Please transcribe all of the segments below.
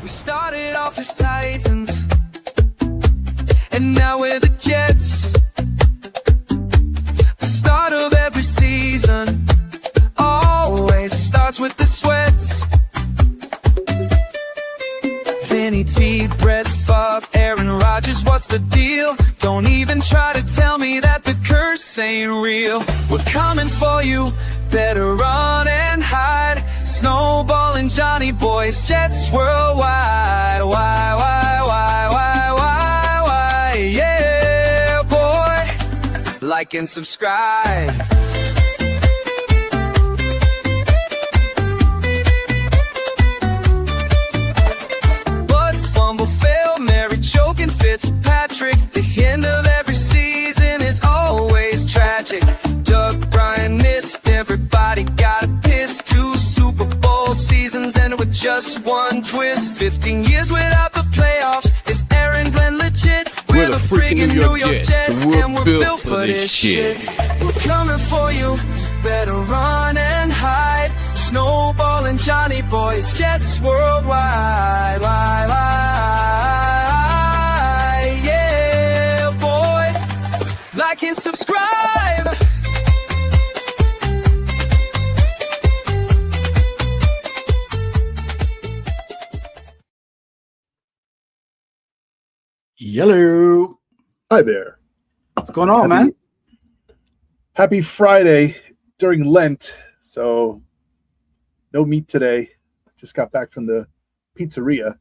We started off as Titans, and now we're the Jets. The start of every season always starts with the sweats. Vinny T, Brett Favre, Aaron Rodgers, what's the deal? Don't even try to tell me that the curse ain't real. We're coming for you, better run and hide. Snowball and Johnny Boys, Jets worldwide. Why, yeah, boy. Like and subscribe. Fitzpatrick, the end of every season is always tragic. Doug Bryan missed, everybody got pissed. 2 Super Bowl seasons ended with just one twist. 15 years without the playoffs, is Aaron Glenn legit? We're the freaking New York Jets, and we're built for this shit. We're coming for you, better run and hide. Snowball and Johnny Boys, Jets worldwide. Like and subscribe. Yellow. Hi there. What's going on, man? Happy Friday during Lent. So no meat today. Just got back from the pizzeria.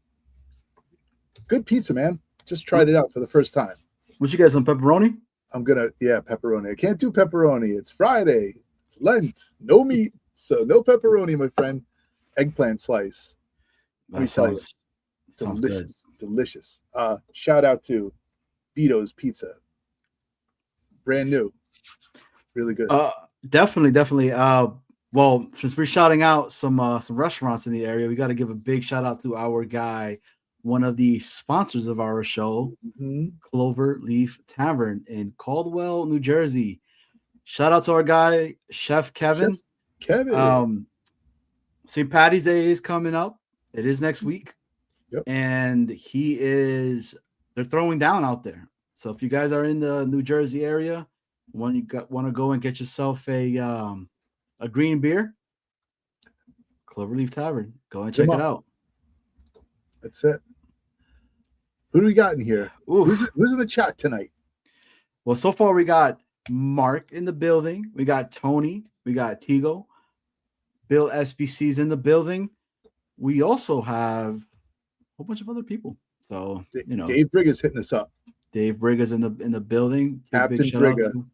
Good pizza, man. Just tried it out for the first time. What you guys on, pepperoni? Pepperoni. I can't do pepperoni. It's Friday. It's Lent. No meat. So no pepperoni, my friend. Eggplant slice. That sounds good. Delicious. Shout out to Vito's Pizza. Brand new. Really good. Definitely. Well, since we're shouting out some restaurants in the area, we got to give a big shout out to our guy, one of the sponsors of our show, Clover Leaf Tavern in Caldwell, New Jersey. Shout out to our guy, Chef Kevin. St. Patty's Day is coming up. It is next week. Yep. And they're throwing down out there. So if you guys are in the New Jersey area, want to go and get yourself a green beer, Cloverleaf Tavern. Go and check it out. That's it. Who do we got in here? Who's in the chat tonight? Well, so far we got Mark in the building. We got Tony. We got Tigo. Bill SBC's in the building. We also have a whole bunch of other people. So, Dave Brigga's hitting us up. Dave Brigga's in the building. Captain Brigga.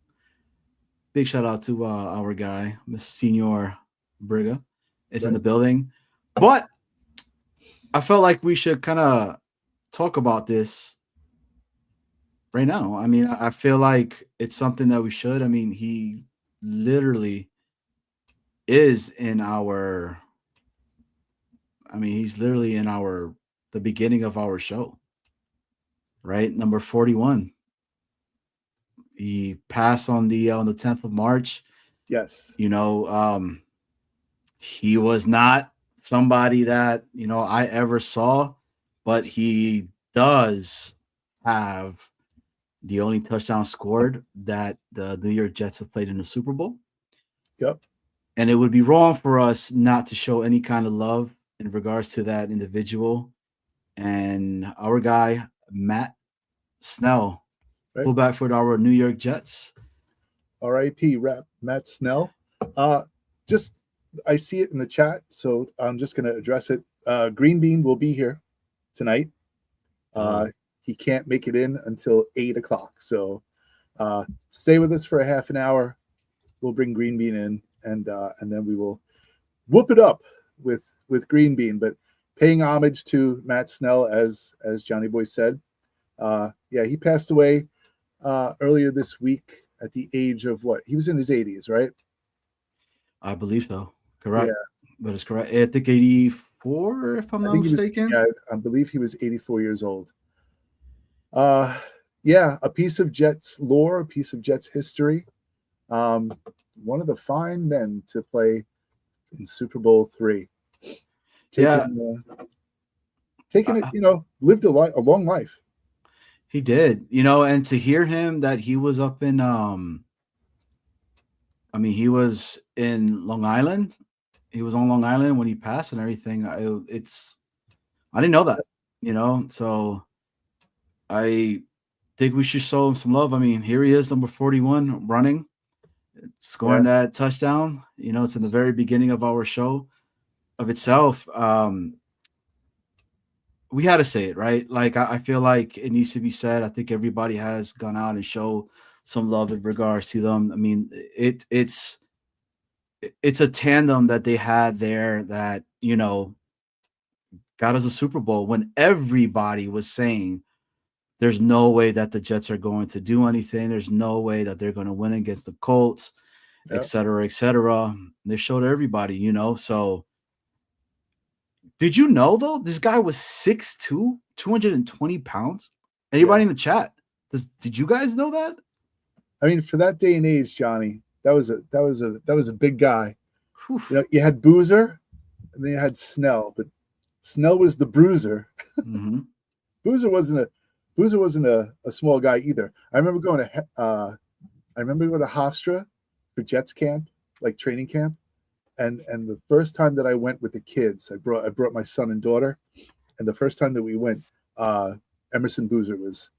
Big shout out to our guy, Mr. Senior Brigga, is in the building. But I felt like we should kind of talk about this right now. I mean, I feel like it's something that we should. I mean, he literally is in our. I mean, he's literally in the beginning of our show, right? Number 41. He passed on the 10th of March. Yes. He was not somebody that, I ever saw, but he does have the only touchdown scored that the New York Jets have played in the Super Bowl. Yep. And it would be wrong for us not to show any kind of love in regards to that individual. And our guy, Matt Snell, fullback for our New York Jets. R.I.P. Matt Snell. I see it in the chat, so I'm just going to address it. GreenBean will be here tonight. He can't make it in until 8 o'clock. So stay with us for a half an hour. We'll bring GreenBean in, and then we will whoop it up with GreenBean. But paying homage to Matt Snell, as Johnny Boy said. He passed away earlier this week at the age of what? He was in his 80s, right? I believe so. Correct. Yeah. That is correct. I think 84, if I'm not mistaken. I believe he was 84 years old. A piece of Jets lore, a piece of Jets history. One of the fine men to play in Super Bowl III. taking it, lived a long life. He did, and to hear him that he was up in, he was in Long Island. He was on Long Island when he passed and everything. I didn't know that, so I think we should show him some love. I mean, here he is, number 41, running, scoring that touchdown. It's in the very beginning of our show of itself. We had to say it, right? Like, I feel like it needs to be said. I think everybody has gone out and showed some love in regards to them. I mean, it's a tandem that they had there that, got us a Super Bowl when everybody was saying there's no way that the Jets are going to do anything. There's no way that they're going to win against the Colts, et cetera, et cetera. They showed everybody, so did you know, though, this guy was 6'2", 220 pounds? Anybody in the chat? Did you guys know that? I mean, for that day and age, Johnny, that was a big guy. You had Boozer, and then you had Snell, but Snell was the bruiser. Mm-hmm. Boozer wasn't a small guy either. I remember going to Hofstra for Jets camp, like training camp. And the first time that I went with the kids, I brought my son and daughter, and the first time that we went, Emerson Boozer was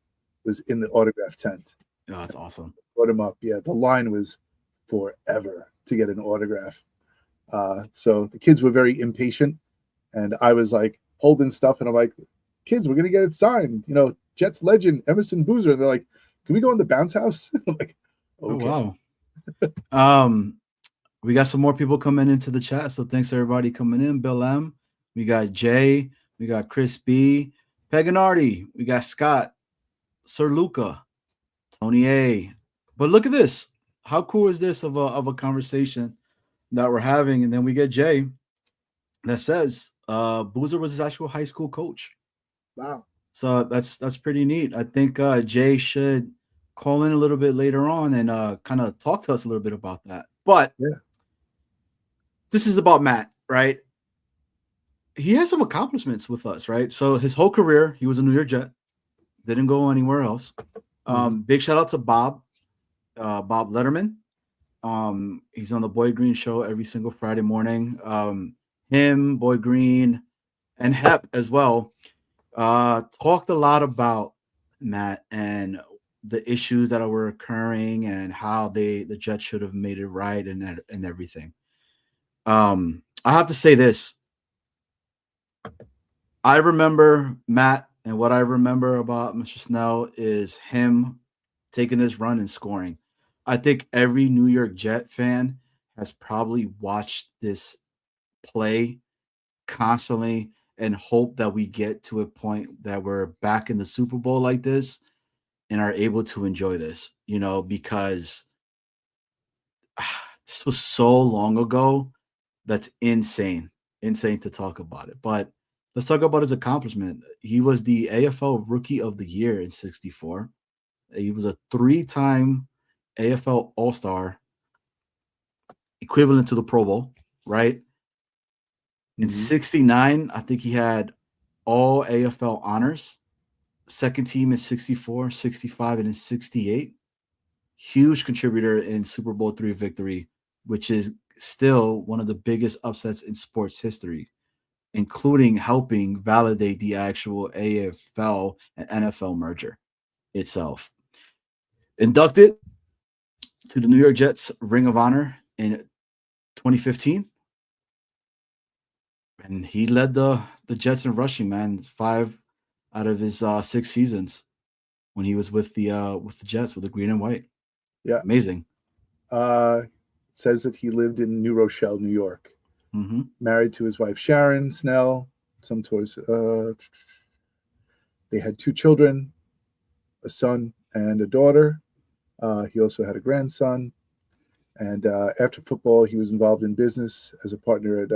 in the autograph tent. Oh, that's awesome. Brought him up. Yeah, the line was forever to get an autograph. So the kids were very impatient, and I was like holding stuff, and I'm like, kids, we're gonna get it signed. Jets legend Emerson Boozer. And they're like, can we go in the bounce house? I'm like, okay. Oh, wow. We got some more people coming into the chat, so thanks everybody coming in. Bill M, we got Jay, we got Chris B, Paganardi, we got Scott, Sir Luca, Tony A. But look at this. How cool is this of a conversation that we're having? And then we get Jay that says Boozer was his actual high school coach. Wow. So that's pretty neat. I think Jay should call in a little bit later on and kind of talk to us a little bit about that. But this is about Matt, right? He has some accomplishments with us, right? So his whole career, he was a New York Jet, didn't go anywhere else. Big shout out to Bob Letterman. He's on the Boyd Green show every single Friday morning. Him, Boyd Green, and Hep as well talked a lot about Matt and the issues that were occurring and how the Jets should have made it right and everything. I have to say this. I remember Matt, and what I remember about Mr. Snell is him taking this run and scoring. I think every New York Jet fan has probably watched this play constantly and hope that we get to a point that we're back in the Super Bowl like this and are able to enjoy this, because this was so long ago. That's insane to talk about it. But let's talk about his accomplishment. He was the AFL Rookie of the Year in '64. He was a 3-time AFL All-Star, equivalent to the Pro Bowl, right? In '69, I think he had all AFL honors. Second team in '64, '65, and in '68. Huge contributor in Super Bowl III victory, which is still one of the biggest upsets in sports history, including helping validate the actual AFL and NFL merger itself. Inducted to the New York Jets Ring of Honor in 2015. And he led the Jets in rushing, man. 5 out of his 6 seasons when he was with the Jets, with the green and white. Yeah. Amazing. Says that he lived in New Rochelle, New York. Married to his wife, Sharon Snell. Some tours. They had 2 children, a son and a daughter. He also had a grandson. And after football, he was involved in business as a partner at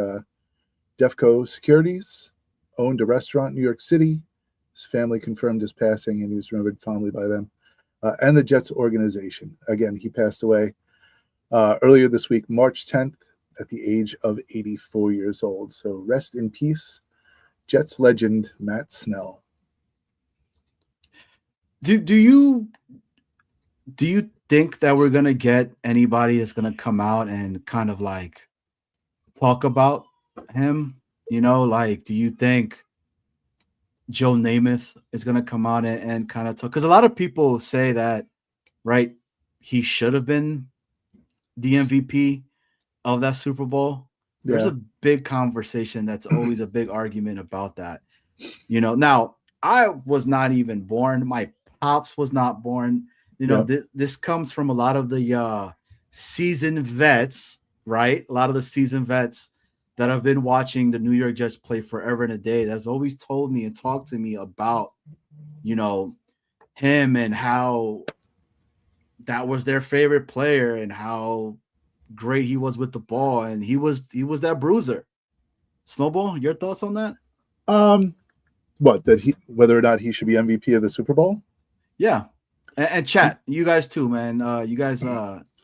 Defco Securities, owned a restaurant in New York City. His family confirmed his passing, and he was remembered fondly by them. And the Jets organization. Again, he passed away earlier this week, March 10th, at the age of 84 years old. So rest in peace Jets legend Matt Snell. Do you think that we're gonna get anybody that's gonna come out and kind of like talk about him? You know, like, do you think Joe Namath is gonna come out and kind of talk? Because a lot of people say that, right? He should have been the MVP of that Super Bowl. There's Yeah. a big conversation that's always a big argument about that. You know, now I was not even born. My pops was not born. You know, Yeah. this comes from a lot of the seasoned vets, right? A lot of the seasoned vets that have been watching the New York Jets play forever and a day. That's always told me and talked to me about, you know, him and how that was their favorite player and how great he was with the ball, and he was that bruiser. Snowball, your thoughts on that? Whether or not he should be MVP of the Super Bowl? Yeah. And chat, you guys too, man. You guys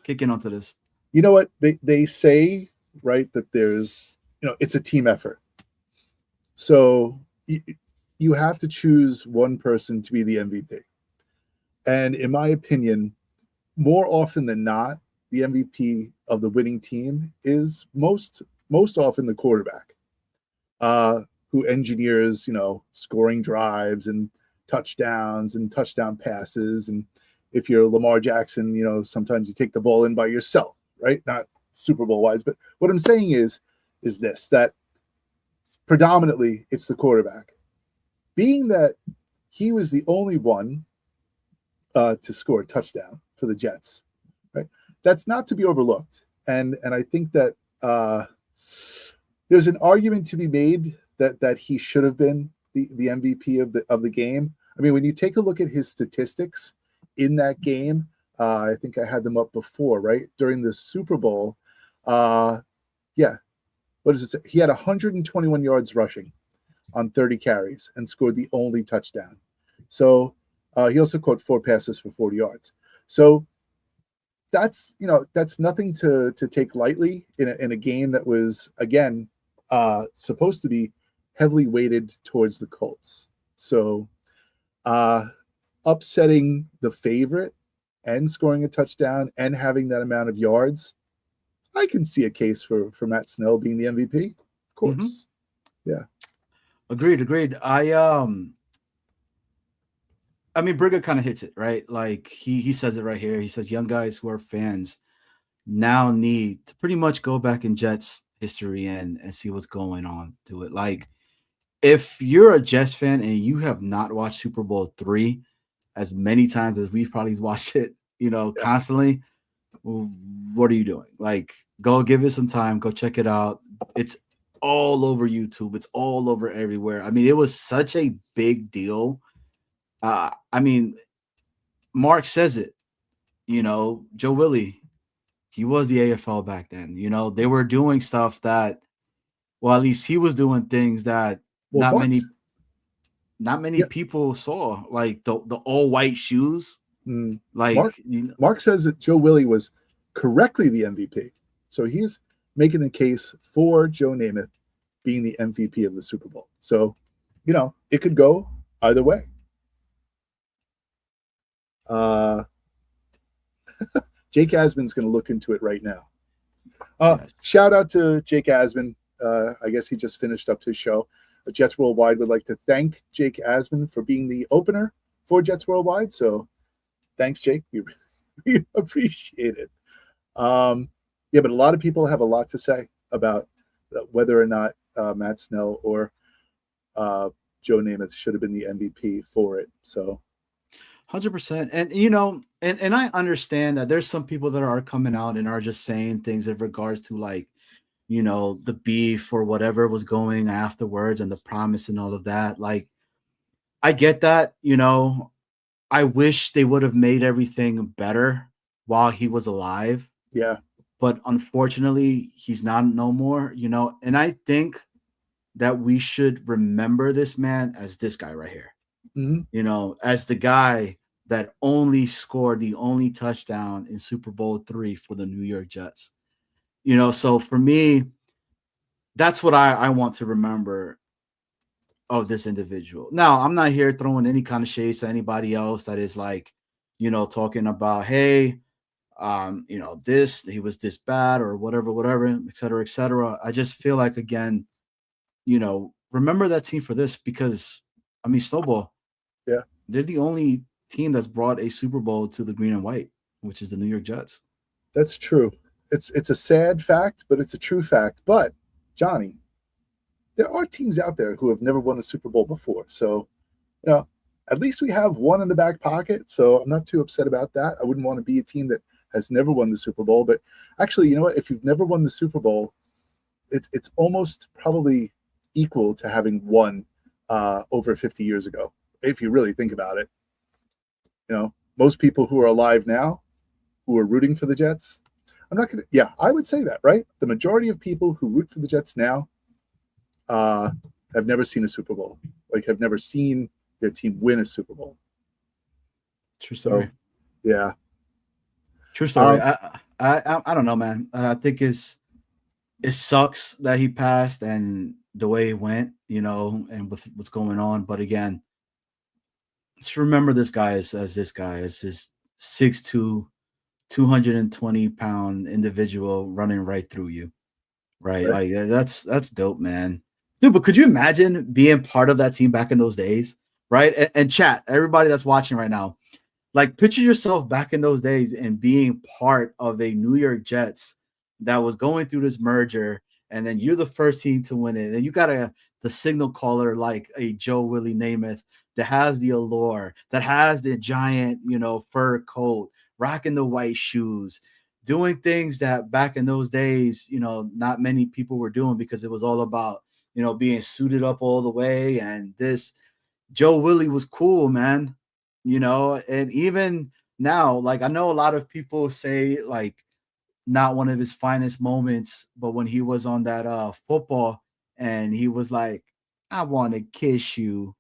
kick in onto this. You know what? They say, right, that there's, it's a team effort. So you have to choose one person to be the MVP. And in my opinion, more often than not, the MVP of the winning team is most often the quarterback, who engineers, scoring drives and touchdowns and touchdown passes. And if you're Lamar Jackson, sometimes you take the ball in by yourself, right? Not Super Bowl wise, but what I'm saying is this, that predominantly it's the quarterback. Being that he was the only one to score a touchdown for the Jets, right? That's not to be overlooked. And I think that there's an argument to be made that he should have been the MVP of the game. I mean, when you take a look at his statistics in that game, I think I had them up before, right? During the Super Bowl, what does it say? He had 121 yards rushing on 30 carries and scored the only touchdown. So he also caught 4 passes for 40 yards. So that's nothing to take lightly in a game that was, again, supposed to be heavily weighted towards the Colts. So upsetting the favorite and scoring a touchdown and having that amount of yards, I can see a case for Matt Snell being the MVP. Of course. Mm-hmm. Yeah. Agreed. I mean, Briga kind of hits it, right? Like he says it right here. He says young guys who are fans now need to pretty much go back in Jets history and see what's going on to it. Like, if you're a Jets fan and you have not watched Super Bowl III as many times as we've probably watched it, constantly, what are you doing? Like, go give it some time. Go check it out. It's all over YouTube. It's all over everywhere. I mean, it was such a big deal. I mean, Mark says it, Joe Willie, he was the AFL back then. They were doing stuff that, well, at least he was doing things that not many people saw, like the all white shoes. Like Mark says that Joe Willie was correctly the MVP. So he's making the case for Joe Namath being the MVP of the Super Bowl. So, it could go either way. Jake Asman's going to look into it right now. Yes. Shout out to Jake Asman. I guess he just finished up his show. Jets Worldwide would like to thank Jake Asman for being the opener for Jets Worldwide. So thanks, Jake. We appreciate it. But a lot of people have a lot to say about whether or not Matt Snell or Joe Namath should have been the MVP for it. So 100%. And, and I understand that there's some people that are coming out and are just saying things in regards to, like, the beef or whatever was going afterwards and the promise and all of that. Like, I get that, I wish they would have made everything better while he was alive. Yeah. But unfortunately, he's not no more, and I think that we should remember this man as this guy right here, as the guy that only scored the only touchdown in Super Bowl III for the New York Jets. So for me, that's what I want to remember of this individual. Now, I'm not here throwing any kind of shades to anybody else that is like, talking about, hey, this, he was this bad or whatever, et cetera, et cetera. I just feel like, again, remember that team for this, because I mean, Snowball, Yeah, they're the only team that's brought a Super Bowl to the green and white, which is the New York Jets. that's true. It's a sad fact, but it's a true fact. But Johnny, there are teams out there who have never won a Super Bowl before. So, at least we have one in the back pocket. So I'm not too upset about that. I wouldn't want to be a team that has never won the Super Bowl. But actually, you know what? If you've never won the Super Bowl, it's almost probably equal to having won over 50 years ago, if you really think about it. Most people who are alive now who are rooting for the Jets, I would say that, right? The majority of people who root for the Jets now have never seen a Super Bowl, have never seen their team win a Super Bowl. True story. So, yeah. True story. I don't know, man. I think it sucks that he passed and the way it went, and with what's going on. But again, just remember this guy as this 6'2", 220-pound individual running right through you. Right. Like that's dope, man. Dude, but could you imagine being part of that team back in those days? Right. And chat, everybody that's watching right now, like picture yourself back in those days and being part of a New York Jets that was going through this merger, and then you're the first team to win it. And you got the signal caller like a Joe Willie Namath that has the allure, that has the giant, fur coat, rocking the white shoes, doing things that back in those days, not many people were doing, because it was all about, being suited up all the way. And this Joe Willie was cool, man. And even now, like, I know a lot of people say like not one of his finest moments, but when he was on that football and he was like, I want to kiss you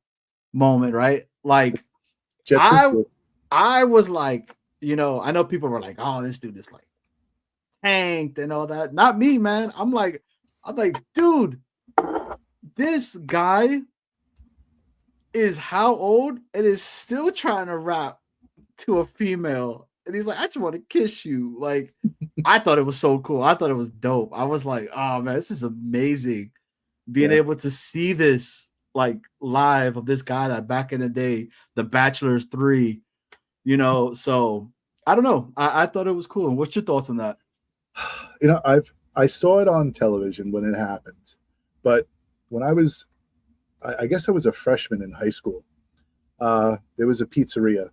moment, right? Like Jets I was like, I know people were like, oh, this dude is like tanked and all that. Not me, man. I'm like, dude, this guy is how old and is still trying to rap to a female. And he's like, I just want to kiss you. Like, I thought it was so cool. I thought it was dope. I was like, oh man, this is amazing. Being able to see this like live of this guy that back in the day, The Bachelor's 3, so I don't know. I thought it was cool. And what's your thoughts on that? I saw it on television when it happened, but when I guess I was a freshman in high school. There was a pizzeria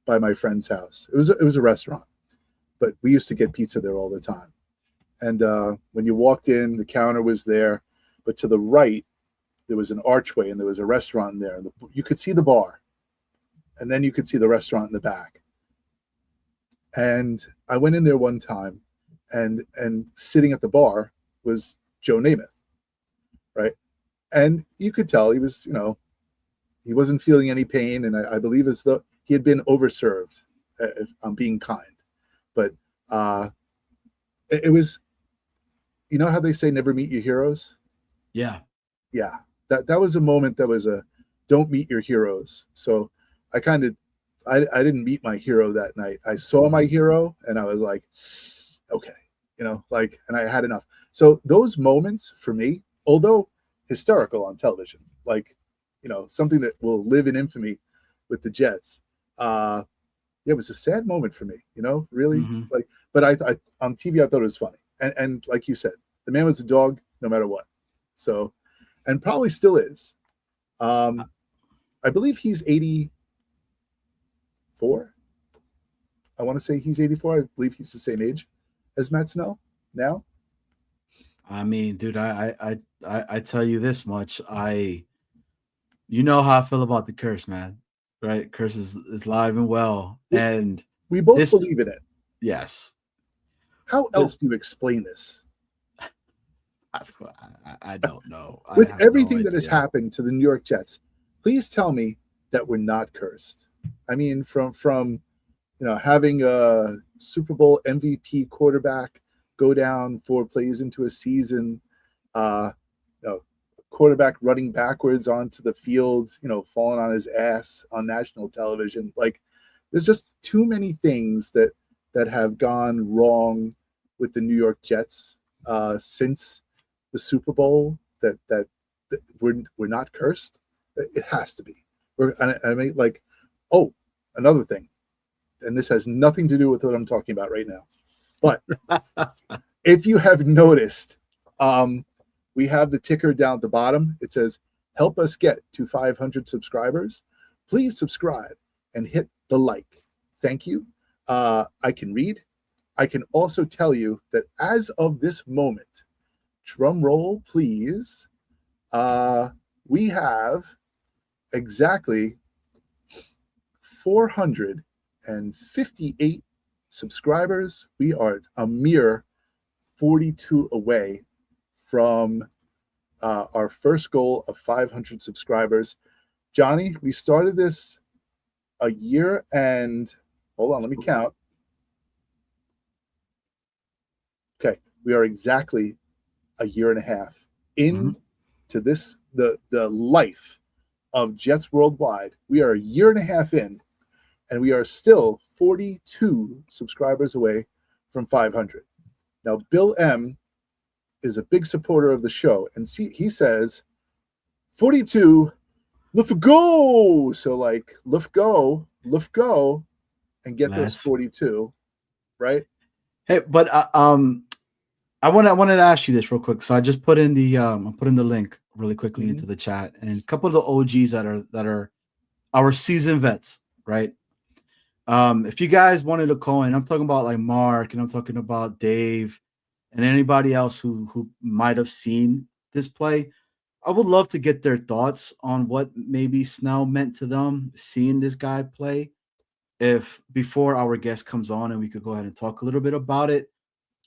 by my friend's house. It was a restaurant, but we used to get pizza there all the time. And when you walked in, the counter was there, but to the right, there was an archway and there was a restaurant in there. And you could see the bar, and then you could see the restaurant in the back. And I went in there one time, and sitting at the bar was Joe Namath, right? And you could tell he was, he wasn't feeling any pain. And I believe as though he had been overserved, if I'm being kind. But it was, how they say never meet your heroes? Yeah. Yeah. That was a moment that was don't meet your heroes. So I didn't meet my hero that night. I saw my hero and I was like, okay, and I had enough. So those moments for me, although hysterical on television, like, something that will live in infamy with the Jets. It was a sad moment for me, really. Mm-hmm. But I on TV, I thought it was funny. And like you said, the man was a dog no matter what. So, and probably still is. I believe he's 84. I want to say he's 84. I believe he's the same age as Matt Snell now. I mean, dude, I tell you this much. You know how I feel about the curse, man. Right? Curse is live and well. And we both believe in it. Yes. How else do you explain this? I don't know. With everything that has happened to the New York Jets, please tell me that we're not cursed. I mean, from having a Super Bowl MVP quarterback go down 4 plays into a season, quarterback running backwards onto the field, falling on his ass on national television. Like, there's just too many things that have gone wrong with the New York Jets since the Super Bowl that we're not cursed. It has to be. I mean, like, oh, another thing, and this has nothing to do with what I'm talking about right now, but if you have noticed, we have the ticker down at the bottom. It says, "Help us get to 500 subscribers. Please subscribe and hit the like. Thank you." I can read. I can also tell you that as of this moment, drum roll, please, we have exactly 458 subscribers. We are a mere 42 away from our first goal of 500 subscribers. Johnny, we started this a year and hold on, let me count. Okay, we are exactly a year and a half into this, the life of Jets Worldwide. We are a year and a half in, and we are still 42 subscribers away from 500. Now, Bill M is a big supporter of the show, and he says 42, let's go. So, like, let's go, and get those 42, right? Hey, but I wanted to ask you this real quick. So I just put in the link really quickly into the chat, and a couple of the OGs that are our seasoned vets, right? If you guys wanted to call in, I'm talking about like Mark, and I'm talking about Dave, and anybody else who might have seen this play. I would love to get their thoughts on what maybe Snell meant to them seeing this guy play. If before our guest comes on, and we could go ahead and talk a little bit about it.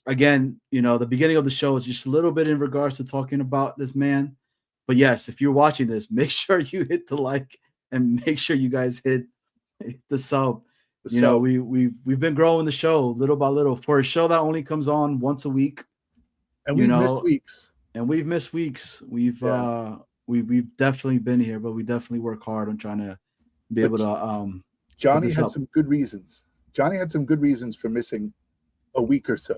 Again, the beginning of the show is just a little bit in regards to talking about this man. But yes, if you're watching this, make sure you hit the like and make sure you guys hit the sub. We've been growing the show little by little for a show that only comes on once a week. And we've missed weeks. We've definitely been here, but we definitely work hard on trying to be able to Johnny had some good reasons. Johnny had some good reasons for missing a week or two.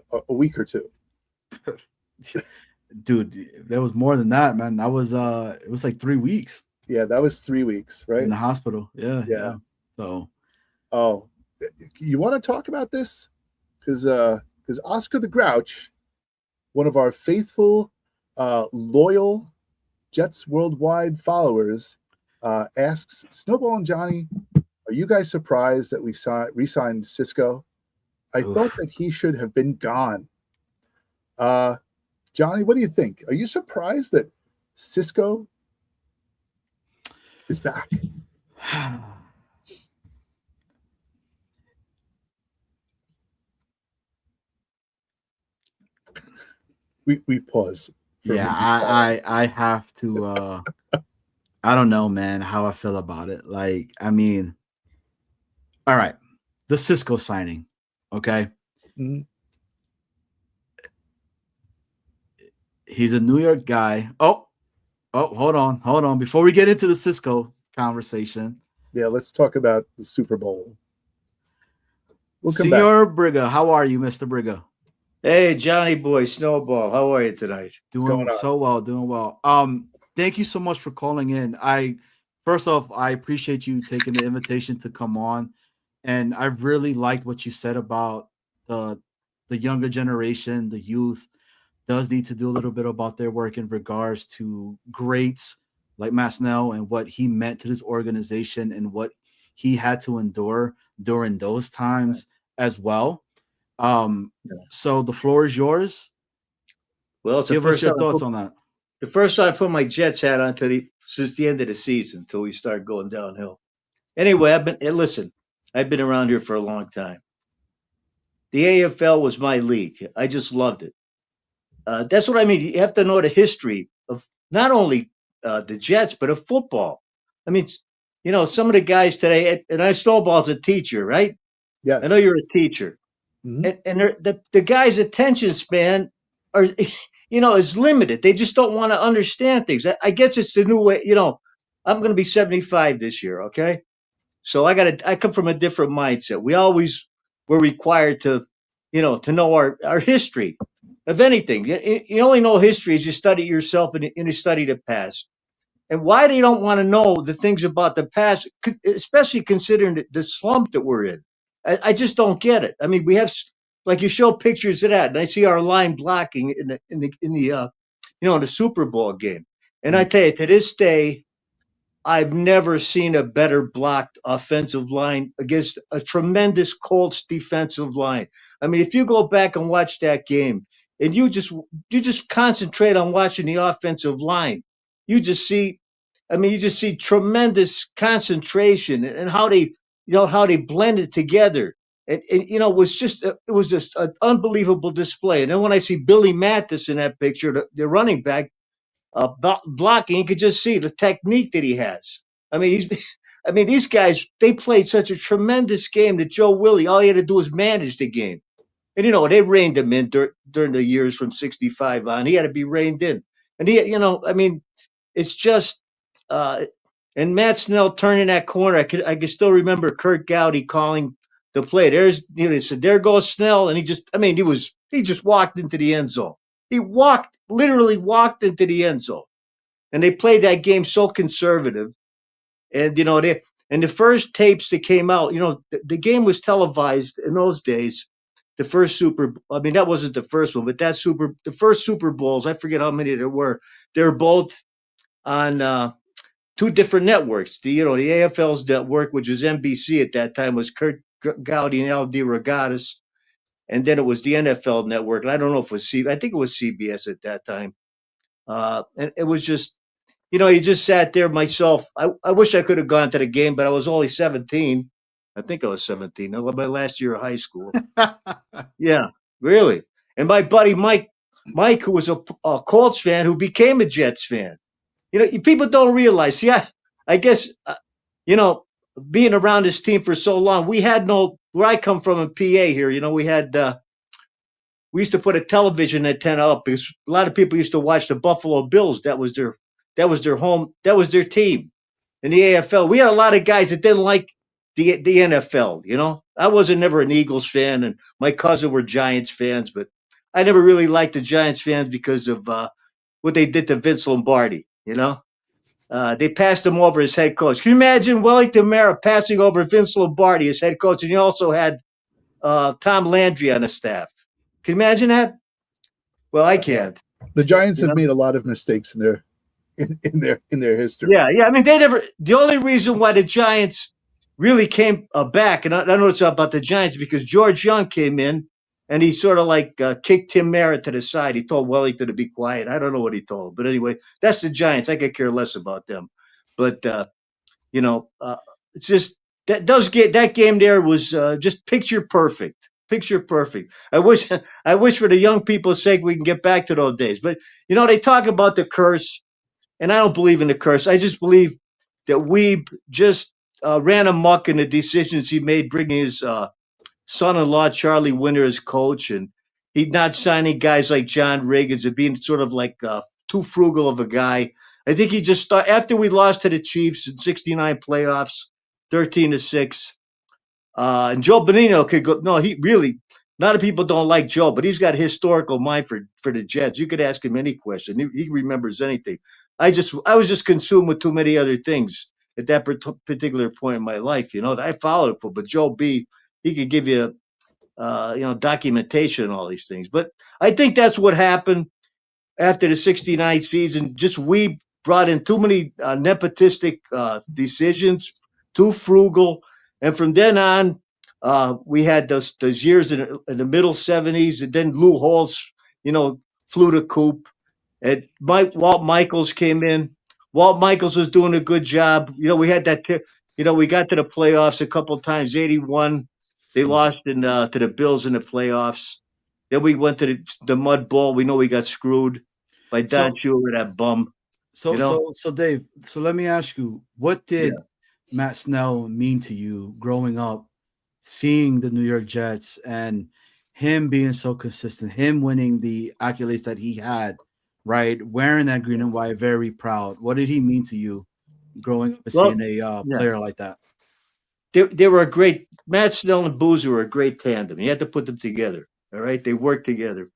Dude, there was more than that, man. That was it was like 3 weeks. Yeah, that was 3 weeks, right? In the hospital. Yeah. So you want to talk about this? Because Oscar the Grouch, one of our faithful, loyal Jets Worldwide followers, asks Snowball and Johnny, are you guys surprised that we re-signed Cisco? I thought that he should have been gone. Johnny, what do you think? Are you surprised that Cisco is back? We pause. I have to. I don't know, man, how I feel about it. Like, I mean, all right, the Cisco signing, okay. Mm-hmm. He's a New York guy. Oh, hold on. Before we get into the Cisco conversation. Yeah, let's talk about the Super Bowl. Senor Briga, how are you, Mr. Briga? Hey, Johnny boy, Snowball, how are you tonight? Doing so well. Thank you so much for calling in. First off, I appreciate you taking the invitation to come on, and I really liked what you said about the younger generation, the youth does need to do a little bit about their work in regards to greats like Matt Snell and what he meant to this organization and what he had to endure during those times as well. So the floor is yours. Well, give us your thoughts on that. The first time I put my Jets hat on since the end of the season until we start going downhill. Anyway, I've been around here for a long time. The AFL was my league. I just loved it. That's what I mean. You have to know the history of not only the Jets, but of football. I mean, some of the guys today, and I Snowball's a teacher, right? Yes. I know you're a teacher. Mm-hmm. And the guy's attention span is limited. They just don't want to understand things. I guess it's the new way. I'm going to be 75 this year. Okay, so I come from a different mindset. We always were required to know our history of anything. You only know history as you study yourself and you study the past. And why they don't want to know the things about the past, especially considering the slump that we're in. I just don't get it. I mean, we have, like, you show pictures of that, and I see our line blocking in the Super Bowl game. And I tell you, to this day, I've never seen a better blocked offensive line against a tremendous Colts defensive line. I mean, if you go back and watch that game and you just concentrate on watching the offensive line, you just see you just see tremendous concentration and how they blended together. It was just an unbelievable display. And then when I see Billy Mathis in that picture, the running back, blocking, you could just see the technique that he has. I mean, these guys, they played such a tremendous game that Joe Willie, all he had to do was manage the game. And, they reined him in during the years from 65 on. He had to be reined in. And it's just, and Matt Snell turning that corner. I can still remember Kurt Gowdy calling the play. They said, there goes Snell. And he just walked into the end zone. Literally walked into the end zone. And they played that game so conservative. And, and the first tapes that came out, the game was televised in those days. The first that wasn't the first one, but the first Super Bowls, I forget how many there were. They were both on two different networks. The AFL's network, which was NBC at that time, was Kurt Gowdy and Al DeRogatis. And then it was the NFL network. And I don't know if it was I think it was CBS at that time. And it was just, you just sat there myself. I wish I could have gone to the game, but I was only 17. I think I was 17. My last year of high school. Yeah, really. And my buddy Mike, who was a Colts fan, who became a Jets fan. People don't realize. See, I guess, being around this team for so long, we had where I come from in PA here, we used to put a television antenna up because a lot of people used to watch the Buffalo Bills. That was their home. That was their team in the AFL. We had a lot of guys that didn't like the NFL. I wasn't never an Eagles fan, and my cousin were Giants fans, but I never really liked the Giants fans because of what they did to Vince Lombardi. They passed him over as head coach. Can you imagine Wellington Mara passing over Vince Lombardi as head coach, and you also had Tom Landry on the staff? Can you imagine that? Well, I can't. The Giants have made a lot of mistakes in their history. Yeah. I mean, the only reason why the Giants really came back, and I know it's about the Giants, because George Young came in and he sort of kicked Tim Merritt to the side. He told Wellington to be quiet. I don't know what he told him, but anyway, that's the Giants. I could care less about them. But it's just that game there was just picture perfect. Picture perfect. I wish for the young people's sake we can get back to those days. But they talk about the curse, and I don't believe in the curse. I just believe that Weeb just ran amok in the decisions he made, bringing his son-in-law Charlie Winter as coach, and he not signing guys like John Riggins and being sort of too frugal of a guy. I think he just thought, after we lost to the Chiefs in '69 playoffs, 13-6. And Joe Bonino could go. No, he really. A lot of people don't like Joe, but he's got a historical mind for the Jets. You could ask him any question; he remembers anything. I was just consumed with too many other things at that particular point in my life. I followed it but Joe B. He could give you, documentation and all these things. But I think that's what happened after the '69 season. Just we brought in too many nepotistic decisions, too frugal. And from then on, we had those years in the middle '70s, and then Lou Holtz, flew the coop. And Walt Michaels came in. Walt Michaels was doing a good job. We had that. We got to the playoffs a couple of times. '81, they lost to the Bills in the playoffs. Then we went to the Mud Bowl. We know we got screwed by Don Shula, that bum. So Dave. So let me ask you, what did Matt Snell mean to you growing up, seeing the New York Jets and him being so consistent, him winning the accolades that he had, right? Wearing that green and white, very proud. What did he mean to you growing up and Well, seeing a yeah, player like that? they were a great Matt Snell and Boozer were a great tandem. You had to put them together. All right, they worked together.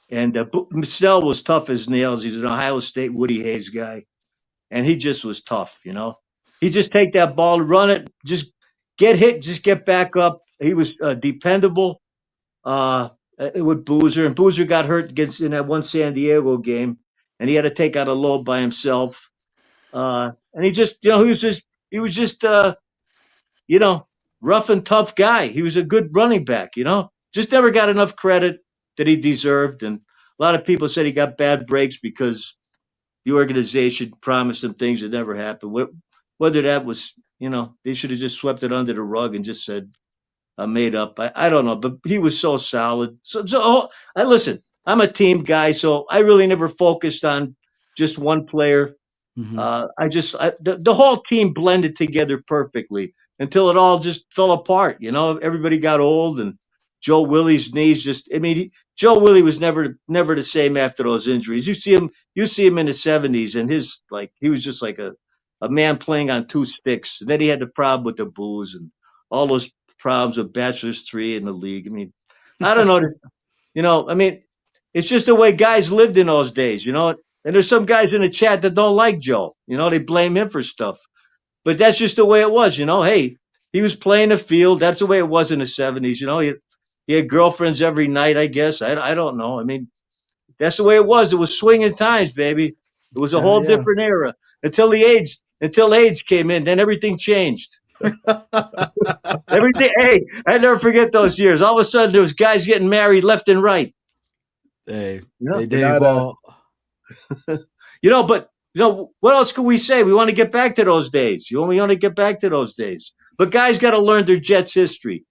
And Snell was tough as nails. He's an Ohio State Woody Hayes guy, and he just was tough. He just take that ball, run it, just get hit, just get back up. He was dependable with Boozer, and Boozer got hurt against in that one San Diego game, and he had to take out a load by himself. And he just, he was just you know, rough and tough guy. He was a good running back. Just never got enough credit that he deserved, and a lot of people said he got bad breaks because the organization promised him things that never happened. Whether that was, they should have just swept it under the rug and just said, made up. I don't know, but he was so solid. So I listen. I'm a team guy, so I really never focused on just one player. Mm-hmm. The whole team blended together perfectly until it all just fell apart. Everybody got old, and Joe Willie's knees just. I mean, Joe Willie was never the same after those injuries. You see him in the '70s, and he was just like a man playing on two sticks. And then he had the problem with the booze and all those problems with Bachelor's 3 in the league. I mean, I don't know. I mean, it's just the way guys lived in those days. And there's some guys in the chat that don't like Joe. They blame him for stuff. But that's just the way it was. Hey, he was playing the field. That's the way it was in the '70s. He had girlfriends every night, I guess. I don't know. I mean, that's the way it was. It was swinging times, baby. It was a Yeah, whole yeah. different era until AIDS came in. Then everything changed. Everything. Hey, I never forget those years. All of a sudden, there was guys getting married left and right. Hey, Yeah. hey, We're Dave. not, Well, But what else could we say? We want to get back to those days. We want to get back to those days. But guys got to learn their Jets history.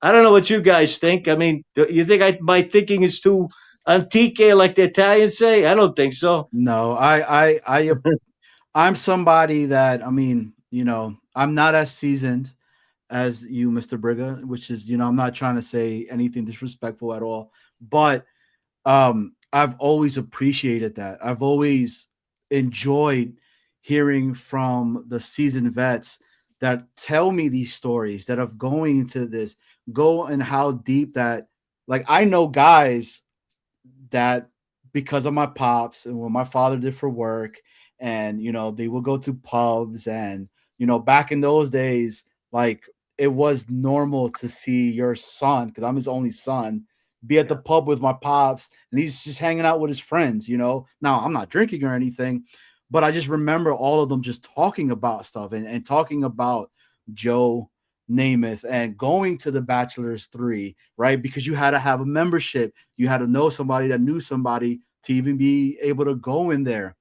I don't know what you guys think. I mean, you think my thinking is too antique, like the Italians say? I don't think so. no, I'm somebody that I'm not as seasoned as you, Mr. Briga, which is I'm not trying to say anything disrespectful at all, but I've always appreciated that. I've always enjoyed hearing from the seasoned vets that tell me these stories that of going into this, go and how deep that, like, I know guys that because of my pops and what my father did for work, and they will go to pubs, and back in those days, like, it was normal to see your son, because I'm his only son, be at the pub with my pops, and he's just hanging out with his friends. Now I'm not drinking or anything, but I just remember all of them just talking about stuff and talking about Joe Namath and going to the Bachelor's 3, right? Because you had to have a membership. You had to know somebody that knew somebody to even be able to go in there.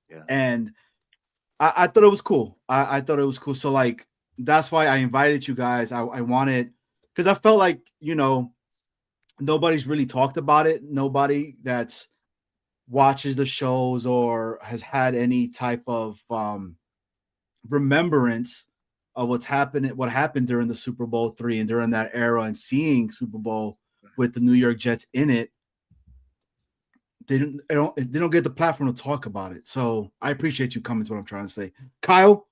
Yeah. And I thought it was cool. I thought it was cool. So, like, that's why I invited you guys. I wanted, because I felt like, nobody's really talked about it. Nobody that's watches the shows or has had any type of remembrance of what happened during the Super Bowl 3 and during that era, and seeing Super Bowl with the New York Jets in it. They don't get the platform to talk about it. So I appreciate you coming to what I'm trying to say. Kyle,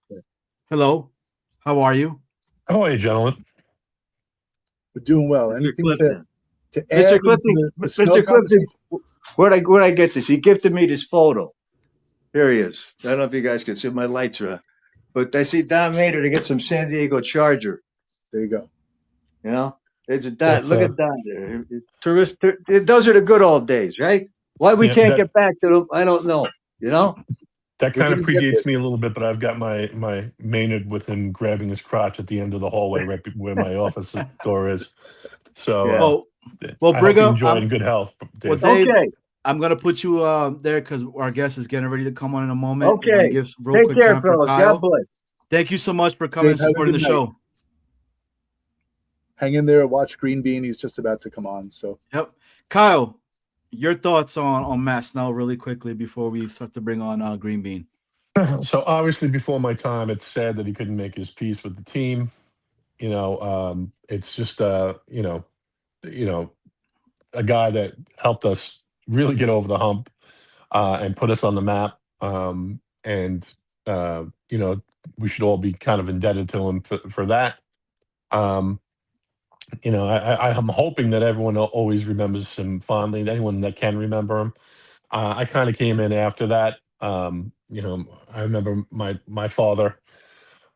hello. How are you? How are you, gentlemen? We're doing well. Mr. Anything Clifton. to add Mr. into Clifton, the Snell Mr. Clifton, conversation? where'd I get this? He gifted me this photo. Here he is. I don't know if you guys can see, my lights are on. But I see Don Maynard against some San Diego Charger. There you go. There's a Don. That's, Look at Don there. Those are the good old days, right? Why we Yeah, can't get back to them, I don't know. that We're kind of gonna get predates me a little bit, but I've got my Maynard with him grabbing his crotch at the end of the hallway, right where my office door is. So, Yeah. Well, I hope you Briga, enjoy in good health. Dave. Dave, Okay. I'm gonna put you there because our guest is getting ready to come on in a moment. Okay. I'm gonna give some real Take quick care, time for fellas. Kyle. God bless. Thank you so much for coming Dave, and have a supporting the good show. Hang in there. Watch Green Bean. He's just about to come on. So Yep. Kyle, your thoughts on Matt Snell really quickly before we start to bring on Green Bean. So obviously, before my time, it's sad that he couldn't make his peace with the team. It's just a guy that helped us really get over the hump and put us on the map. And we should all be kind of indebted to him for that. I'm hoping that everyone always remembers him fondly. Anyone that can remember him. I kind of came in after that. I remember my father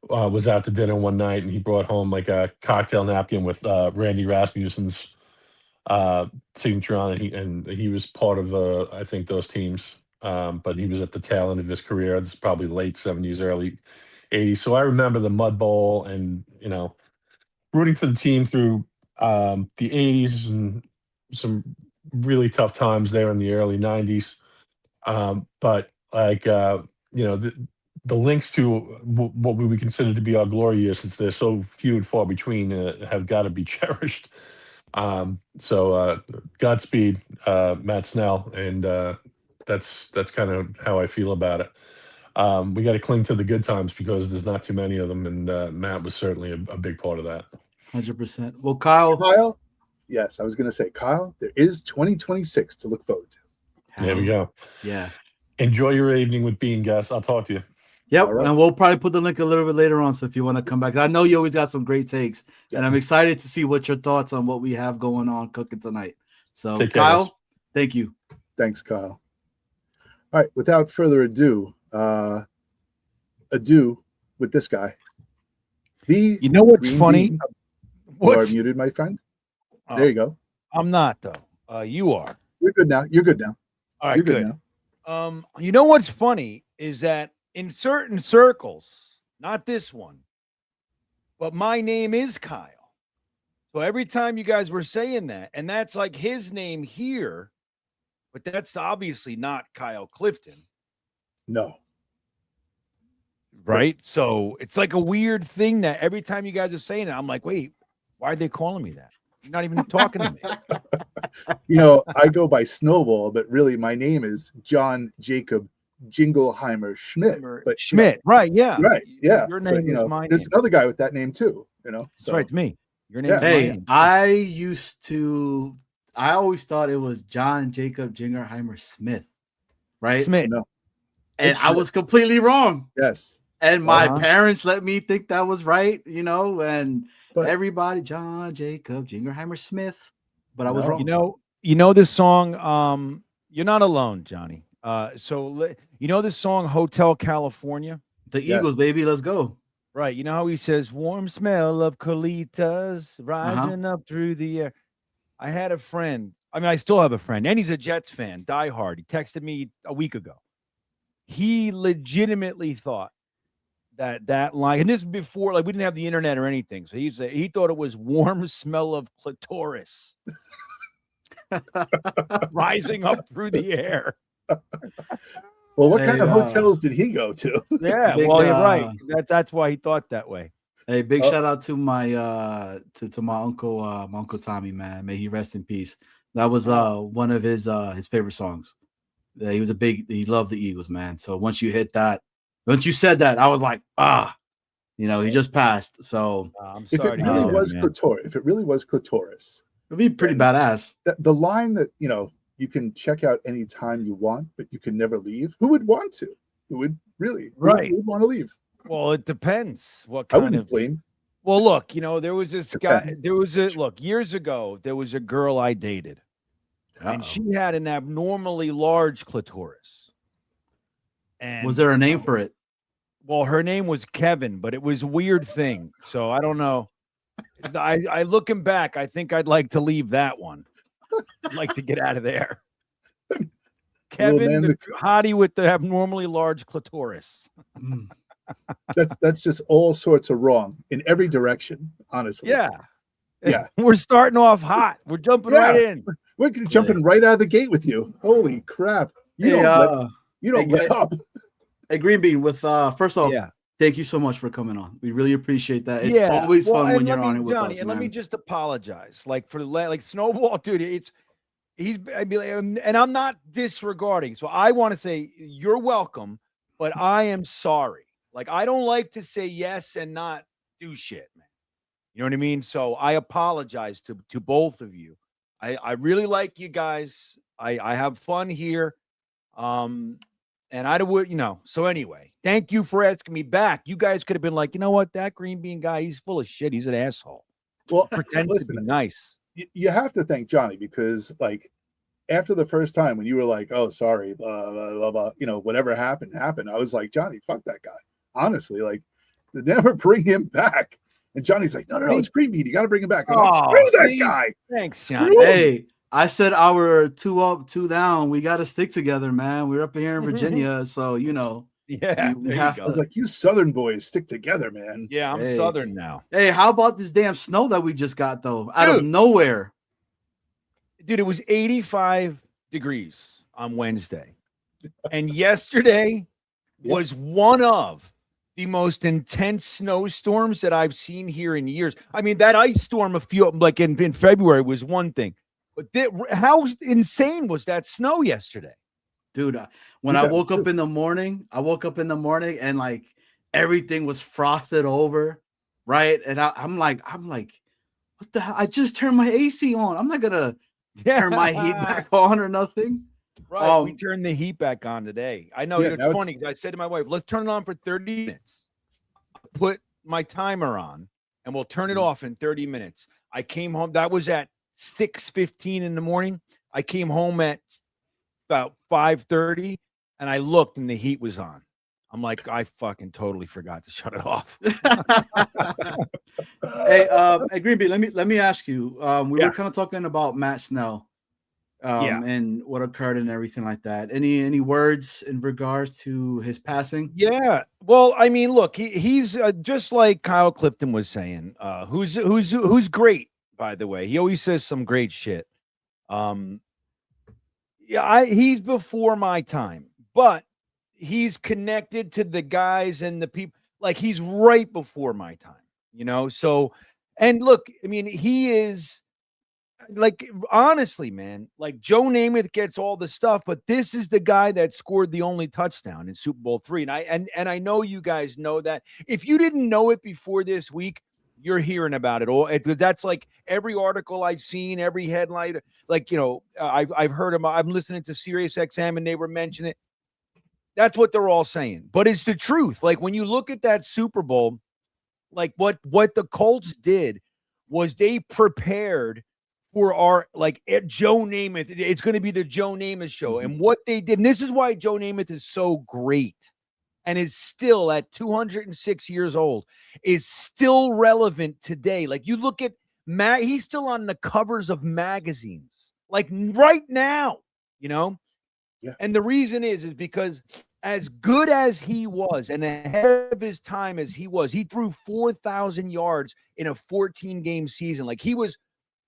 was out to dinner one night, and he brought home like a cocktail napkin with Randy Rasmussen's signature on it. He was part of I think those teams, but he was at the tail end of his career. It's probably late '70s, early '80s. So I remember the Mud Bowl, and rooting for the team through the '80s and some really tough times there in the early '90s. But the links to what we would consider to be our glory years, since they're so few and far between, have got to be cherished. So Godspeed, Matt Snell, and that's kind of how I feel about it. We got to cling to the good times because there's not too many of them, and Matt was certainly a big part of that. 100%. Well, Kyle. Yes, I was going to say, Kyle, there is 2026 to look forward to. There we go. Yeah. Enjoy your evening with Bean, guys. I'll talk to you. Yep, right. And we'll probably put the link a little bit later on. So if you want to come back, I know you always got some great takes, and I'm excited to see what your thoughts on what we have going on cooking tonight. So, Kyle, thank you. Thanks, Kyle. All right, without further ado, adieu with this guy. You know what's funny? You are muted, my friend. There you go. I'm not, though. You are. You're good now. You're good now. All right, good now. You know what's funny is that in certain circles, not this one, but my name is Kyle. So every time you guys were saying that, and that's like his name here, but that's obviously not Kyle Clifton. No. Right? So it's like a weird thing that every time you guys are saying it, I'm like, wait, why are they calling me that? You're not even talking to me. I go by Snowball, but really my name is John Jacob Jingleheimer Schmidt. But Schmidt, right? Yeah, right. Yeah, your name is mine. There's another guy with that name too. So. That's right, it's me. Your name. Hey, I always thought it was John Jacob Jingleheimer Smith, right? Smith. No. And I was completely wrong. Yes. And my parents let me think that was right, but everybody, John Jacob Jingleheimer Smith, but I was wrong. You know this song. You're not alone, Johnny. So you know this song, Hotel California? The Eagles, baby, let's go. Right. You know how he says, warm smell of colitas rising up through the air. I had a friend. I mean, I still have a friend, and he's a Jets fan, diehard. He texted me a week ago. He legitimately thought that line, and this is before, we didn't have the internet or anything. So he thought it was warm smell of clitoris rising up through the air. Well, what kind of hotels did he go to? Yeah, you're right. That's why he thought that way. Hey, big shout out to my to my uncle Tommy, man. May he rest in peace. That was one of his favorite songs. He loved the Eagles, man. So once you said that, I was like, he just passed. So I'm if sorry it really was clitoris, it'd be pretty badass. The line that you can check out anytime you want, but you can never leave. Who would want to? Who would really? Right. Who would want to leave? Well, it depends. What I kind wouldn't of blame. Well, look, there was this guy. Years ago, there was a girl I dated, and she had an abnormally large clitoris. And was there a name for it? Well, her name was Kevin, but it was a weird thing. So I don't know. I looking back, I think I'd like to leave that one. I'd like to get out of there. Kevin, the hottie with the abnormally large clitoris. That's just all sorts of wrong in every direction, honestly. Yeah. We're starting off hot. We're jumping right in. We're jumping right out of the gate with you. Holy crap. You don't let up. Hey, GreenBean, with first off, thank you so much for coming on. We really appreciate that. It's always fun when you're on it with Johnny, us, and man. let me just apologize. For Snowball, dude, and I'm not disregarding. So I want to say you're welcome, but I am sorry. I don't like to say yes and not do shit, man. You know what I mean? So I apologize to both of you. I really like you guys. I have fun here. And I would, so anyway, thank you for asking me back. You guys could have been like, you know what, that green bean guy, he's full of shit. He's an asshole. Well, Pretend to be nice. You have to thank Johnny because, like, after the first time when you were like, "Oh, sorry, blah blah blah," whatever happened. I was like, Johnny, fuck that guy. Honestly, like, to never bring him back. And Johnny's like, no, it's green bean. You got to bring him back. I'm like, screw that guy. Thanks, Johnny. Hey, I said our 2 up, 2 down. We got to stick together, man. We're up here in Virginia, so Yeah, we have I was like, you Southern boys stick together, man. Yeah, I'm Southern now. Hey, how about this damn snow that we just got though? Out of nowhere. Dude, it was 85 degrees on Wednesday. And yesterday was one of the most intense snowstorms that I've seen here in years. I mean, that ice storm in February was one thing. But how insane was that snow yesterday? Dude, when I woke up in the morning, and like everything was frosted over, right? And I'm like, what the hell? I just turned my AC on. I'm not gonna turn my heat back on or nothing. Right. We turned the heat back on today. I know it's funny. I said to my wife, let's turn it on for 30 minutes. Put my timer on and we'll turn it off in 30 minutes. I came home. That was at 6:15 in the morning. I came home at about 5:30 and I looked and the heat was on. I'm like, I fucking totally forgot to shut it off. Hey, GreenBean, let me ask you. We were kind of talking about Matt Snell, and what occurred and everything like that. Any words in regards to his passing? Yeah. Well, I mean, look, he's just like Kyle Clifton was saying, who's great, by the way. He always says some great shit. He's before my time, but he's connected to the guys and the people. Like, he's right before my time, So, and look, I mean, he is like, honestly, man, like Joe Namath gets all the stuff, but this is the guy that scored the only touchdown in Super Bowl III. And I know you guys know that. If you didn't know it before this week, you're hearing about it all. That's like every article I've seen, every headline, like, I've heard him. I'm listening to Sirius XM and they were mentioning it. That's what they're all saying, but it's the truth. Like, when you look at that Super Bowl, like what the Colts did was they prepared for our, like, Joe Namath. It's going to be the Joe Namath show. And what they did, and this is why Joe Namath is so great and is still at 206 years old, is still relevant today. Like, you look at he's still on the covers of magazines, like right now, Yeah. And the reason is because as good as he was and ahead of his time as he was, he threw 4,000 yards in a 14-game season. Like, he was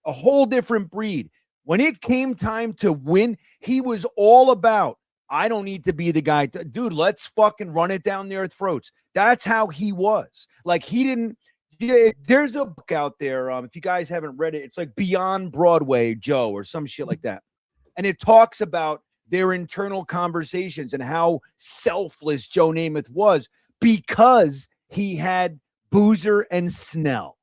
a whole different breed. When it came time to win, he was all about, I don't need to be the guy. Dude, let's fucking run it down their throats. That's how he was. Like, he didn't. There's a book out there. If you guys haven't read it, it's like Beyond Broadway Joe or some shit like that. And it talks about their internal conversations and how selfless Joe Namath was because he had Boozer and Snell.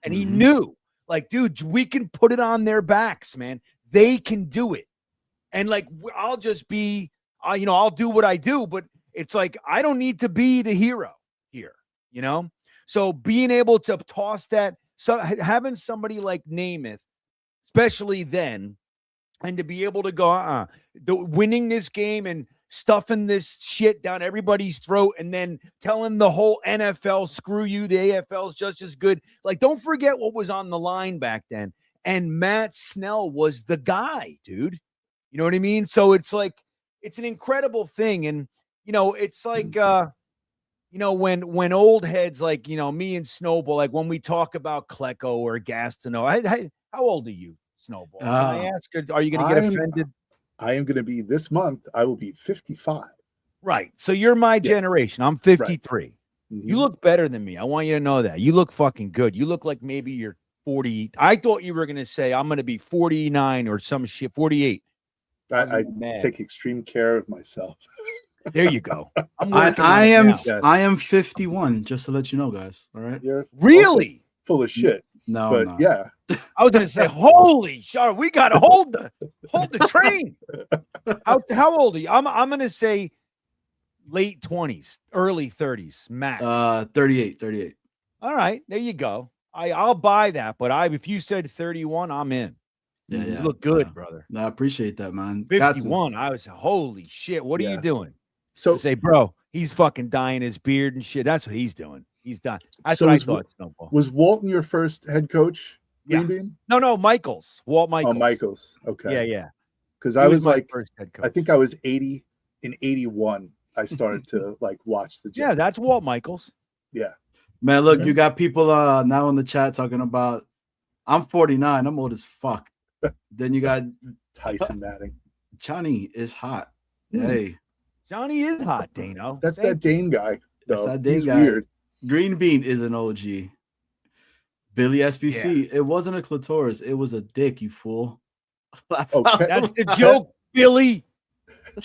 And he knew, like, dude, we can put it on their backs, man. They can do it. And, like, I'll just be, I'll do what I do, but it's like, I don't need to be the hero here, So being able to toss that, so having somebody like Namath, especially then, and to be able to go, winning this game and stuffing this shit down everybody's throat and then telling the whole NFL, screw you, the AFL is just as good. Like, don't forget what was on the line back then. And Matt Snell was the guy, dude. You know what I mean? So it's like, it's an incredible thing. And, it's like, when old heads like, me and Snowball, like when we talk about Klecko or Gastineau, how old are you? Snowball. Can I ask, are you going to get offended? I am going to be this month. I will be 55. Right. So you're my generation. I'm 53. Right. You look better than me. I want you to know that. You look fucking good. You look like maybe you're 40. I thought you were going to say I'm going to be 49 or some shit, 48. I take extreme care of myself. There you go. I am 51, just to let you know, guys. All right. Really? full of shit. No, But no. yeah, I was gonna say, holy shit, we gotta hold the train. How old are you? I'm gonna say late 20s, early 30s, max. 38. All right, there you go. I'll buy that, but if you said 31, I'm in. Yeah, You yeah. look good, brother. No, I appreciate that, man. Got to. 51. I was holy shit. What are Yeah. you doing? so I say, bro, he's fucking dyeing his beard and shit. That's what he's doing. He's done. That's So what I is thought. Snowball. was Walton your first head coach? Yeah. GreenBean? No, Michaels. Walt Michaels. Oh, Michaels. Okay. Yeah. Because He I was my like, first head coach. I think I was 80 in 81. I started to like watch the Jets. Yeah, that's Walt Michaels. Yeah. Man, look, Mhm. you got people now in the chat talking about I'm 49. I'm old as fuck. Then you got Tyson Manning. Johnny is hot. Hmm. Hey, Johnny is hot, Dano. That's Thank that Dane guy. That's Though. that Dane He's guy. weird. Green Bean is an OG. Billy SBC. It wasn't a clitoris. It was a dick, you fool. Okay. That's the joke, Billy.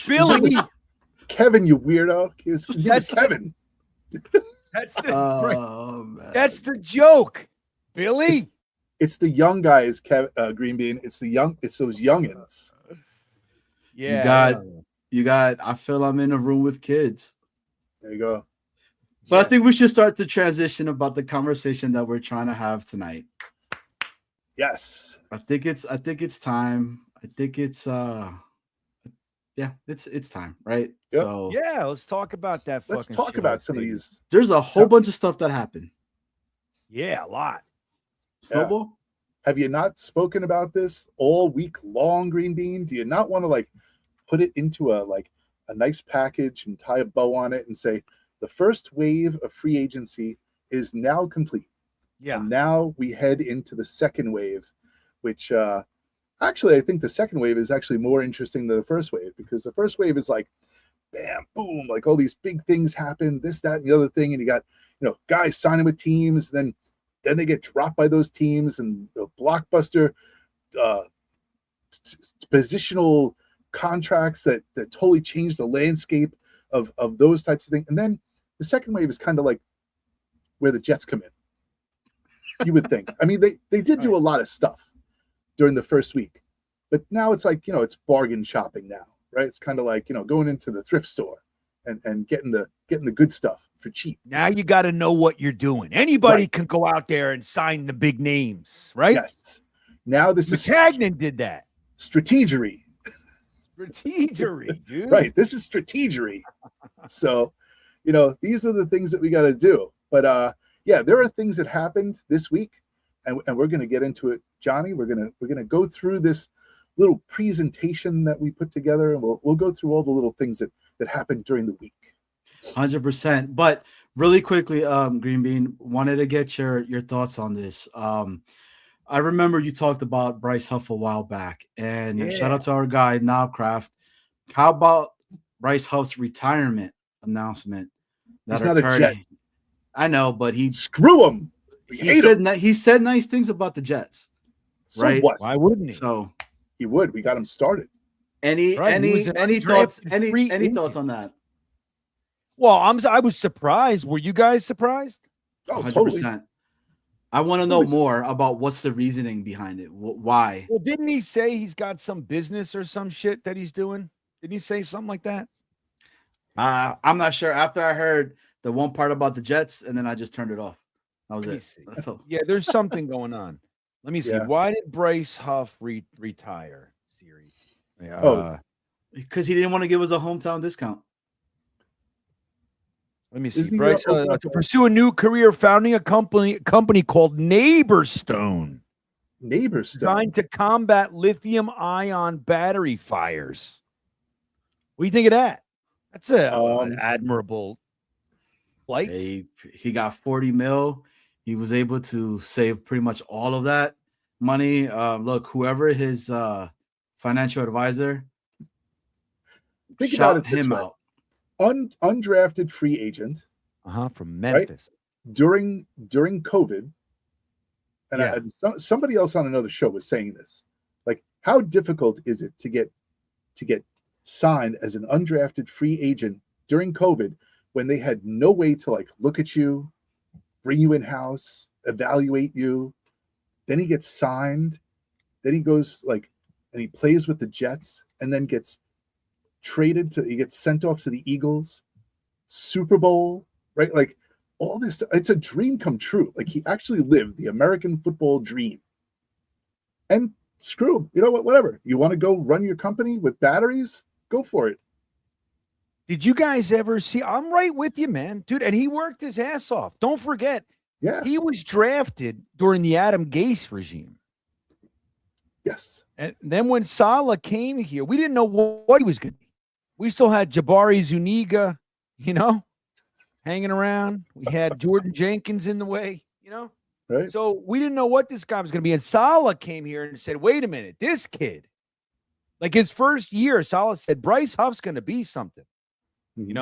Billy. Kevin, you weirdo. He was Kevin. That's the Oh, man. that's the joke, Billy. It's the young guys, Green Bean. It's those youngins. Yeah. You got I feel I'm in a room with kids. There you go. But I think we should start the transition about the conversation that we're trying to have tonight. Yes. I think it's time. I think it's it's time, right? Yep. So Yeah, let's talk about that. Let's fucking talk shit about on some of TV. these. there's a whole bunch of stuff that happened. Yeah, a lot. Snowball? Have you not spoken about this all week long, Green Bean? Do you not want to like put it into a nice package and tie a bow on it and say the first wave of free agency is now complete? Yeah. And now we head into the second wave, which actually I think the second wave is actually more interesting than the first wave, because the first wave is like bam, boom, like all these big things happen, this, that, and the other thing, and you got guys signing with teams, then they get dropped by those teams, and blockbuster positional contracts that totally change the landscape of those types of things. And then the second wave is kind of like where the Jets come in, you would think. I mean, they did do a lot of stuff during the first week, but now it's like, it's bargain shopping now, right? It's kind of like, going into the thrift store and getting the good stuff for cheap. Now you got to know what you're doing. Anybody can go out there and sign the big names, right? Yes. Now this is McCagnon did that. strategery. Strategery, dude. Right. This is strategery. So, these are the things that we got to do. But there are things that happened this week, and we're going to get into it. Johnny, we're gonna go through this little presentation that we put together, and we'll go through all the little things that happened during the week. 100%. But really quickly, Green Bean, wanted to get your thoughts on this. I remember you talked about Bryce Huff a while back, and shout out to our guy Namath. How about Bryce Huff's retirement announcement? He's not a Jet. I know, but Screw him. He said nice things about the Jets. So right? what? Why wouldn't he? So He would. We got him started. any thoughts? Any thoughts on that? Well, I was surprised. Were you guys surprised? Oh, 100%. totally. I want to know more about what's the reasoning behind it. Why? Well, didn't he say he's got some business or some shit that he's doing? Didn't he say something like that? I'm not sure. After I heard the one part about the Jets, and then I just turned it off. That was Let me it. see. That's all. Yeah, there's something going on. Let me see. Yeah. Why did Bryce Huff retire? Siri. Because he didn't want to give us a hometown discount. Let me see. Isn't he Bryce gonna open up to pursue a new career, founding a company called Neighborstone, Neighbors designed to combat lithium-ion battery fires. What do you think of that? That's an admirable flight. He got 40 mil. He was able to save pretty much all of that money. Look, whoever his financial advisor, Think shout about it this him way. out. Undrafted free agent From Memphis. during COVID, and somebody else on another show was saying this. Like, how difficult is it to get signed as an undrafted free agent during COVID when they had no way to like look at you, bring you in house, evaluate you. Then he gets signed. Then he goes and he plays with the Jets, and then gets he gets sent off to the Eagles, Super Bowl, right? Like all this, it's a dream come true. Like he actually lived the American football dream. And screw him. You know what? Whatever. You want to go run your company with batteries? Go for it. Did you guys ever see? I'm right with you, man, dude. And he worked his ass off. Don't forget, he was drafted during the Adam Gase regime. Yes. And then when Saleh came here, we didn't know what he was going to be. We still had Jabari Zuniga, hanging around. We had Jordan Jenkins in the way, Right. So we didn't know what this guy was going to be. And Saleh came here and said, wait a minute, this kid, like his first year, Saleh said, Bryce Huff's going to be something.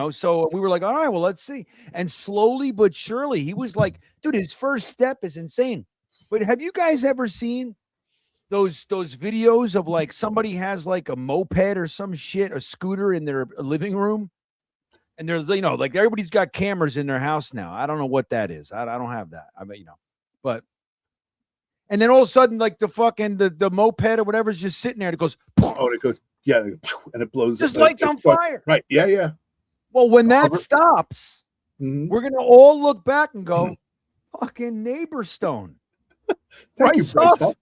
So we were like, all right, well, let's see. And slowly but surely, he was like, dude, his first step is insane. But have you guys ever seen those videos of like somebody has like a moped or some shit, a scooter in their living room? And there's, like everybody's got cameras in their house now. I don't know what that is. I don't have that. I mean, but, and then all of a sudden, like the moped or whatever is just sitting there and it goes, oh, and it goes, yeah, and it blows. Just lights on fire. Right. Yeah. Yeah. Well, when that stops, we're going to all look back and go, fucking neighbor stone. Bryce Huff.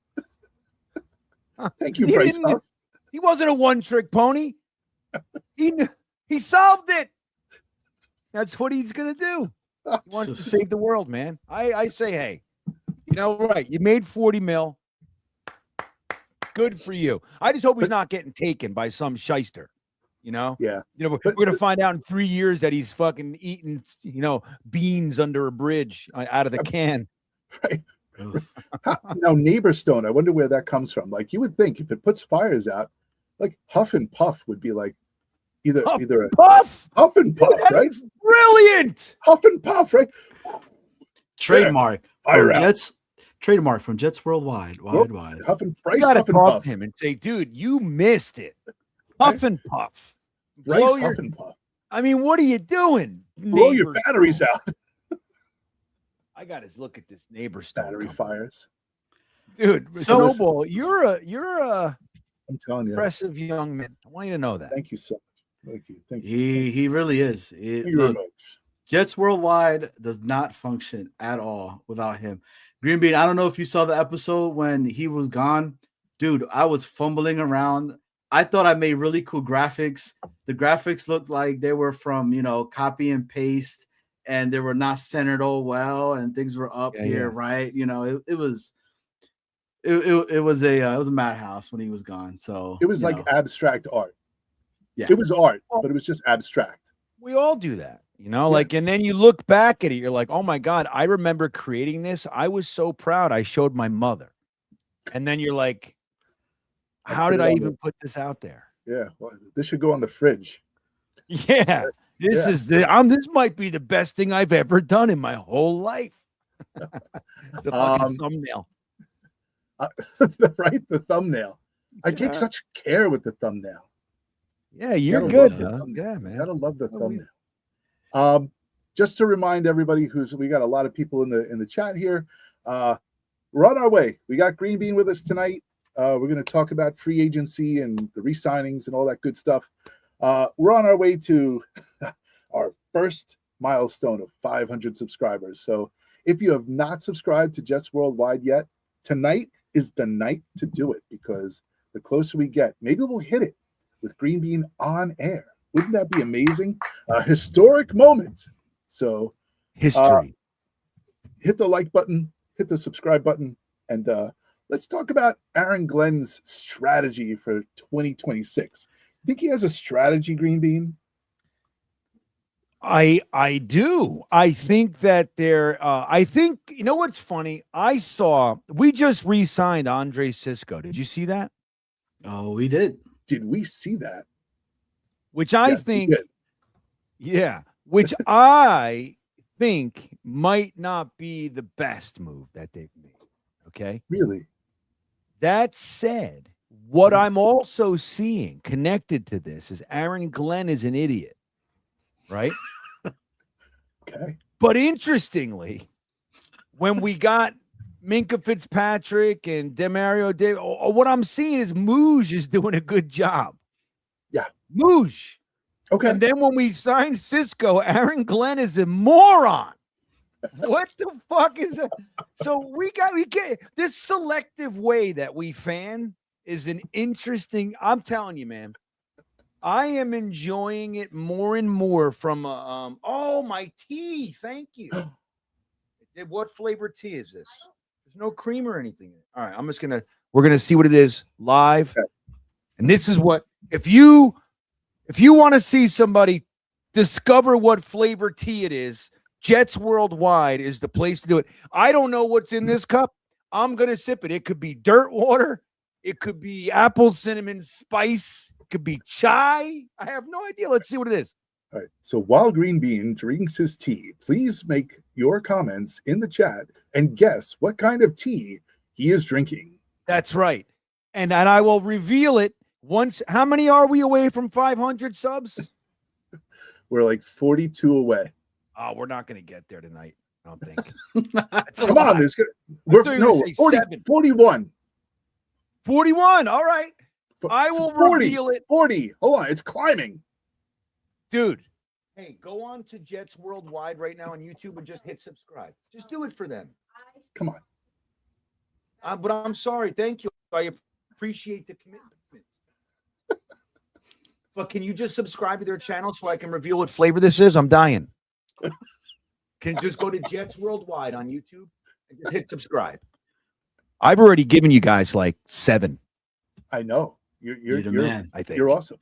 Thank you, Bryce Huff. He wasn't a one-trick pony. He solved it. That's what he's going to do. He wants to save the world, man. I say, hey, right. You made 40 mil. Good for you. I just hope he's not getting taken by some shyster. Yeah. We're going to find out in 3 years that he's fucking eating, beans under a bridge out of the can. Right. Now, neighbor stone, I wonder where that comes from. Like, you would think if it puts fires out, like Huff and Puff would be like either a Puff, right? It's brilliant. Huff and Puff, right? Trademark. Yeah. Trademark from Jets Worldwide. Wide. Huff and Bryce. You got to Huff and talk Puff. to him and say, dude, you missed it. Huff and Puff. Bryce Huff and Puff. I mean, what are you doing? Blow your batteries out. I got to look at this neighbor stone Battery fires. Dude, Snowball, you're I'm telling you, impressive young man. I want you to know that. Thank you so much. Thank you. He really is. Thank you very much. Jets Worldwide does not function at all without him. GreenBean, I don't know if you saw the episode when he was gone. Dude, I was fumbling around. I thought I made really cool graphics. The graphics looked like they were from, copy and paste, and they were not centered all well, and things were up here, right? It was a madhouse when he was gone. So it was like abstract art. Yeah, it was art, but it was just abstract. We all do that, and then you look back at it, you're like, oh my God, I remember creating this. I was so proud. I showed my mother. And then you're like, how did I even put this out there? Yeah, well, this should go on the fridge. Yeah, this might be the best thing I've ever done in my whole life. It's a fucking thumbnail. Right, the thumbnail. I take such care with the thumbnail. Yeah, you're good. Yeah, man. You gotta love the thumbnail. Just to remind everybody we got a lot of people in the chat here. We're on our way. We got GreenBean with us tonight. We're going to talk about free agency and the re-signings and all that good stuff. We're on our way to our first milestone of 500 subscribers. So if you have not subscribed to Jets Worldwide yet, tonight is the night to do it, because the closer we get, maybe we'll hit it with GreenBean on air. Wouldn't that be amazing? A historic moment. So history. Hit the like button, hit the subscribe button, and let's talk about Aaron Glenn's strategy for 2026. Think he has a strategy, GreenBean? I do. I think that you know what's funny? We just re-signed Andre Cisco. Did you see that? Oh, we did. Did we see that? Which I think, which I think might not be the best move that they've made. Okay. Really? That said, what I'm also seeing connected to this is Aaron Glenn is an idiot, right? Okay. But interestingly, when we got Minka Fitzpatrick and Demario Davis, what I'm seeing is Mooj is doing a good job. Yeah. Mooj. Okay. And then when we signed Cisco, Aaron Glenn is a moron. What the fuck is that? So we get this selective way that we fan is an interesting. I'm telling you, man, I am enjoying it more and more from oh, my tea. Thank you. What flavor tea is this? There's no cream or anything in it. All right, we're gonna see what it is live. Okay. And this is what if you want to see somebody discover what flavor tea it is, Jets Worldwide is the place to do it. I don't know what's in this cup. I'm going to sip it. It could be dirt water. It could be apple cinnamon spice. It could be chai. I have no idea. Let's see what it is. All right. So while Green Bean drinks his tea, please make your comments in the chat and guess what kind of tea he is drinking. That's right. And I will reveal it once. How many are we away from 500 subs? We're like 42 away. Oh, we're not going to get there tonight, I don't think. Come on, there's good. We're 41. 41. All right. I will 40, reveal it. 40. Hold on, it's climbing. Dude, hey, go on to Jets Worldwide right now on YouTube and just hit subscribe. Just do it for them. Come on. But I'm sorry. Thank you. I appreciate the commitment. But can you just subscribe to their channel so I can reveal what flavor this is? I'm dying. Can you just go to Jets Worldwide on YouTube and just hit subscribe? I've already given you guys like 7. I know. You're the man. I think you're awesome.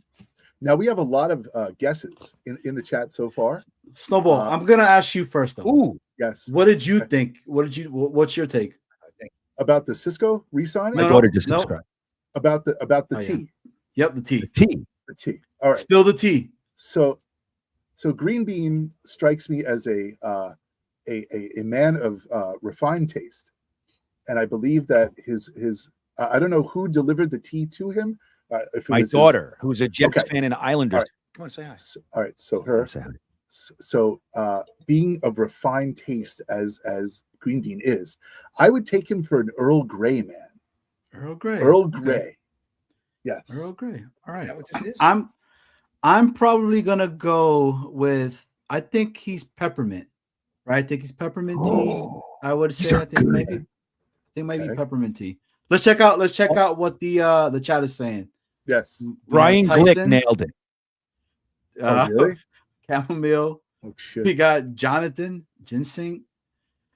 Now we have a lot of guesses in the chat so far. Snowball, I'm gonna ask you first though. Ooh, Yes. What did you think? What's your take? About the Cisco re-signing? my daughter just subscribed. About the Oh, yeah. tea. Yep, the tea. T. The tea. All right. Spill the tea. So Green Bean strikes me as a man of refined taste, and I believe that his I don't know who delivered the tea to him. If it My was daughter, who's a Jets Okay. fan and Islanders. All right. Come on, say hi. All right. So her. Say hi. So being of refined taste as Green Bean is, I would take him for an Earl Grey man. Earl Grey. Earl Grey. Yes. Earl Grey. All right. Is that what this is? I'm probably gonna go with. I think he's peppermint. Right. I think he's peppermint tea. I would These say. are I think good. maybe Okay. peppermint tea. Let's check out what the chat is saying. Yes. Brian Tyson, Glick nailed it. Oh, really? Chamomile. Oh shit. We got Jonathan Ginseng.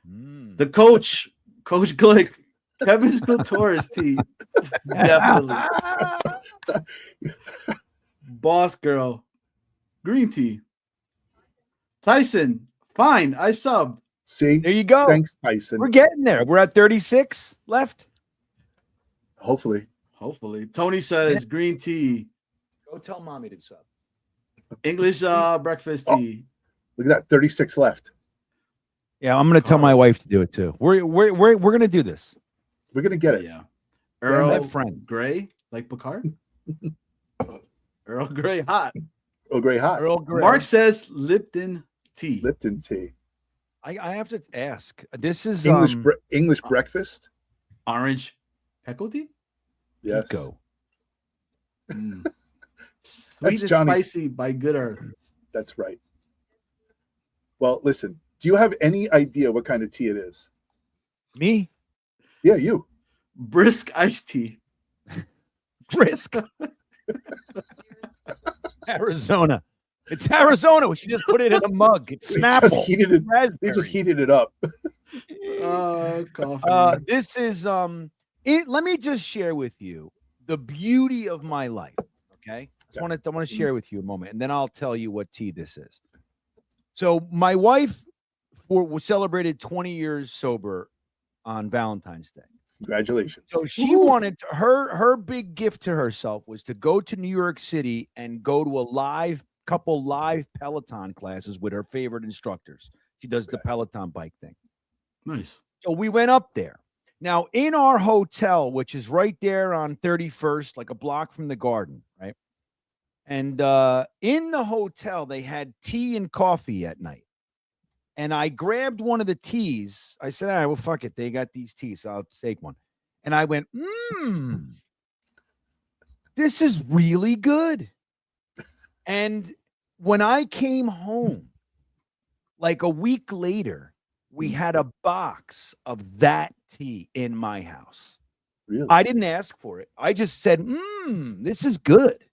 Mm. The coach, Coach Glick, Kevin Spiltora's tea. Definitely. Boss girl, green tea. Tyson, fine. I subbed. See? There you go. Thanks, Tyson. We're getting there. We're at 36 left. Hopefully. Hopefully. Tony says green tea. Go tell mommy to sub. English breakfast Oh. tea. Look at that. 36 left. Yeah, I'm gonna tell my wife to do it too. We're gonna do this. We're gonna get it. Yeah. Damn Earl that friend. Grey, like Picard. Earl Grey hot. Earl Grey hot. Earl Grey. Mark says Lipton tea. Lipton tea. I have to ask. This is English breakfast. Orange peckle tea. Yes. Pico. Mm. Sweet and Johnny's- spicy by Good Earth. That's right. Well, listen. Do you have any idea what kind of tea it is? Me? Yeah, you. Brisk iced tea. Brisk. Arizona. It's Arizona. She just put it in a mug. It's They Snapple. just heated it. They just heated it up. Coffee. This is let me just share with you the beauty of my life. Okay. I want to share with you a moment, and then I'll tell you what tea this is. So my wife celebrated 20 years sober on Valentine's Day. Congratulations. So she wanted her big gift to herself was to go to New York City and go to a couple live Peloton classes with her favorite instructors. She does the Peloton bike thing. Nice. So we went up there. Now in our hotel, which is right there on 31st, like a block from the garden, right? And in the hotel, they had tea and coffee at night. and I grabbed one of the teas. I said, all right, well, fuck it. They got these teas, so I'll take one. And I went, this is really good. And when I came home, like a week later, we had a box of that tea in my house. Really? I didn't ask for it. I just said, this is good.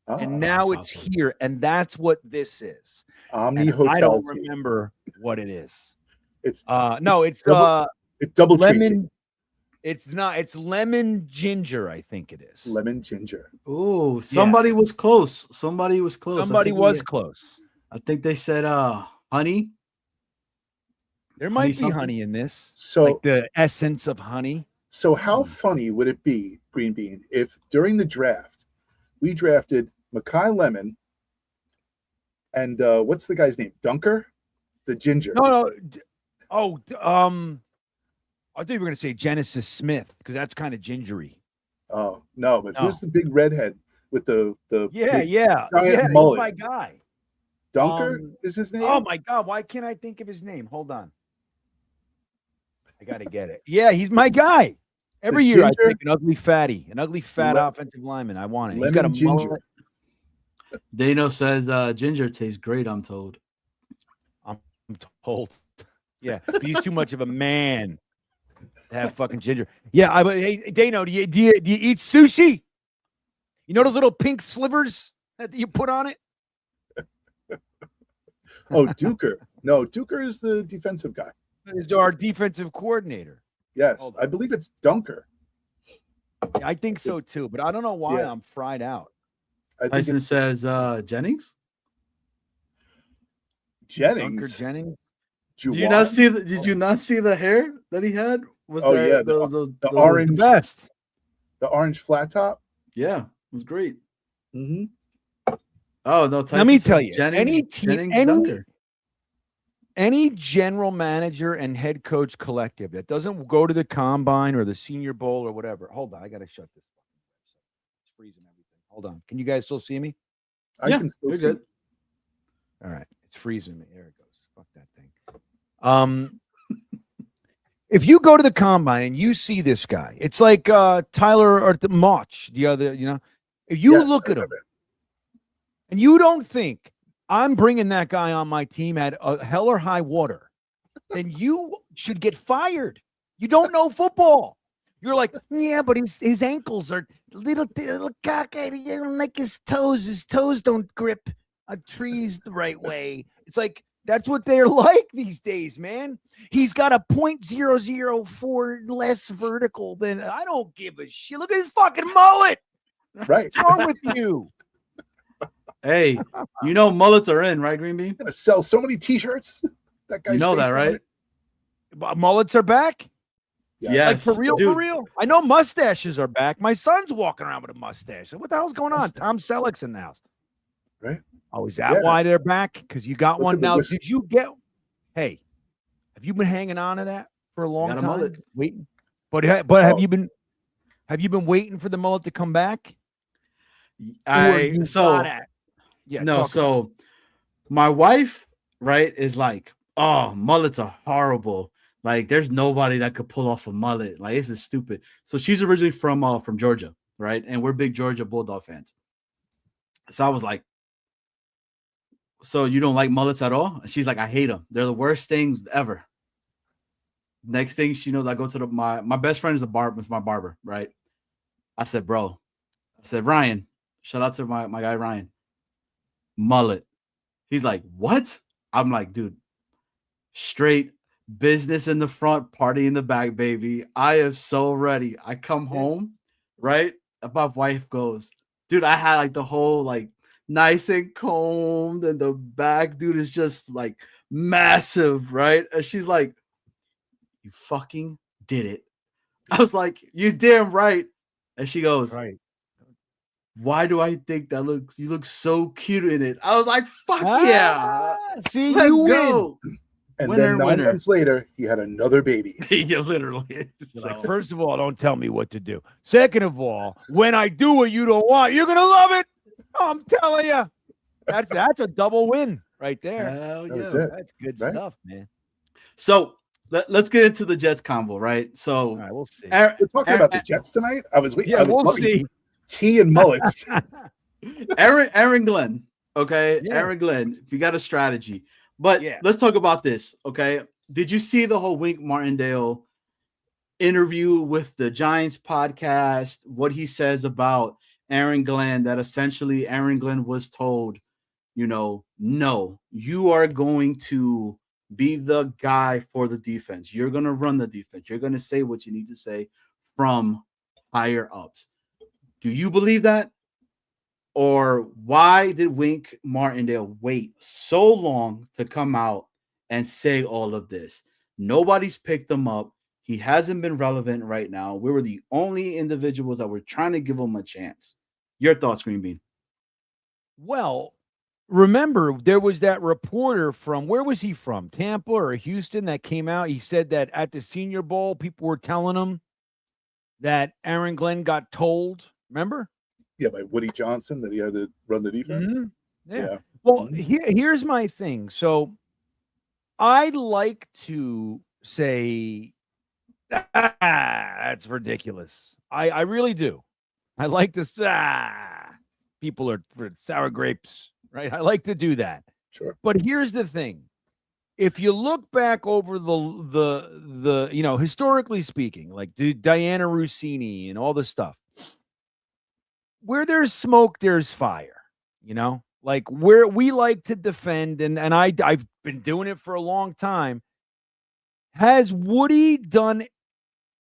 Ah, And now it's awesome. here. And that's what this is. Omni And Hotel. I don't tea. remember what it is. It's it's double tree tea. lemon. It's not. It's lemon ginger. I think it is. Lemon ginger. Oh, somebody was close. Somebody was close. Somebody was close. I think they said honey. There might be something? honey in this. So Like the essence of honey. So how funny would it be, Green Bean, if during the draft we drafted Makai Lemon and what's the guy's name? Dunker, the ginger. No. I thought you were going to say Genesis Smith because that's kind of gingery. Oh no, but No. who's the big redhead with the Yeah, big yeah. giant He's mullet? my guy. Dunker is his name. Oh my God, why can't I think of his name? Hold on. I got to get it. Yeah, he's my guy. Every year I ginger? pick an ugly fat offensive lineman. I want it. He's Lemon got a ginger. mullet. Dano says ginger tastes great, I'm told. I'm told. Yeah, but he's too much of a man to have fucking ginger. Yeah, hey, Dano, do you eat sushi? You know those little pink slivers that you put on it? Oh, Duker. No, Duker is the defensive guy. Is our defensive coordinator. Yes, Hold I believe it's Dunker. Yeah, I think so too, but I don't know why Yeah. I'm fried out. I think Tyson it's says Jennings. Jennings. Dunker Jennings. Did you not see the hair that he had? Was Oh, there yeah, those orange- Best. the orange flat top? Yeah, it was great. Mm-hmm. Oh no! Tyson Let me says tell you, Jennings, Jennings Dunker. any general manager and head coach collective that doesn't go to the combine or the Senior Bowl or whatever. Hold on, I gotta shut this. It's freezing everything. Hold on. Can you guys still see me? I can still you're see. good. All right, it's freezing me. There it goes. Fuck that thing. If you go to the combine and you see this guy, it's like Tyler or the Mach, the other, if you Yes, look I at him remember. and you don't think I'm bringing that guy on my team at hell or high water, then you should get fired. You don't know football. You're like, yeah, but his ankles are little cockeyed. You don't like his toes. His toes don't grip trees the right way. It's like, that's what they're like these days, man. He's got a 0.004 less vertical than I don't give a shit. Look at his fucking mullet. Right. What's wrong with you? Hey, mullets are in, right, Green Bean? Gonna sell so many T-shirts. That guy's You know face that, on right? it. Mullets are back? Yeah. Yes. Like for real, dude. for real? I know mustaches are back. My son's walking around with a mustache. What the hell's going on? Tom Selleck's in the house. Right. Oh, is that Yeah. why they're back? Because you got Look one at the now. whiskey. Did you get? Hey, have you been hanging on to that for a long Got a time? mullet. Waiting, but have Oh. you been waiting for the mullet to come back? No, talk so my wife, right, is like, oh, mullets are horrible. Like, there's nobody that could pull off a mullet. Like, this is stupid. So she's originally from Georgia, right? And we're big Georgia Bulldog fans. So I was like, so you don't like mullets at all? And she's like, I hate them. They're the worst things ever. Next thing she knows, I go to my best friend is my barber, right? I said, Ryan, shout out to my guy Ryan. Mullet. He's like, what? I'm like, dude, straight business in the front, party in the back, baby. I am so ready. I come home, right? My wife goes, dude, I had like the whole like nice and combed, and the back, dude, is just like massive, right? And she's like, you fucking did it. I was like, you damn right. And she goes, right. why do I think you look so cute in it? I was like, fuck yeah. See, Let's you go. And Winner, then 9 winner. months later, he had another baby. Yeah, literally. You're like, first of all, don't tell me what to do. Second of all, when I do what you don't want, you're gonna love it. I'm telling you, that's a double win. right there. Hell That was yeah. it. That's good Right? stuff, man. So let's get into the Jets combo, right? All So right, we'll see. Aaron, We're talking about the Jets tonight. I was Yeah, we'll talking see. tea and mullets. Aaron Glenn. Okay. Yeah. Aaron Glenn, if you got a strategy. But Yeah. let's talk about this. Okay. Did you see the whole Wink Martindale interview with the Giants podcast? What he says about Aaron Glenn, that essentially Aaron Glenn was told, no, you are going to be the guy for the defense. You're going to run the defense. You're going to say what you need to say from higher ups. Do you believe that? Or why did Wink Martindale wait so long to come out and say all of this? Nobody's picked him up. He hasn't been relevant right now. We were the only individuals that were trying to give him a chance. Your thoughts, GreenBean? Well, remember, there was that reporter from, where was he from? Tampa or Houston that came out. He said that at the Senior Bowl, people were telling him that Aaron Glenn got told. Remember? Yeah, by Woody Johnson, that he had to run the defense. Mm-hmm. Yeah. Well, here's my thing. So I'd like to say, that's ridiculous. I really do. I like this. People are sour grapes, right? I like to do that. Sure. But here's the thing. If you look back over the historically speaking, like Diana Rossini and all this stuff, where there's smoke, there's fire, like where we like to defend. And I've been doing it for a long time. Has Woody done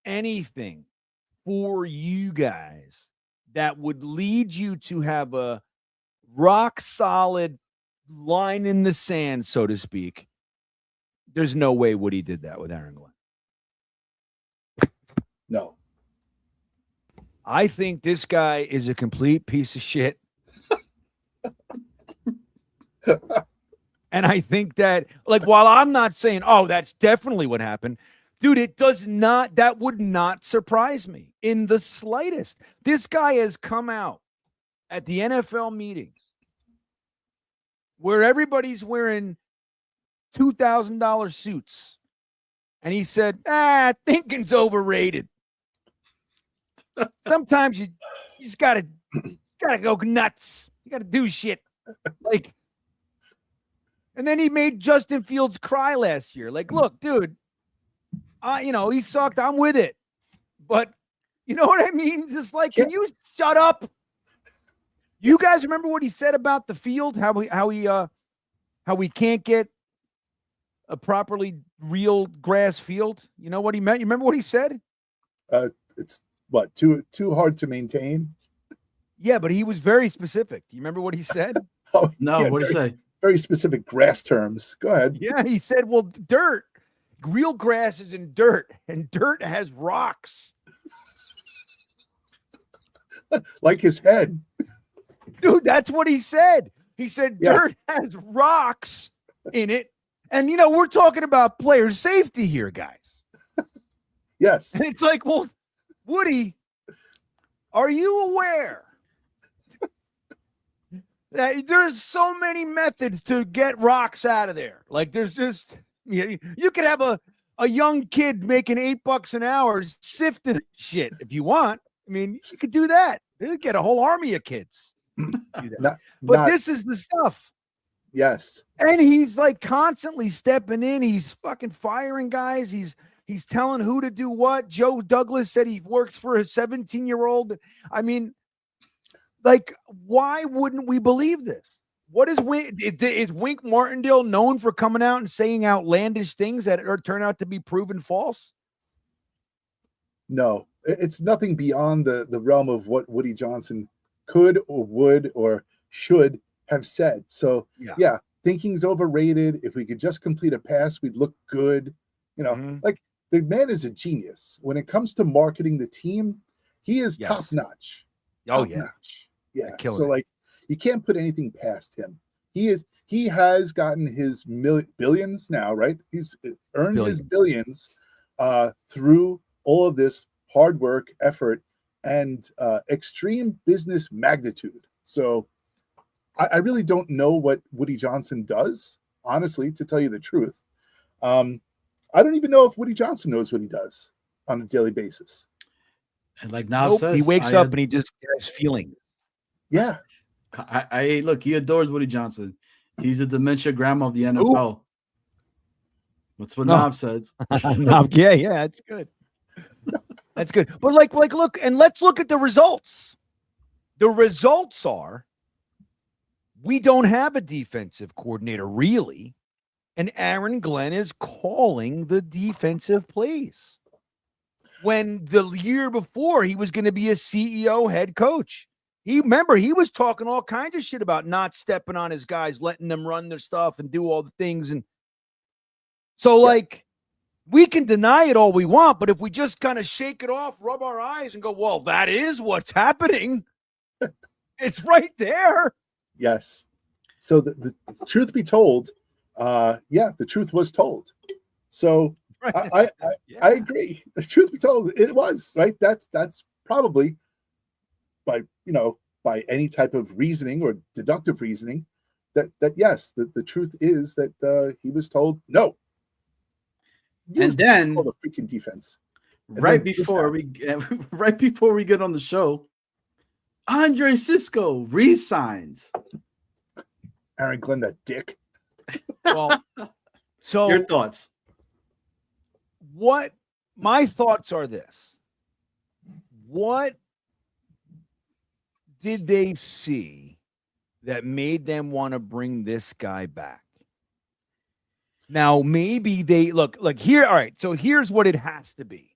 anything for you guys that would lead you to have a rock solid line in the sand, so to speak? There's no way Woody did that with Aaron Glenn. No. I think this guy is a complete piece of shit. And I think that, like, while I'm not saying, oh, that's definitely what happened, dude, that would not surprise me in the slightest. This guy has come out at the NFL meetings where everybody's wearing $2,000 suits. And he said, thinking's overrated. Sometimes you just gotta go nuts. You gotta do shit. Like, and then he made Justin Fields cry last year. Like, look, dude, he sucked. I'm with it. But you know what I mean? Just like, can you shut up? You guys remember what he said about the field? How we can't get a properly real grass field? You know what he meant? You remember what he said? It's what, too hard to maintain? Yeah, but he was very specific. Do you remember what he said? Oh, No, yeah, what did he say? very specific grass terms. Go ahead. Yeah, he said, well, dirt. Real grass is in dirt, and dirt has rocks. Like his head. Dude, that's what he said. He said dirt has rocks in it. And, we're talking about player safety here, guys. Yes. And it's like, well, Woody, are you aware that there's so many methods to get rocks out of there? Like, there's just, you could have a young kid making $8 an hour sifting shit if you want. I mean, you could do that. You could get a whole army of kids. But this is the stuff. Yes. And he's like constantly stepping in. He's fucking firing guys. He's telling who to do what. Joe Douglas said he works for a 17-year-old. I mean, like, why wouldn't we believe this? What is Wink Martindale known for coming out and saying outlandish things that turn out to be proven false? No, it's nothing beyond the realm of what Woody Johnson could or would or should have said. So yeah, thinking's overrated. If we could just complete a pass, we'd look good. Like, the man is a genius. When it comes to marketing the team, he is top notch. Oh, top notch. Yeah. So, like, you can't put anything past him. He has gotten his billions now, right? He's earned his billions through all of this hard work, effort, and extreme business magnitude. So I really don't know what Woody Johnson does, honestly, to tell you the truth. I don't even know if Woody Johnson knows what he does on a daily basis. And like Nav says, he wakes up and he just has feelings. Yeah. I look, he adores Woody Johnson. He's a dementia grandma of the NFL. Ooh. That's what Nav says. Yeah, it's good. That's good. But like, look, and let's look at the results. The results are we don't have a defensive coordinator, really. And Aaron Glenn is calling the defensive plays. When the year before, he was going to be a CEO head coach. He was talking all kinds of shit about not stepping on his guys, letting them run their stuff and do all the things. And so, like, we can deny it all we want, but if we just kind of shake it off, rub our eyes and go, well, that is what's happening. It's right there. Yes. So the truth be told, the truth was told. So I agree. The truth be told, it was, right. That's probably by any type of reasoning or deductive reasoning that yes, the truth is that he was told no. And then the freaking defense. Right before we get on the show, Andre Cisco resigns. Aaron Glenn, that dick. Well, so your thoughts? What my thoughts are this. What did they see that made them want to bring this guy back? Now, maybe they look here. All right. So here's what it has to be.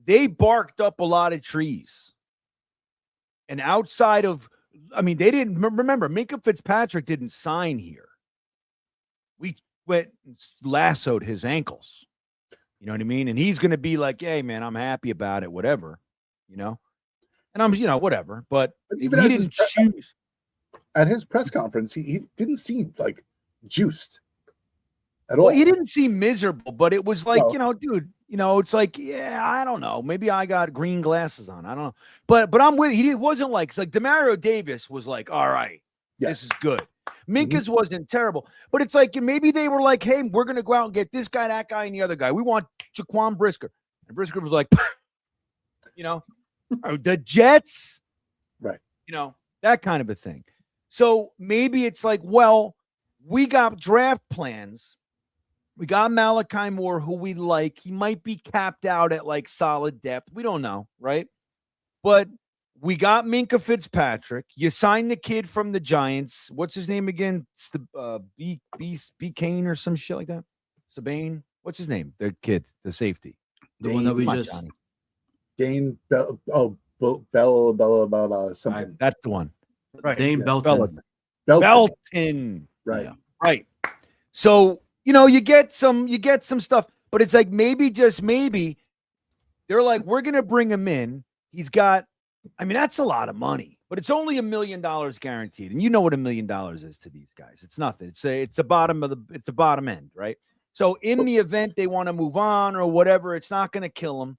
They barked up a lot of trees. And outside of, they didn't remember Minkah Fitzpatrick didn't sign here. We went and lassoed his ankles. You know what I mean? And he's going to be like, hey, man, I'm happy about it, whatever, And I'm, whatever. But even he didn't choose. At his press conference, he didn't seem like juiced at all. Well, he didn't seem miserable, but it was like, dude, it's like, yeah, I don't know. Maybe I got green glasses on. I don't know. But I'm with you. It wasn't like, it's like Demario Davis was like, all right, This is good. Minkah's wasn't terrible. But it's like, maybe they were like, hey, we're going to go out and get this guy, that guy, and the other guy. We want Jaquan Brisker. And Brisker was like, the Jets. Right. That kind of a thing. So maybe it's like, well, we got draft plans. We got Malachi Moore, who we like. He might be capped out at like solid depth. We don't know, right? But we got Minkah Fitzpatrick. You signed the kid from the Giants. What's his name again? It's the B. Kane or some shit like that. Sabane. What's his name? The kid, the safety. The one that we just. Dane Bell. Oh, Bella, something. That's the one. Right. Dane Belton. Belton. Right. Yeah. Right. So, you get some stuff, but it's like maybe, just maybe, they're like, we're going to bring him in. He's got, that's a lot of money, but it's only $1 million guaranteed. And you know what $1 million is to these guys. It's nothing. It's the bottom end, right? So in the event they want to move on or whatever, it's not going to kill them.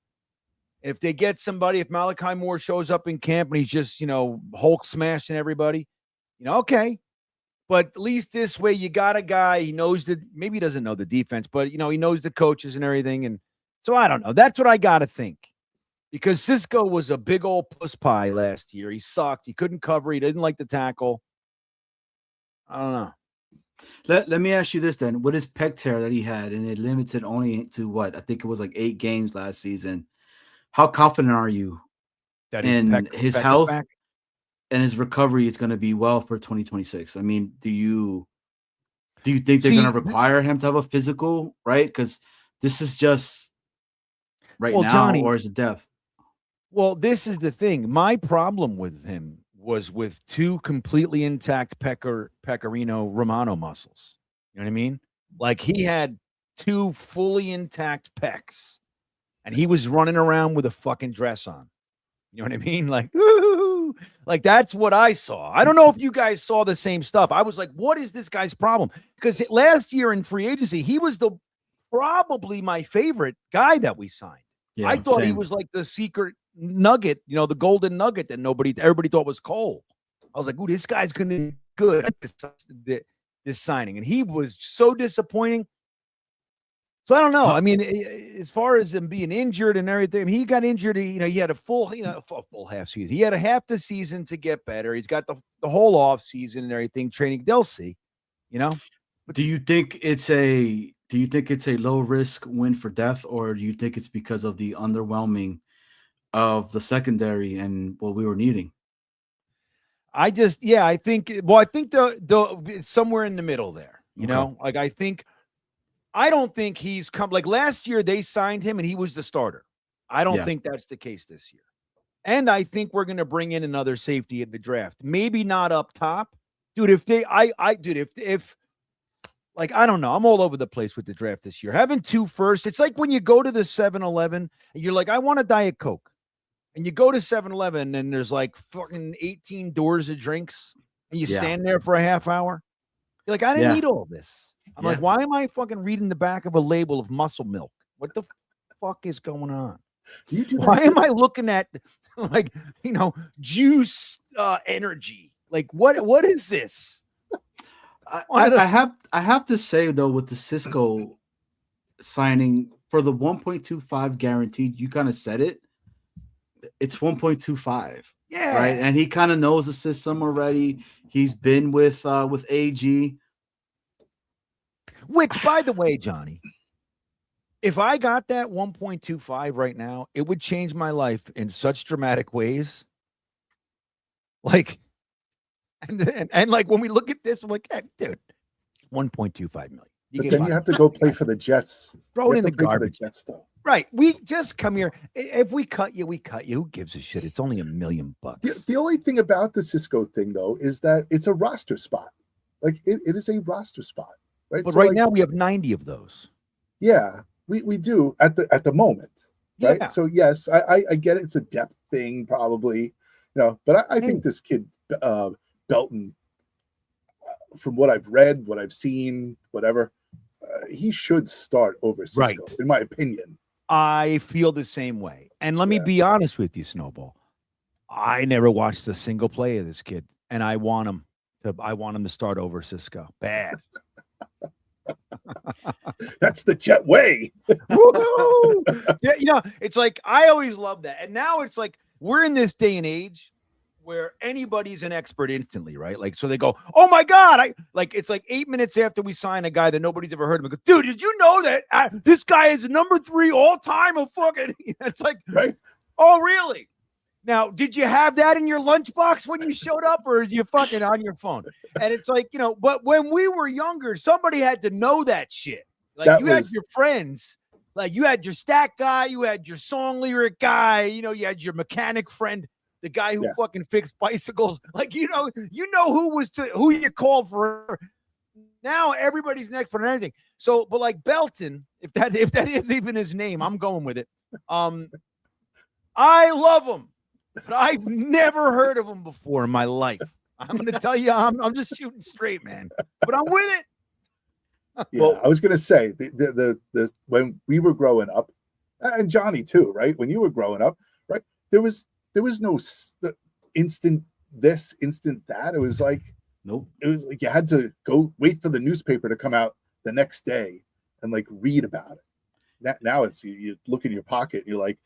If they get somebody, if Malachi Moore shows up in camp and he's just, Hulk smashing everybody, okay. But at least this way, you got a guy, he knows maybe he doesn't know the defense, but, he knows the coaches and everything. And so I don't know. That's what I got to think. Because Cisco was a big old puss pie last year. He sucked. He couldn't cover. He didn't like the tackle. I don't know. Let me ask you this then. With his pec tear that he had, and it limited only to what? I think it was like 8 games last season. How confident are you that in his health and his recovery is going to be well for 2026? Do you think they're going to require him to have a physical, right? Because this is just now, Johnny, or is it death? Well, this is the thing. My problem with him was with 2 completely intact Pecorino Romano muscles. You know what I mean? Like he had 2 fully intact pecs. And he was running around with a fucking dress on. You know what I mean? Like, ooh, like that's what I saw. I don't know if you guys saw the same stuff. I was like, what is this guy's problem? Because last year in free agency, he was probably my favorite guy that we signed. Yeah, I thought he was like the secret nugget, the golden nugget that everybody thought was Cole. I was like, ooh, this guy's going to good at this signing, and he was so disappointing. So I don't know. I mean, as far as him being injured and everything, he got injured. He had a full half season. He had a half the season to get better. He's got the whole off season and everything training. They'll see, But do you think it's a low risk win for death, or do you think it's because of the underwhelming of the secondary and what we were needing? I think the it's somewhere in the middle there. I don't think he's come like last year. They signed him and he was the starter. I don't think that's the case this year. And I think we're going to bring in another safety in the draft. Maybe not up top, dude. If I don't know. I'm all over the place with the draft this year. Having 2 firsts, it's like when you go to the 7-Eleven and you're like, I want a Diet Coke. And you go to 7-Eleven and there's like fucking 18 doors of drinks and you stand there for a half hour. You're like, I didn't need all this. I'm like, why am I fucking reading the back of a label of muscle milk? What the fuck is going on? Do you do that Why too? am I looking at juice energy? Like what is this? I have to say though, with the Cisco signing for the 1.25 guaranteed, you kind of said it. It's 1.25. Yeah. Right. And he kind of knows the system already. He's been with AG. Which, by the way, Johnny, if I got that 1.25 right now, it would change my life in such dramatic ways. Like, and like when we look at this, I'm like, hey, dude, 1.25 million. But then you have to go play for the Jets. Throw it in the garbage. For the Jets, though. Right. We just come here. If we cut you, we cut you. Who gives a shit? It's only $1 million. The only thing about the Cisco thing, though, is that it's a roster spot. Like it is a roster spot, right? But so right now we have 90 of those. Yeah, we do at the moment, right? Yeah. So yes, I get it. It's a depth thing, probably, But I think this kid Belton, from what I've read, what I've seen, whatever, he should start over Cisco, right, in my opinion. I feel the same way. And let me be honest with you, Snowball. I never watched a single play of this kid, and I want him to start over Cisco. Bad. That's the Jet way. Yeah, it's like I always love that. And now it's like we're in this day and age where anybody's an expert instantly, right? Like, so they go, oh my God. It's like 8 minutes after we sign a guy that nobody's ever heard of. I go, dude, did you know that this guy is number 3 all time of fucking, it's like, right. Oh, really? Now, did you have that in your lunchbox when you showed up, or is you fucking on your phone? And it's like, but when we were younger, somebody had to know that shit. Like had your friends, like you had your stat guy, you had your song lyric guy, you had your mechanic friend, the guy who fucking fixed bicycles. Like, who you called for. Now everybody's an expert on anything. So, but like Belton, if that is even his name, I'm going with it. I love him, but I've never heard of him before in my life. I'm going to tell you, I'm just shooting straight, man. But I'm with it. Yeah, well, I was going to say the when we were growing up, and Johnny too, right? When you were growing up, right? There was no instant this, instant that. It was like, nope. It was like you had to go wait for the newspaper to come out the next day and like read about it. Now it's you look in your pocket and you're like,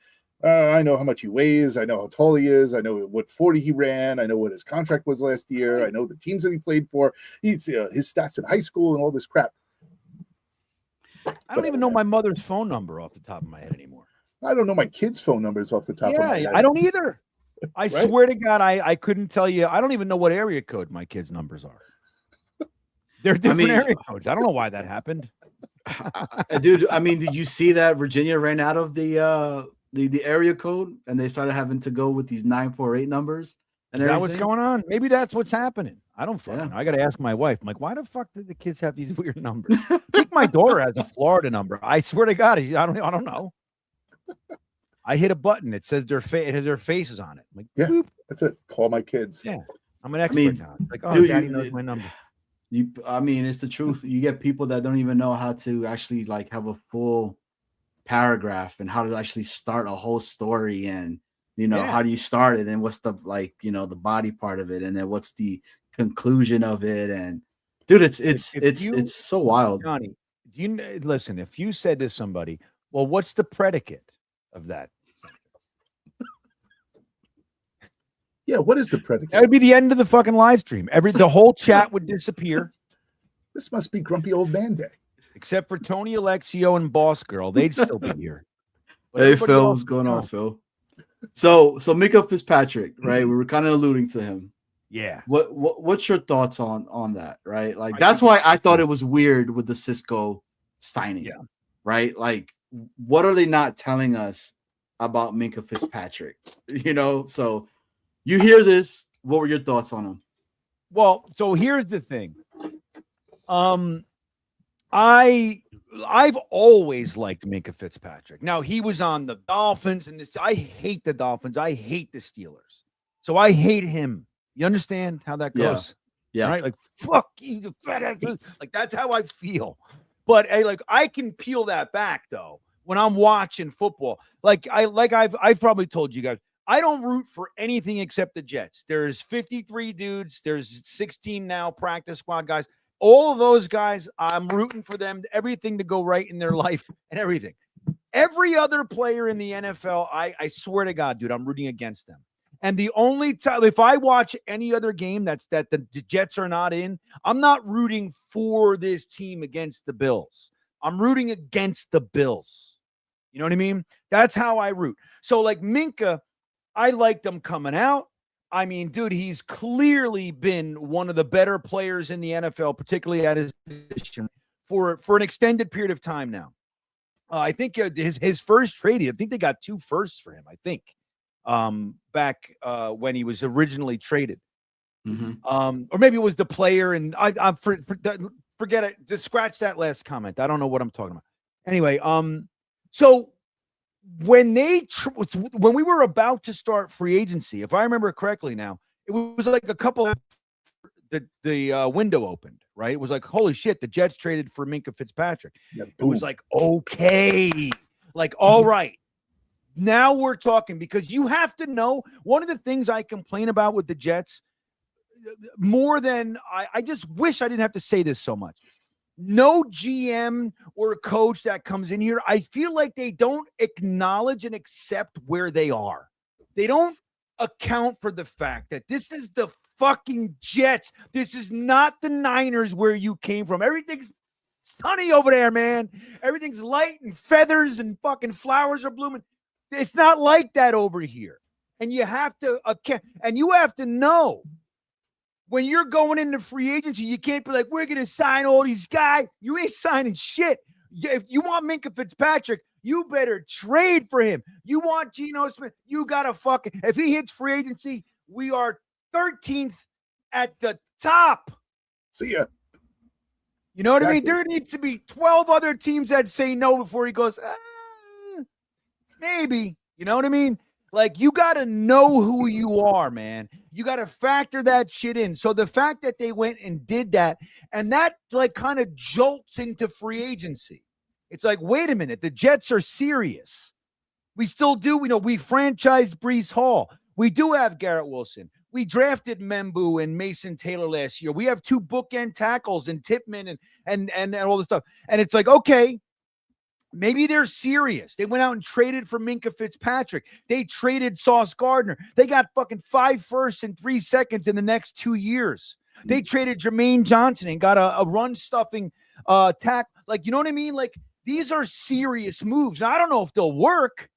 I know how much he weighs. I know how tall he is. I know what 40 he ran. I know what his contract was last year. I know the teams that he played for. His stats in high school and all this crap. I don't even know my mother's phone number off the top of my head anymore. I don't know my kids' phone numbers off the top of my head. I don't either. I swear to God, I couldn't tell you. I don't even know what area code my kids' numbers are. They're different area codes. I don't know why that happened. Dude, did you see that Virginia ran out of the area code and they started having to go with these 948 numbers? And is that what's going on? Maybe that's what's happening. I don't fucking know. I got to ask my wife. I'm like, why the fuck did the kids have these weird numbers? I think my daughter has a Florida number. I swear to God, I don't know. I hit a button. It says their faces on it. I'm like, boop. That's it. Call my kids. Yeah, I'm an expert now. Like, oh, Daddy knows my number. It's the truth. You get people that don't even know how to actually like have a full paragraph and how to actually start a whole story and how do you start it and what's the the body part of it and then what's the conclusion of it. And dude, it's you- so wild. Johnny, listen? If you said to somebody, "Well, what's the predicate of that?" Yeah, what is the That predicate? would be the end of the fucking live stream. The whole chat would disappear, This must be Grumpy Old Man Day. except for Tony Alexio and Boss Girl. They'd still be here. But Hey everybody Phil, else what's is going on, gone. Phil? So Mika Fitzpatrick, right? We were kind of alluding to him. Yeah. What's your thoughts on that, right? Like I that's think why I thought it was weird with the Cisco signing. Yeah. Right? Like, what are they not telling us about Minka Fitzpatrick? You know, so you hear this. What were your thoughts on him? Well, so here's the thing. I've always liked Minka Fitzpatrick. Now he was on the Dolphins, and I hate the Dolphins. I hate the Steelers. So I hate him. You understand how that goes? Yeah. Right? Like, fuck you, FedEx. Like, that's how I feel. But I can peel that back though when I'm watching football. I've probably told you guys, I don't root for anything except the Jets. There's 53 dudes. There's 16 now practice squad guys. All of those guys, I'm rooting for them, everything to go right in their life and everything. Every other player in the NFL, I swear to God, dude, I'm rooting against them. And the only time, if I watch any other game that the Jets are not in, I'm not rooting for this team against the Bills. I'm rooting against the Bills. You know what I mean? That's how I root. So like Minka, I liked him coming out. I mean, dude, he's clearly been one of the better players in the NFL, particularly at his position for an extended period of time now. I think his first trade, I think they got 2 firsts for him, I think, back when he was originally traded. Mm-hmm. Or maybe it was the player, and I forget it. Just scratch that last comment. I don't know what I'm talking about. Anyway, so when when we were about to start free agency, if I remember correctly now, it was like a couple of the window opened, right? It was like, holy shit, the Jets traded for Minka Fitzpatrick. Yeah, It was like, okay, like, all right. Now we're talking, because you have to know, one of the things I complain about with the Jets more than I just wish I didn't have to say this so much. No GM or coach that comes in here, I feel like they don't acknowledge and accept where they are. They don't account for the fact that this is the fucking Jets. This is not the Niners where you came from. Everything's sunny over there, man. Everything's light and feathers and fucking flowers are blooming. It's not like that over here. And you have to know, when you're going into free agency, you can't be like, we're going to sign all these guys. You ain't signing shit. If you want Minka Fitzpatrick, you better trade for him. You want Gino Smith, you got to fucking, if he hits free agency, we are 13th at the top. See ya. You know what I mean? Exactly. There needs to be 12 other teams that say no before he goes, maybe. You know what I mean? Like, you got to know who you are, man. You got to factor that shit in. So the fact that they went and did that, and that like kind of jolts into free agency. It's like, wait a minute, the Jets are serious. We still do. We franchised Breece Hall. We do have Garrett Wilson. We drafted Membu and Mason Taylor last year. We have 2 bookend tackles and Tippmann and all this stuff. And it's like, okay, maybe they're serious. They went out and traded for Minka Fitzpatrick. They traded Sauce Gardner. They got fucking 5 firsts and 3 seconds in the next 2 years. They traded Jermaine Johnson and got a run stuffing tack. Like, you know what I mean? Like, these are serious moves. Now, I don't know if they'll work,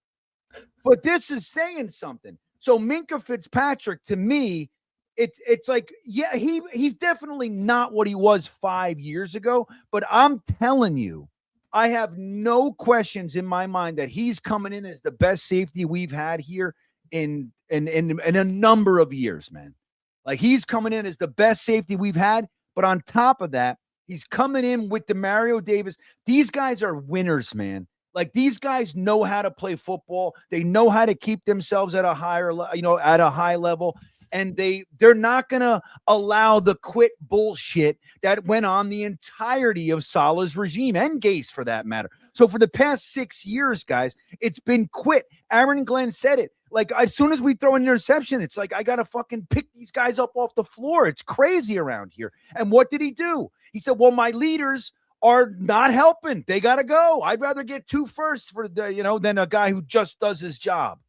but this is saying something. So Minka Fitzpatrick, to me, it's like, yeah, he's definitely not what he was 5 years ago, but I'm telling you, I have no questions in my mind that he's coming in as the best safety we've had here in a number of years, man. Like, he's coming in as the best safety we've had, but on top of that, he's coming in with Demario Davis. These guys are winners, man. Like, these guys know how to play football. They know how to keep themselves at a at a high level. And they're not going to allow the quit bullshit that went on the entirety of Salah's regime, and Gase for that matter. So for the past 6 years, guys, it's been quit. Aaron Glenn said it. Like as soon as we throw an interception, it's like I gotta fucking pick these guys up off the floor. It's crazy around here. And what did he do? He said, "Well, my leaders are not helping. They gotta go. I'd rather get 2 firsts for the than a guy who just does his job."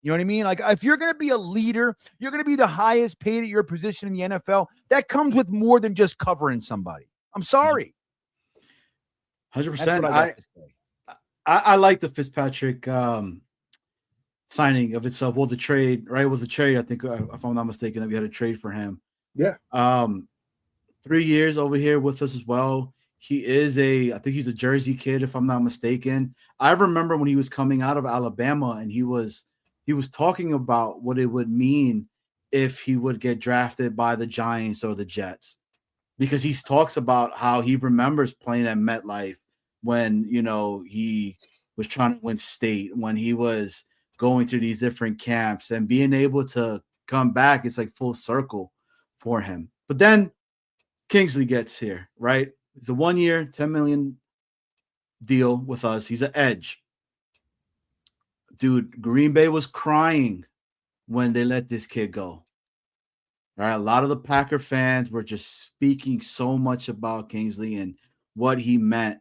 You know what I mean? Like if you're gonna be a leader, you're gonna be the highest paid at your position in the NFL. That comes with more than just covering somebody. I'm sorry. 100%. I like the Fitzpatrick signing of itself. Well, the trade, right? It was a trade, I think, if I'm not mistaken, that we had a trade for him. Yeah. 3 years over here with us as well. I think he's a Jersey kid, if I'm not mistaken. I remember when he was coming out of Alabama and he was talking about what it would mean if he would get drafted by the Giants or the Jets, because he talks about how he remembers playing at MetLife when, he was trying to win state, when he was going through these different camps and being able to come back. It's like full circle for him. But then Kingsley gets here, right? It's a 1 year, $10 million deal with us. He's an edge. Dude, Green Bay was crying when they let this kid go. All right, a lot of the Packer fans were just speaking so much about Kingsley and what he meant.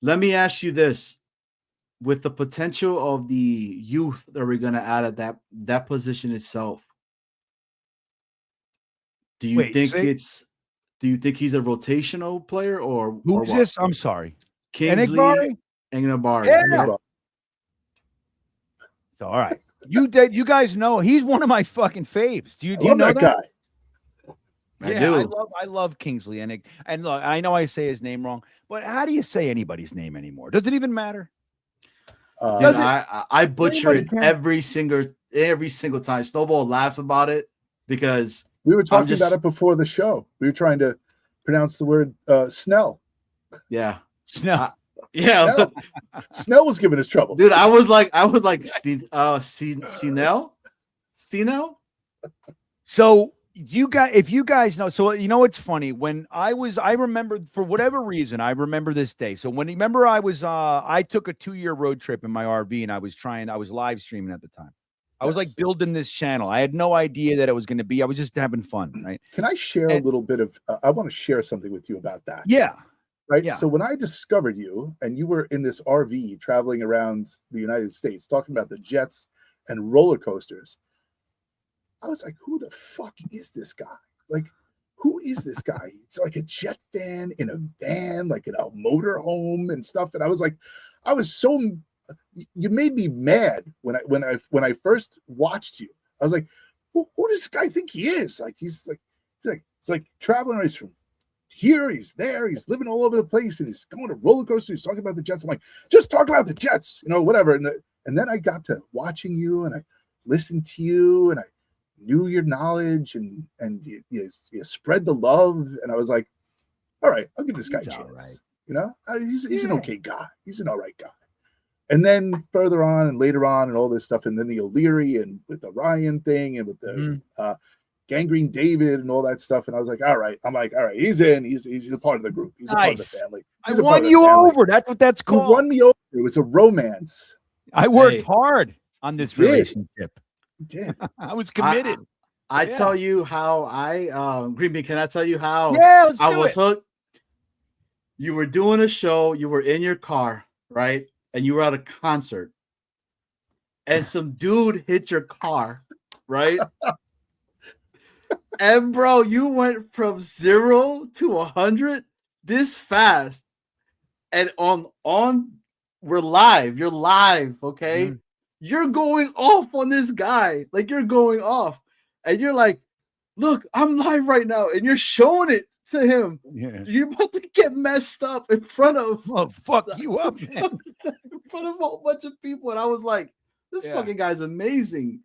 Let me ask you this. With the potential of the youth that we're going to add at that position itself, do you think he's a rotational player or who's this? I'm sorry. Kingsley Enagbari. Yeah. So, all right. You guys know he's one of my fucking faves. Do you know that guy? I do. I love Kingsley and look, I know I say his name wrong, but how do you say anybody's name anymore? Does it even matter? Dude, I butcher it every single time. Snowball laughs about it because we were talking about it before the show. We were trying to pronounce the word Snell. Yeah, Snell. Yeah, Snell was giving us trouble, dude. I was like, Snell. So if you guys know, so it's funny when I remember for whatever reason, I remember this day. So I took a 2-year road trip in my RV and I was live streaming at the time. I was like building this channel. I had no idea that it was going to be, I was just having fun. Right. Can I share a little bit of, I want to share something with you about that. Yeah. Right. Yeah. So when I discovered you and you were in this RV traveling around the United States, talking about the Jets and roller coasters, I was like, who the fuck is this guy? Like, who is this guy? It's like a Jet fan in a van, like in a motorhome and stuff. And I was like, you made me mad when I first watched you. I was like, who does this guy think he is? Like, he's like traveling. He's from here, he's there, he's living all over the place, and he's going to roller coasters. He's talking about the Jets. I'm like, just talk about the Jets, whatever. And then I got to watching you, and I listened to you, and I knew your knowledge, and you spread the love, and I was like, all right, I'll give this guy a chance. Right. He's an okay guy. He's an all right guy. And then further on and later on and all this stuff, and then the O'Leary and with the Ryan thing and with the Gangrene David and all that stuff, and I was like, all right, he's in. He's a part of the group. He's a part of the family. I won you over. That's what that's called. You won me over. It was a romance. I worked hard on this relationship. You did. I was committed. I tell you how GreenBean, can I tell you how I was hooked? You were doing a show, you were in your car, right? And you were at a concert. And some dude hit your car, right? And bro, you went from 0 to 100 this fast. And on we're live. You're live, okay? You're going off on this guy. Like, you're going off. And you're like, look, I'm live right now. And you're showing it to him. Yeah. You're about to get messed up in front of fuck you up, man. in front of a whole bunch of people. And I was like, this fucking guy's amazing.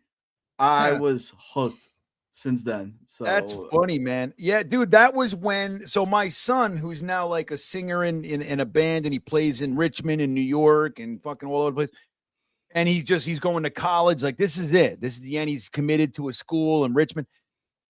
I was hooked since then. So that's funny, man. Yeah, dude, that was when. So my son, who's now like a singer in a band, and he plays in Richmond and New York and fucking all over the place. And he's going to college. Like, this is it. This is the end. He's committed to a school in Richmond.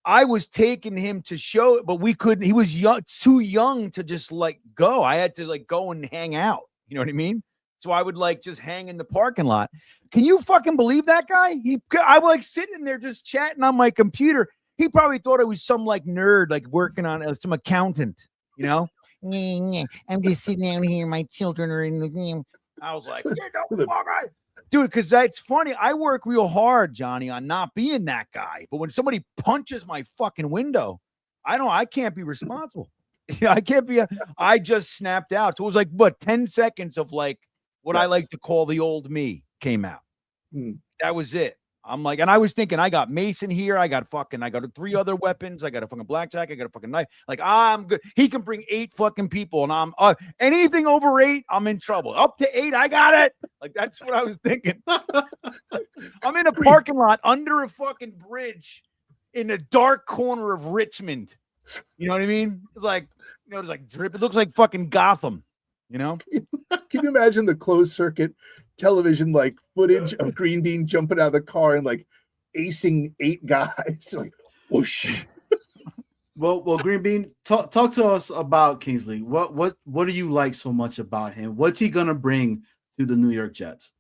I was taking him to show, but we couldn't. He was too young to just like go. I had to like go and hang out. You know what I mean? So I would like just hang in the parking lot. Can you fucking believe that guy? I was like sitting there just chatting on my computer. He probably thought I was some like nerd, like working on some accountant, you know? I'm just sitting down here. My children are in the game. I was like, get the fuck out. Dude, because that's funny. I work real hard, Johnny, on not being that guy. But when somebody punches my fucking window, I can't be responsible. I can't be. I just snapped out. So it was like, what, 10 seconds of like what I like to call the old me came out. That was it. I'm like, and I was thinking, I got Mason here. I got 3 other weapons. I got a fucking blackjack. I got a fucking knife. Like, I'm good. He can bring 8 fucking people, and I'm anything over 8, I'm in trouble. Up to 8, I got it. Like, that's what I was thinking. I'm in a parking lot under a fucking bridge in the dark corner of Richmond. You know what I mean? It's like, it's like drip. It looks like fucking Gotham. You know? Can you imagine the closed circuit television like footage of GreenBean jumping out of the car and like acing 8 guys? Like, whoosh. Well, GreenBean, talk to us about Kingsley. What do you like so much about him? What's he gonna bring to the New York Jets?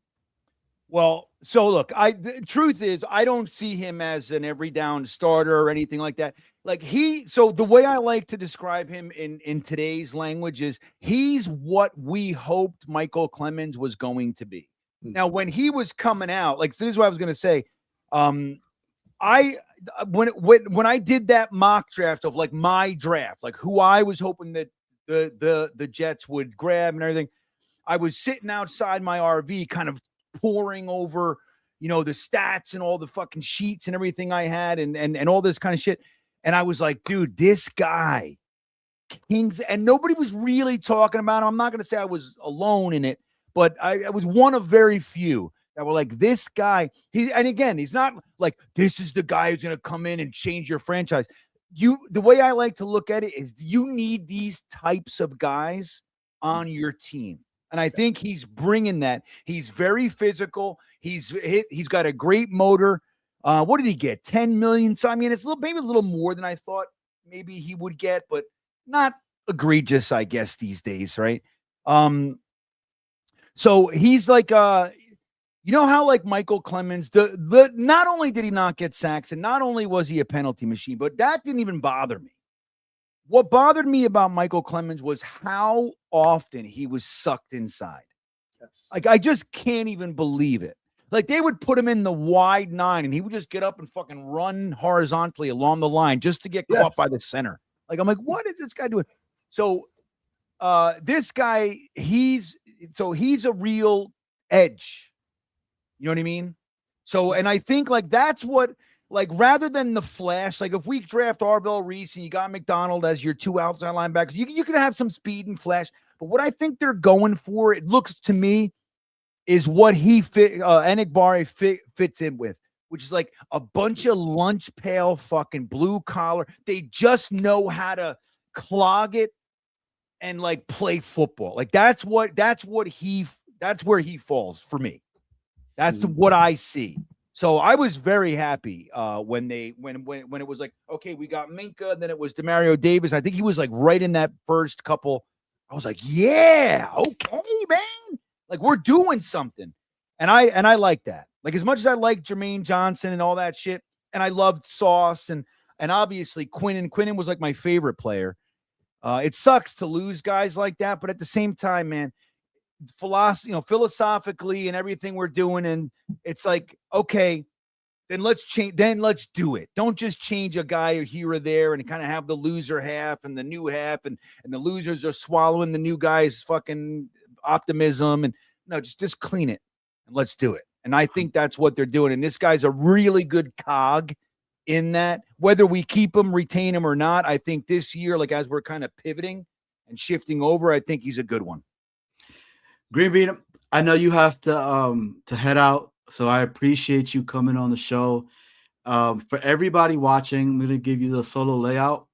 Well, so look, the truth is I don't see him as an every down starter or anything like that. Like so the way I like to describe him in today's language is he's what we hoped Michael Clemens was going to be. Now, when he was coming out, like, so this is what I was going to say. When I did that mock draft of like my draft, like who I was hoping that the Jets would grab and everything, I was sitting outside my RV kind of poring over, the stats and all the fucking sheets and everything I had and all this kind of shit. And I was like, dude, this guy, Kings, and nobody was really talking about him. I'm not going to say I was alone in it, but I was one of very few that were like, this guy, and again, he's not like, this is the guy who's going to come in and change your franchise. The way I like to look at it is you need these types of guys on your team. And I think he's bringing that. He's very physical. He's got a great motor. What did he get? 10 million. So I mean, it's maybe a little more than I thought maybe he would get, but not egregious, I guess, these days, right? So he's like, how like Michael Clemens, not only did he not get sacks, and not only was he a penalty machine, but that didn't even bother me. What bothered me about Michael Clemens was how often he was sucked inside. Yes. Like, I just can't even believe it. Like, they would put him in the wide 9, and he would just get up and fucking run horizontally along the line just to get caught by the center. Like, I'm like, what is this guy doing? So, this guy, he's a real edge. You know what I mean? So, and I think, like, that's what, like, rather than the flash, like, if we draft Arvell Reese and you got McDonald as your 2 outside linebackers, you can have some speed and flash. But what I think they're going for, it looks to me, is what Enikbare fits in with, which is like a bunch of lunch pail fucking blue collar. They just know how to clog it and like play football. Like that's where he falls for me. That's what I see. So I was very happy when it was like, okay, we got Minka, and then it was Demario Davis. I think he was like right in that first couple. I was like, yeah, okay, man. Like, we're doing something. And I like that. Like, as much as I like Jermaine Johnson and all that shit, and I loved Sauce and obviously Quinnen was like my favorite player. It sucks to lose guys like that, but at the same time, man, philosophically and everything we're doing, and it's like, okay, then let's change. Then let's do it. Don't just change a guy here or there and kind of have the loser half and the new half, and the losers are swallowing the new guy's fucking optimism. And no, just clean it and let's do it. And I think that's what they're doing. And this guy's a really good cog in that. Whether we keep him, retain him or not, I think this year, like as we're kind of pivoting and shifting over, I think he's a good one. GreenBean, I know you have to head out, so I appreciate you coming on the show. For everybody watching, I'm going to give you the solo layout.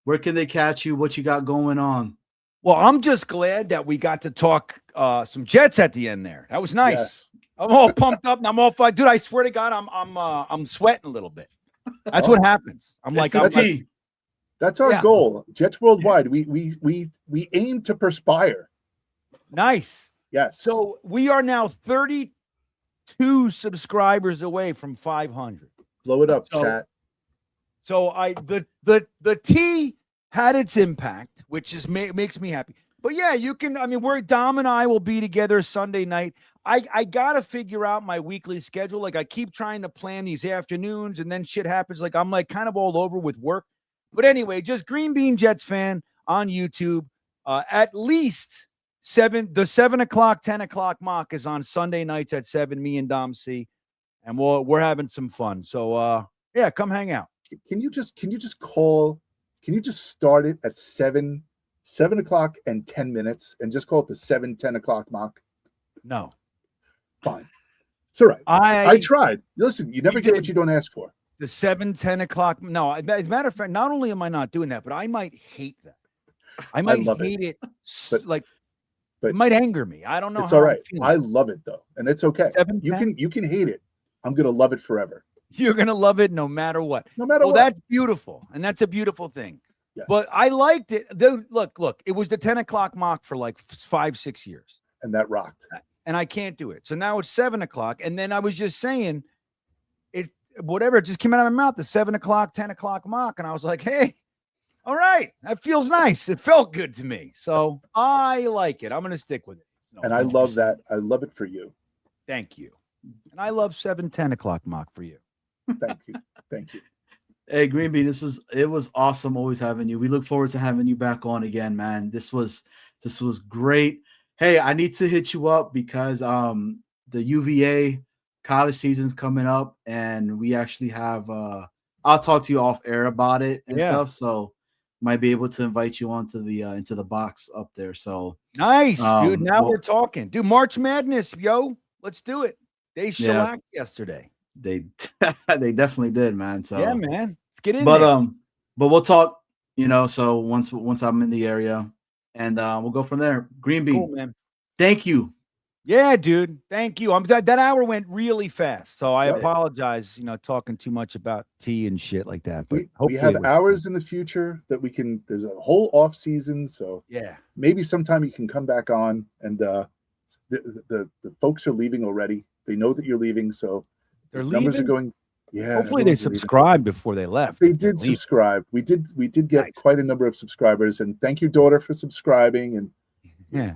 Where can they catch you? What you got going on? Well, I'm just glad that we got to talk some Jets at the end there. That was nice. Yes. I'm all pumped up and I'm all fine. Dude, I swear to God, I'm sweating a little bit. That's what happens. That's our goal. Jets Worldwide. We aim to perspire. Nice. Yes. So we are now 32 subscribers away from 500. Blow it up, chat. So the T had its impact, which is makes me happy. But yeah, you can. I mean, Dom and I will be together Sunday night. I gotta figure out my weekly schedule. Like, I keep trying to plan these afternoons, and then shit happens. Like, I'm like kind of all over with work. But anyway, just GreenBean Jets Fan on YouTube. At least the 7 o'clock, 10 o'clock mock is on Sunday nights at 7. Me and Dom C, and we're having some fun. So yeah, come hang out. Can you just start it at 7 o'clock and 10 minutes and just call it the 10 o'clock mock? No. Fine. It's all right. I tried. Listen, you never You get did. what you don't ask for. The 10 o'clock. No, as a matter of fact, not only am I not doing that, but I might hate that. I might love hate it. But It might anger me. I don't know. It's how all I'm right. feeling. I love it though, and it's okay. 7, You 10? can hate it. I'm gonna love it forever. You're gonna love it no matter what. No matter what. That's beautiful, and that's a beautiful thing. Yes. But I liked it. Look. It was the 10 o'clock mock for like 5-6 years, and that rocked. and I can't do it. So now it's 7 o'clock, and then I was just saying, it just came out of my mouth. The 7 o'clock, 10 o'clock mock, and I was like, hey. All right, that feels nice. It felt good to me, so I like it. I'm going to stick with it. And I love that. I love it for you. Thank you. And I love 10 o'clock mock for you. Thank you. Thank you. Hey, GreenBean, it was awesome always having you. We look forward to having you back on again, man. This was great. Hey, I need to hit you up because the UVA college season's coming up, and we actually have I'll talk to you off air about it and stuff. So might be able to invite you onto the into the box up there. So nice, dude. Now we're talking. Dude, March Madness, yo. Let's do it. They shellacked yesterday. They definitely did, man. So yeah, man. Let's get in there. But we'll talk, so once I'm in the area, and we'll go from there. GreenBean, cool, man. Thank you. Yeah, dude. Thank you. That hour went really fast. So I apologize, talking too much about tea and shit like that. But we have hours in the future that we can. There's a whole off season, so yeah, maybe sometime you can come back on. And the folks are leaving already. They know that you're leaving, so their numbers are going. Yeah. Hopefully they subscribed before they left. They did subscribe. We did get quite a number of subscribers, and thank your daughter for subscribing, and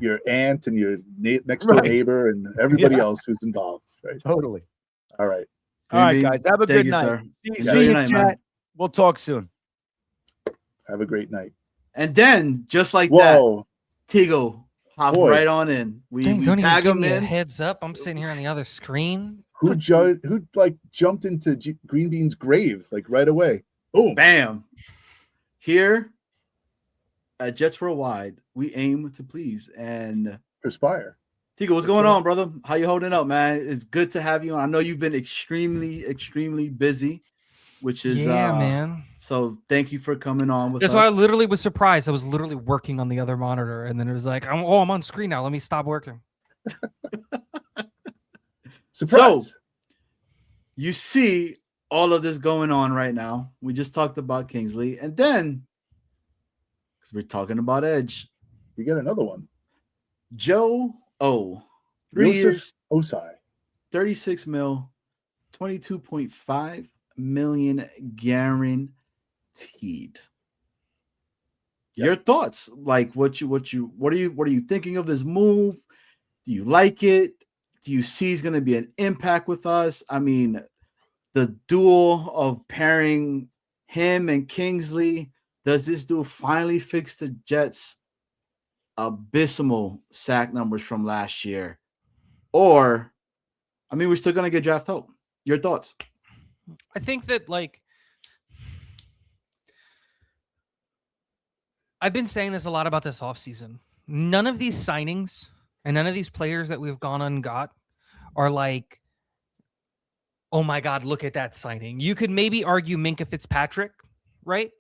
your aunt and your next door neighbor and everybody else who's involved. Right. Totally. All right. All right, guys. Have a good night. Sir. See you, chat. Man. We'll talk soon. Have a great night. And then, just like that, Tigo hopped right on in. We tag him in. Heads up! I'm sitting here on the other screen. Who jumped into GreenBean's grave right away? Boom, bam! Here at Jets Worldwide, we aim to please and perspire. Tigo, what's going on, brother? How you holding up, man? It's good to have you on. I know you've been extremely, extremely busy, which is man. So thank you for coming on with us. That's why I literally was surprised. I was literally working on the other monitor, and then it was like, I'm on screen now. Let me stop working. Surprise. So you see all of this going on right now. We just talked about Kingsley, and then because we're talking about Edge, you get another one. Joe O, 3 years, Osai, 36 mil, 22.5 million guaranteed. Your thoughts? Like what are you thinking of this move? Do you like it? Do you see it's going to be an impact with us? I mean, the duel of pairing him and Kingsley, does this duel finally fix the Jets' abysmal sack numbers from last year? Or, I mean, we're still going to get draft help. Your thoughts? I think that, I've been saying this a lot about this offseason. None of these signings and none of these players that we've gone and got are like, oh my God, look at that signing. You could maybe argue Minkah Fitzpatrick, right?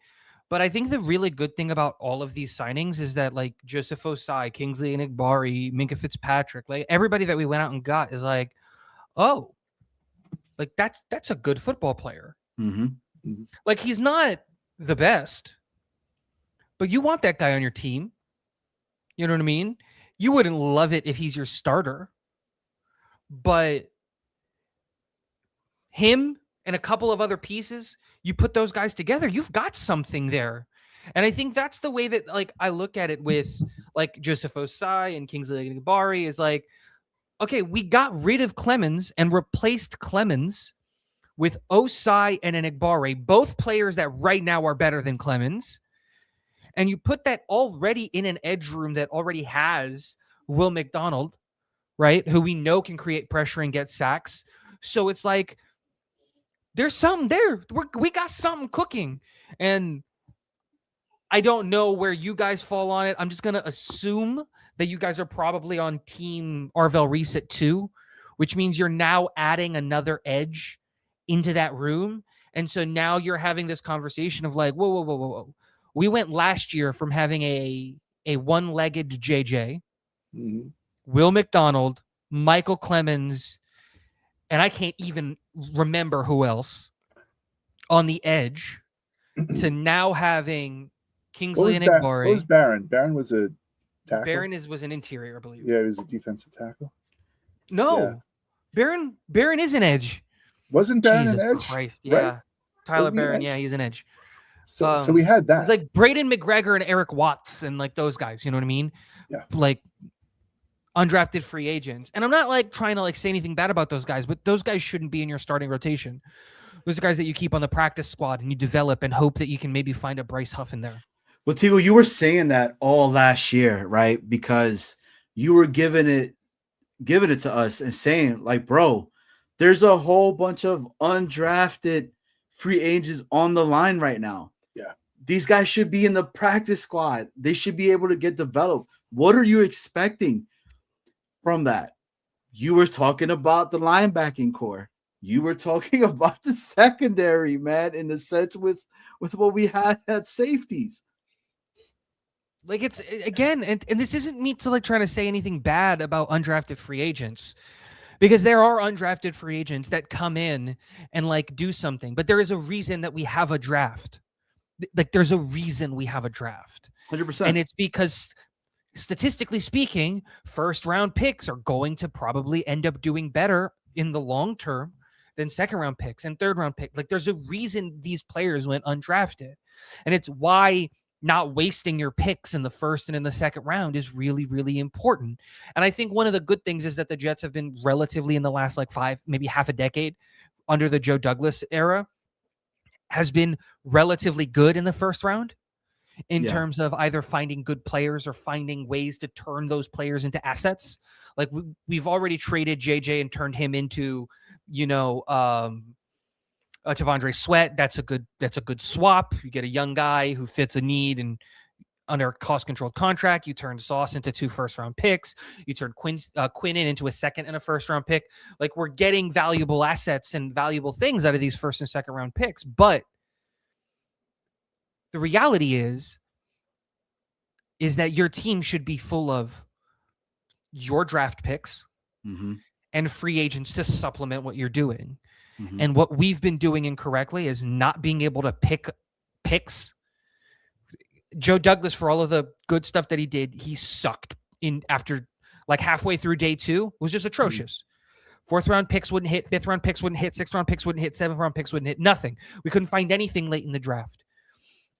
But I think the really good thing about all of these signings is that Joseph Osai, Kingsley Enagbare, Minkah Fitzpatrick, everybody that we went out and got is like, oh, that's a good football player. Mm-hmm. He's not the best, but you want that guy on your team. You know what I mean? You wouldn't love it if he's your starter, but him and a couple of other pieces, you put those guys together, you've got something there. And I think that's the way that like I look at it with like Joseph Osai and Kingsley Enagbare is like, okay, we got rid of Clemens and replaced Clemens with Osai and Enagbare, both players that right now are better than Clemens. And you put that already in an edge room that already has Will McDonald, right? Who we know can create pressure and get sacks. So it's like, there's something there. We got something cooking. And I don't know where you guys fall on it. I'm just going to assume that you guys are probably on team Arvell Reset too, which means you're now adding another edge into that room. And so now you're having this conversation of like, whoa. We went last year from having a one-legged JJ, Will McDonald, Michael Clemens, and I can't even remember who else on the edge to now having Kingsley and Enagbare. What was Barron? Barron was a tackle? Barron was an interior, I believe. Yeah, he was a defensive tackle. No. Yeah. Barron is an edge. Wasn't Barron Jesus an edge? Christ, yeah. Right? Tyler Wasn't he Barron, an yeah, he's an edge. So we had that. It's like Braden McGregor and Eric Watts and like those guys, you know what I mean? Yeah. Like undrafted free agents. And I'm not like trying to like say anything bad about those guys, but those guys shouldn't be in your starting rotation. Those are guys that you keep on the practice squad and you develop and hope that you can maybe find a Bryce Huff in there. Well, Tigo, you were saying that all last year, right? Because you were giving it to us and saying, like, bro, there's a whole bunch of undrafted free agents on the line right now. Yeah. These guys should be in the practice squad. They should be able to get developed. What are you expecting from that? You were talking about the linebacking core. You were talking about the secondary, man, in the sense with what we had at safeties. Like it's again, and this isn't me to like trying to say anything bad about undrafted free agents, because there are undrafted free agents that come in and like do something, but there is a reason that we have a draft. Like there's a reason we have a draft. 100%. And it's because statistically speaking, first round picks are going to probably end up doing better in the long term than second round picks and third round picks. Like there's a reason these players went undrafted. And it's why not wasting your picks in the first and in the second round is really, really important. And I think one of the good things is that the Jets have been relatively in the last like maybe half a decade under the Joe Douglas era has been relatively good in the first round in terms of either finding good players or finding ways to turn those players into assets. Like we've already traded JJ and turned him into, Tavondre Sweat. That's a good swap. You get a young guy who fits a need and under a cost-controlled contract. You turn Sauce into 2 first-round picks. You turn Quinnen into a second and a first-round pick. Like we're getting valuable assets and valuable things out of these first and second-round picks. But the reality is that your team should be full of your draft picks and free agents to supplement what you're doing. And what we've been doing incorrectly is not being able to pick picks. Joe Douglas, for all of the good stuff that he did, he sucked in after like halfway through day 2, was just atrocious. 4th round picks wouldn't hit, 5th round picks wouldn't hit, 6th round picks wouldn't hit, 7th round picks wouldn't hit, nothing. We couldn't find anything late in the draft.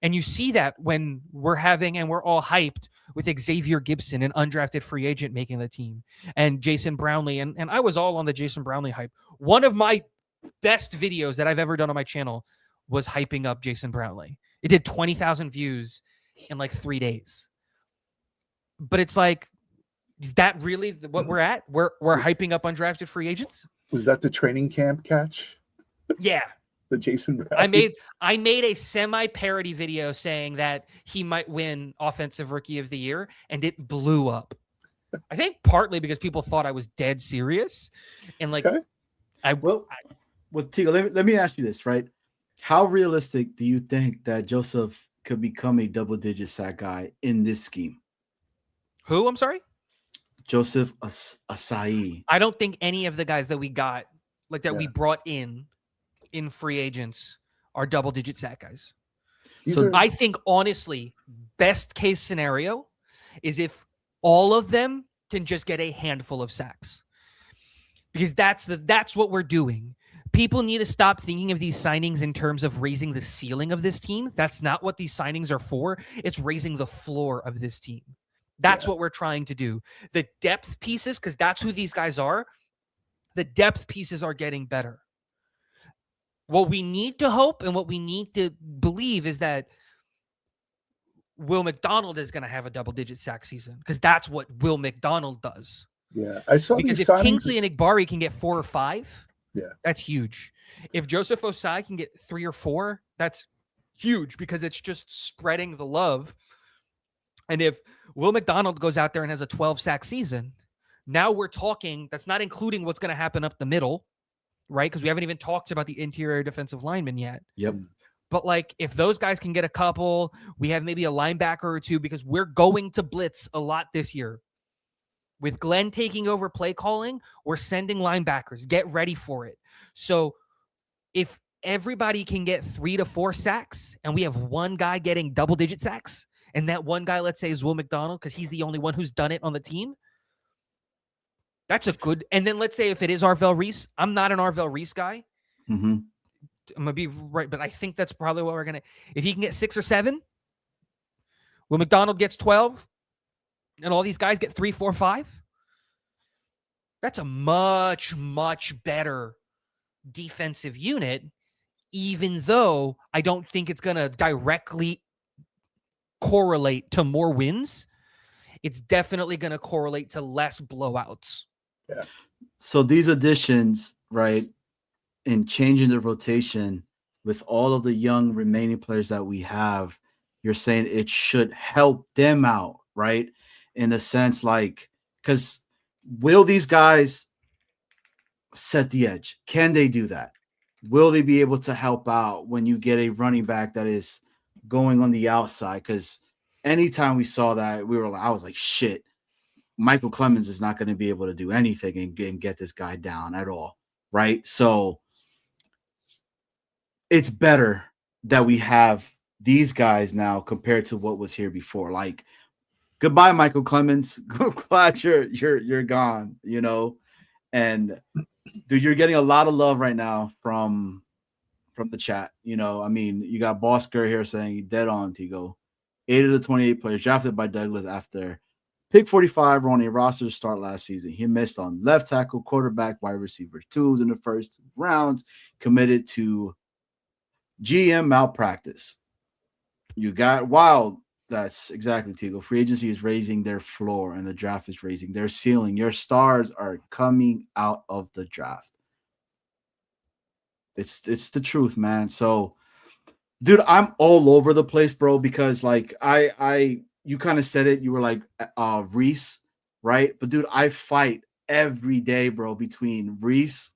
And you see that when we're all hyped with Xavier Gibson, an undrafted free agent making the team, and Jason Brownlee. And I was all on the Jason Brownlee hype. One of my best videos that I've ever done on my channel was hyping up Jason Brownlee. It did 20,000 views in like 3 days. But it's like, is that really what we're at? We're hyping up undrafted free agents? Was that the training camp catch? Yeah. The Jason Brownlee? I made a semi-parody video saying that he might win Offensive Rookie of the Year, and it blew up. I think partly because people thought I was dead serious. And like, okay. Well, Tigo, let me ask you this, right? How realistic do you think that Joseph could become a double-digit sack guy in this scheme? Who? I'm sorry? Joseph Asai. I don't think any of the guys that we got, like that we brought in free agents, are double-digit sack guys. I think, honestly, best case scenario is if all of them can just get a handful of sacks. Because that's what we're doing. People need to stop thinking of these signings in terms of raising the ceiling of this team. That's not what these signings are for. It's raising the floor of this team. That's what we're trying to do. The depth pieces, because that's who these guys are, the depth pieces are getting better. What we need to hope and what we need to believe is that Will McDonald is going to have a double-digit sack season, because that's what Will McDonald does. Yeah, I saw Because these if signings. Kingsley and Igbari can get 4 or 5, that's huge. If Joseph Osai can get 3 or 4, that's huge, because it's just spreading the love. And if Will McDonald goes out there and has a 12-sack season, now we're talking, that's not including what's going to happen up the middle, right? Because we haven't even talked about the interior defensive linemen yet. Yep. But like, if those guys can get a couple, we have maybe a linebacker or two, because we're going to blitz a lot this year. With Glenn taking over play calling, we're sending linebackers. Get ready for it. So if everybody can get 3 to 4 sacks and we have one guy getting double-digit sacks, and that one guy, let's say, is Will McDonald, because he's the only one who's done it on the team, that's a good. And then let's say if it is Arvell Reese, I'm not an Arvell Reese guy. Mm-hmm. I'm going to be right, but I think that's probably what we're going to. If he can get 6 or 7, Will McDonald gets 12, and all these guys get 3, 4, 5, that's a much, much better defensive unit, even though I don't think it's going to directly correlate to more wins. It's definitely going to correlate to less blowouts. Yeah. So these additions, right, and changing the rotation with all of the young remaining players that we have, you're saying it should help them out, right? In a sense, like, because will these guys set the edge? Can they do that? Will they be able to help out when you get a running back that is going on the outside? Because anytime we saw that, I was like, shit, Michael Clemens is not going to be able to do anything and get this guy down at all, right? So it's better that we have these guys now compared to what was here before. Like, goodbye, Michael Clemens. Glad you're gone, you know. And dude, you're getting a lot of love right now from the chat. You know, I mean, you got Bosker here saying dead on, Tigo. 8 of the 28 players drafted by Douglas after pick 45 were on a roster to start last season. He missed on left tackle, quarterback, wide receiver 2s in the first rounds, committed to GM malpractice. You got wild. That's exactly, Tigo. Free agency is raising their floor and the draft is raising their ceiling. Your stars are coming out of the draft. It's the truth, man. So, dude, I'm all over the place, bro, because like you kind of said it. You were like Reese, right? But dude, I fight every day, bro, between Reese,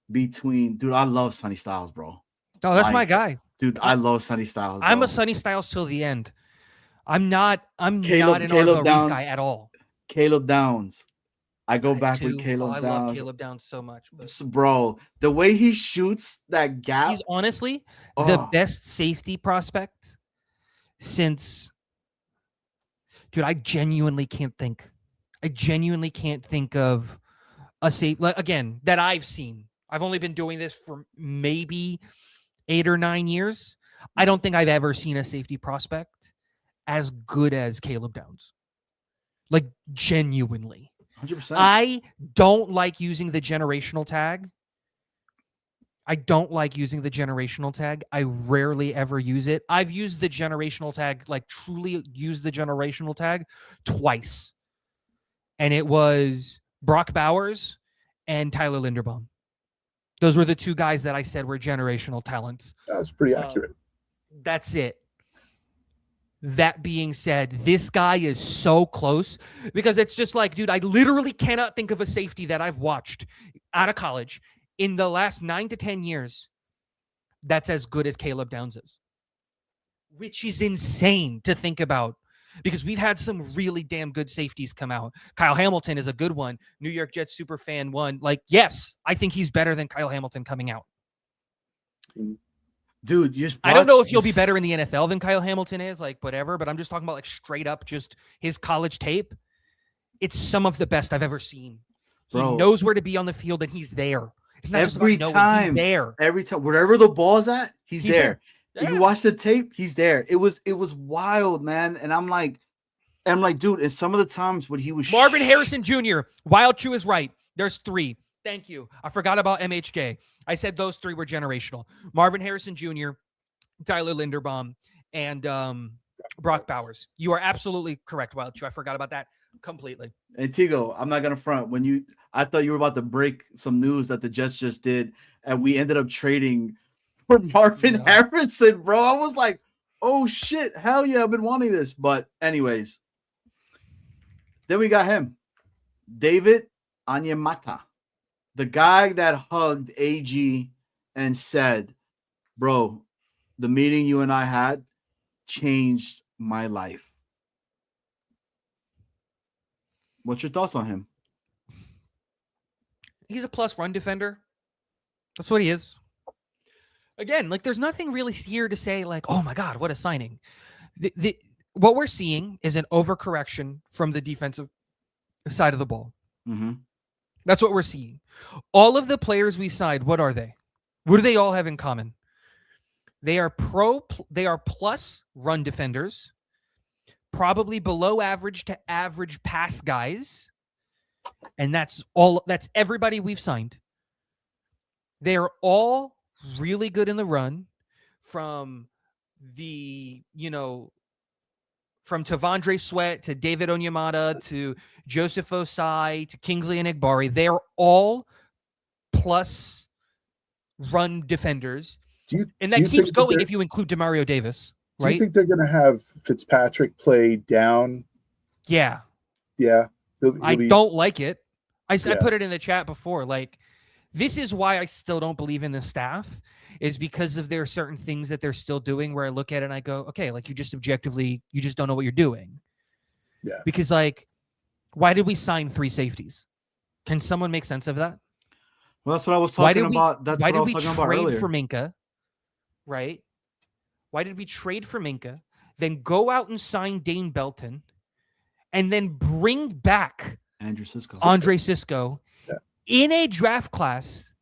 dude, I love Sonny Styles, bro. Oh, that's Like, my guy. Dude, I love Sonny Styles. I'm bro. a Sonny Styles till the end. I'm not an Caleb Arvell Reese Downs. guy at all. Caleb Downs. I go back Too. with Caleb I Downs. love Caleb Downs so much. But Bro, the way he shoots that gap. he's honestly the best safety prospect since. Dude, I genuinely can't think of a safe, again, that I've seen. I've only been doing this for maybe 8 or 9 years. I don't think I've ever seen a safety prospect as good as Caleb Downs. Like, genuinely. 100%. I don't like using the generational tag. I rarely ever use it. I've used the generational tag, like truly used the generational tag twice. And it was Brock Bowers and Tyler Linderbaum. Those were the 2 guys that I said were generational talents. That's pretty accurate. That's it. That being said, this guy is so close because it's just like, dude, I literally cannot think of a safety that I've watched out of college in the last 9 to 10 years that's as good as Caleb Downs is, which is insane to think about because we've had some really damn good safeties come out. Kyle Hamilton is a good one. New York Jets super fan one. Like, yes, I think he's better than Kyle Hamilton coming out. Dude, I don't know if he'll be better in the NFL than Kyle Hamilton is, like whatever, but I'm just talking about like straight up just his college tape. it's some of the best I've ever seen. He Bro. knows where to be on the field, and he's there. It's not just Every about knowing, time, he's there. every time, wherever the ball's at, he's there. Yeah. You watch the tape, he's there. It was wild, man. And I'm like, dude, and some of the times when he was Marvin Harrison Jr., Wild Chew is right. There's 3. Thank you. I forgot about MHJ. I said those 3 were generational. Marvin Harrison Jr., Tyler Linderbaum, and Brock Bowers. You are absolutely correct, Wild Chew. I forgot about that completely. And Tigo, I'm not gonna front. I thought you were about to break some news that the Jets just did, and we ended up trading for Marvin Harrison, bro. I was like, oh shit, hell yeah, I've been wanting this. But anyways, then we got him, David Onyemata, the guy that hugged AG and said, bro, the meeting you and I had changed my life. What's your thoughts on him? He's a plus run defender. That's what he is. Again, like there's nothing really here to say like, oh my God, what a signing. What we're seeing is an overcorrection from the defensive side of the ball. Mm-hmm. That's what we're seeing. All of the players we signed, what are they? What do they all have in common? They are plus run defenders, probably below average to average pass guys. And that's everybody we've signed. They are all really good in the run, from Tavondre Sweat to David Onyemata to Joseph Osai to Kingsley Enagbare. They're all plus run defenders. And that keeps going if you include Demario Davis, right? Do you think they're going to have Fitzpatrick play down? Yeah. Yeah. I don't like it. I put it in the chat before. Like, this is why I still don't believe in the staff, is because of there are certain things that they're still doing where I look at it and I go, okay, like you just don't know what you're doing. Yeah. Because like, why did we sign 3 safeties? Can someone make sense of that? Well, that's what I was talking about. That's why what I was did we talking about trade earlier. for Minka? Right? Why did we trade for Minka, then go out and sign Dane Belton, and then bring back Andre Cisco in a draft class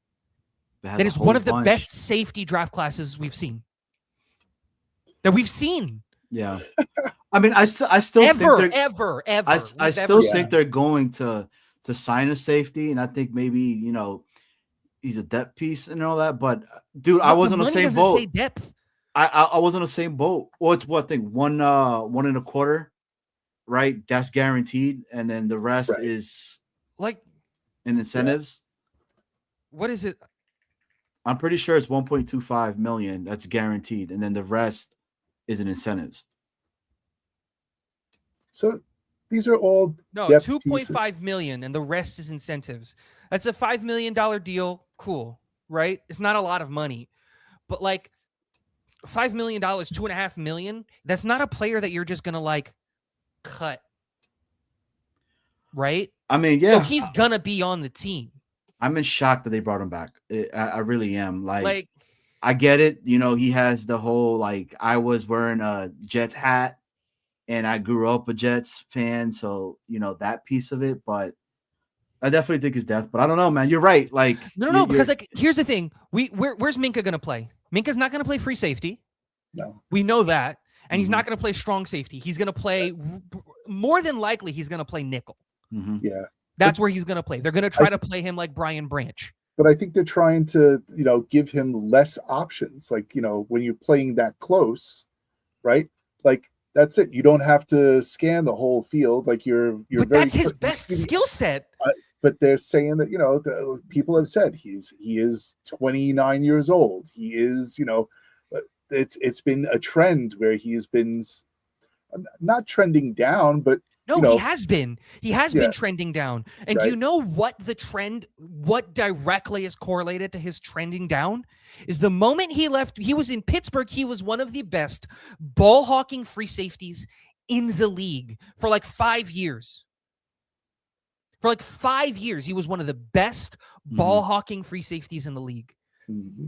that is one of the best safety draft classes we've seen. Yeah. I mean, I still I think think they're going to sign a safety, and I think maybe, he's a depth piece and all that. But dude, I wasn't on the same boat. Say depth. I was on the same boat. Well, it's what thing? 1.25, right? That's guaranteed, and then the rest is like in incentives. What is it? I'm pretty sure it's 1.25 million. That's guaranteed, and then the rest is in incentives. So these are all 2.5 million, and the rest is incentives. That's a $5 million deal. Cool, right? It's not a lot of money, but like $5 million, $2.5 million. That's not a player that you're just gonna like cut, right? I mean, yeah. So he's gonna be on the team. I'm in shock that they brought him back. I really am. Like, I get it. He has the whole, like, I was wearing a Jets hat and I grew up a Jets fan. So, that piece of it, but I definitely think it's depth, but I don't know, man. You're right. Like, no, because like, here's the thing. Where's Minka going to play? Minka's not going to play free safety. No, we know that. And he's not going to play strong safety. He's going to play more than likely. He's going to play nickel. Mm-hmm. Yeah. That's where he's going to play. They're going to try to play him like Brian Branch. But I think they're trying to, give him less options. Like, when you're playing that close, right? Like, that's it. You don't have to scan the whole field. Like, but that's his best skill set. But they're saying that, the people have said he is 29 years old. He is, it's been a trend where he's been not trending down, but he has been. He has been trending down. And do you know what what directly is correlated to his trending down? Is the moment he left, he was in Pittsburgh, he was one of the best ball hawking free safeties in the league for like 5 years. For like 5 years, he was one of the best ball hawking free safeties in the league. Mm-hmm.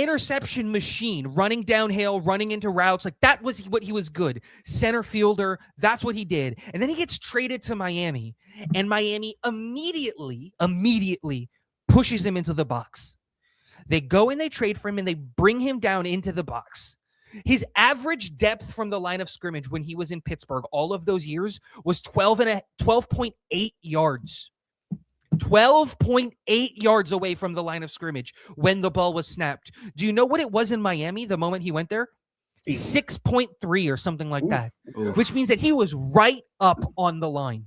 interception machine, running downhill, running into routes. Like that was what he was good. Center fielder, that's what he did. And then he gets traded to Miami, and Miami immediately pushes him into the box. They go and they trade for him, and they bring him down into the box. His average depth from the line of scrimmage when he was in Pittsburgh all of those years was 12.8 yards. 12.8 yards away from the line of scrimmage when the ball was snapped. Do you know what it was in Miami the moment he went there? 6.3 or something like that, which means that he was right up on the line.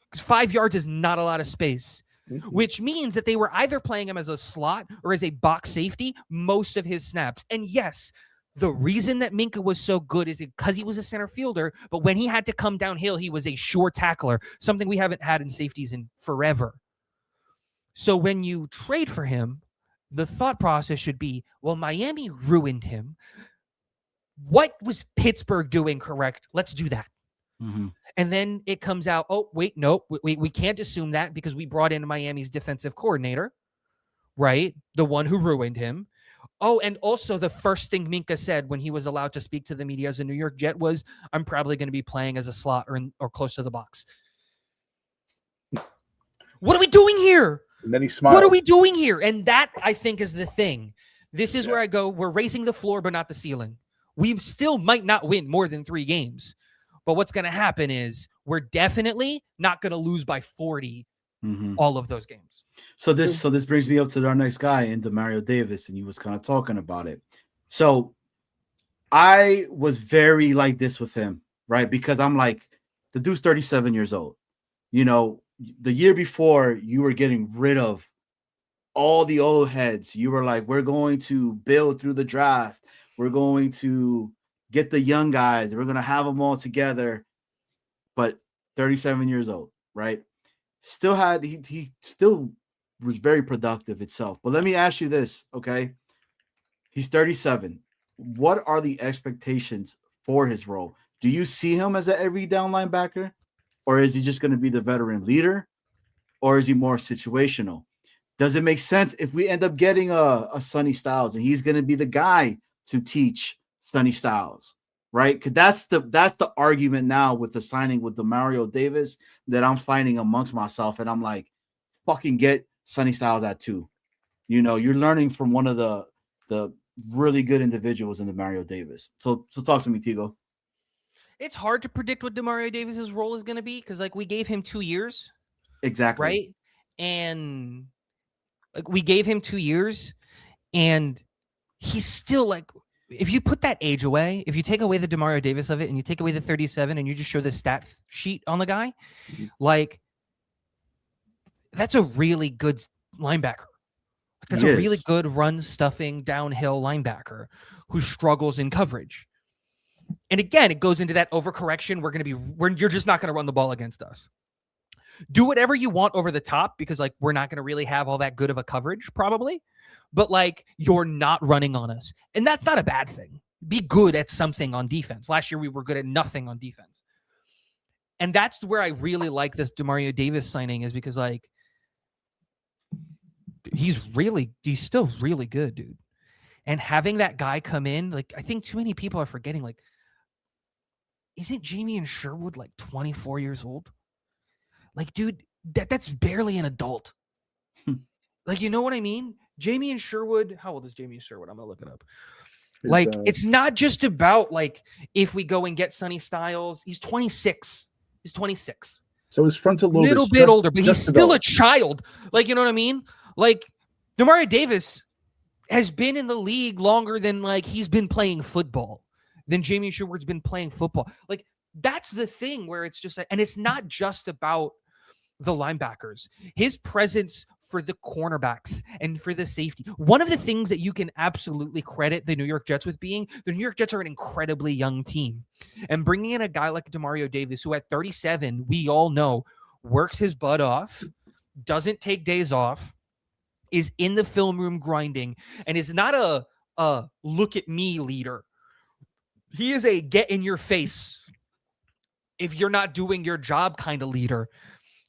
Because 5 yards is not a lot of space, which means that they were either playing him as a slot or as a box safety most of his snaps. And yes, the reason that Minkah was so good is because he was a center fielder, but when he had to come downhill, he was a sure tackler, something we haven't had in safeties in forever. So when you trade for him, the thought process should be, well, Miami ruined him. What was Pittsburgh doing correct? Let's do that. Mm-hmm. And then it comes out, oh, wait, no, we can't assume that because we brought in Miami's defensive coordinator, right? The one who ruined him. Oh, and also the first thing Minkah said when he was allowed to speak to the media as a New York Jet was, I'm probably going to be playing as a slot or close to the box. What are we doing here? And then he smiled. What are we doing here? And that, I think, is the thing. This is where I go, we're raising the floor, but not the ceiling. We still might not win more than 3 games. But what's going to happen is we're definitely not going to lose by 40 all of those games. So this brings me up to our next guy in Demario Davis, and he was kind of talking about it. So I was very like this with him, right? Because I'm like, the dude's 37 years old. You know, the year before, you were getting rid of all the old heads. You were like, we're going to build through the draft. We're going to get the young guys. We're going to have them all together. But 37 years old, right? Still had, he still was very productive itself. But let me ask you this, okay? He's 37. What are the expectations for his role? Do you see him as an every down linebacker? Or is he just going to be the veteran leader? Or is he more situational? Does it make sense if we end up getting a Sonny Styles and he's going to be the guy to teach Sonny Styles, right? Because that's the argument now with the signing with Demario Davis that I'm finding amongst myself. And I'm like, fucking get Sonny Styles at 2. You know, you're learning from one of the really good individuals in Demario Davis. So talk to me, Tigo. It's hard to predict what Demario Davis's role is going to be because, like, we gave him 2 years. Exactly. Right? And, like, we gave him 2 years, and he's still, like, if you put that age away, if you take away the Demario Davis of it and you take away the 37 and you just show the stat sheet on the guy, like, that's a really good linebacker. That's a really good run-stuffing, downhill linebacker who struggles in coverage. And again, it goes into that overcorrection. You're just not going to run the ball against us. Do whatever you want over the top because, like, we're not going to really have all that good of a coverage probably, but, like, you're not running on us. And that's not a bad thing. Be good at something on defense. Last year, we were good at nothing on defense. And that's where I really like this Demario Davis signing is because, like, he's still really good, dude. And having that guy come in, like, I think too many people are forgetting, like, isn't Jamie Sherwood like 24 years old? Like, dude, that's barely an adult. Like, you know what I mean? Jamie Sherwood, how old is Jamie Sherwood? I'm going to look it up. Like, it's not just about, like, if we go and get Sonny Styles. He's 26. He's 26. So his frontal lobe little bit older, but he's still a child. Like, you know what I mean? Like, Demario Davis has been in the league longer than, like, he's been playing football, than Jamie Sherwood's been playing football. Like, that's the thing where it's just, and it's not just about the linebackers. His presence for the cornerbacks and for the safety. One of the things that you can absolutely credit the New York Jets with being, the New York Jets are an incredibly young team. And bringing in a guy like Demario Davis, who at 37, we all know, works his butt off, doesn't take days off, is in the film room grinding, and is not a look at me leader. He is a get in your face if you're not doing your job kind of leader.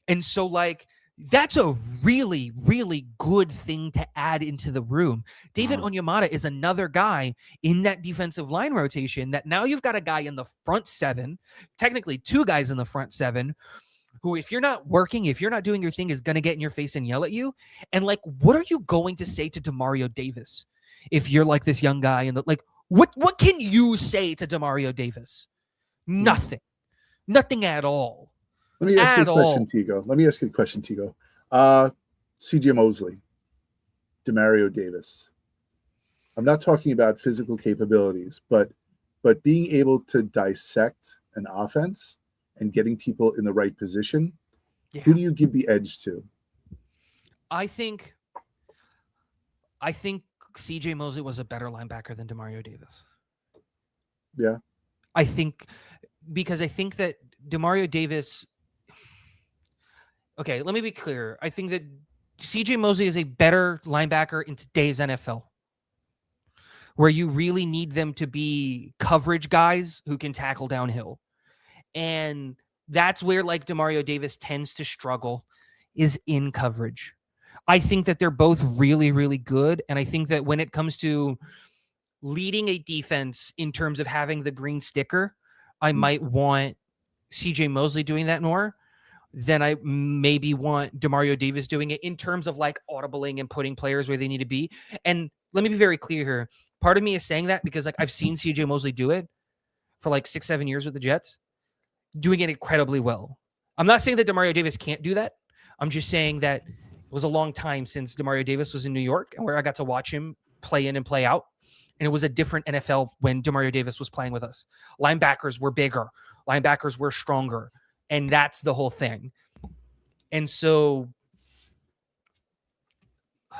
And so, like, That's a really, really good thing to add into the room. David Uh-huh. Onyemata is another guy in that defensive line rotation that now you've got a guy in the front seven, technically two guys in the front seven, who, if you're not working, if you're not doing your thing, is going to get in your face and yell at you. And like, what are you going to say to Demario Davis if you're like this young guy? And like, what can you say to Demario Davis? Nothing. Nothing at all. Let me ask you At a question, all. Tigo. CJ Mosley, Demario Davis. I'm not talking about physical capabilities, but being able to dissect an offense and getting people in the right position. Yeah. Who do you give the edge to? I think CJ Mosley was a better linebacker than Demario Davis. Yeah. I think that Demario Davis. Okay, let me be clear. I think that CJ Mosley is a better linebacker in today's NFL, where you really need them to be coverage guys who can tackle downhill. And that's where like Demario Davis tends to struggle, is in coverage. I think that they're both really, really good. And I think that when it comes to leading a defense in terms of having the green sticker, I might want CJ Mosley doing that more than I maybe want Demario Davis doing it in terms of like audibling and putting players where they need to be. And let me be very clear here. Part of me is saying that because like I've seen CJ Mosley do it for like 6-7 years with the Jets, doing it incredibly well. I'm not saying that Demario Davis can't do that. I'm just saying that it was a long time since Demario Davis was in New York and where I got to watch him play in and play out. And it was a different NFL when Demario Davis was playing with us. Linebackers were bigger. Linebackers were stronger. And that's the whole thing. And so,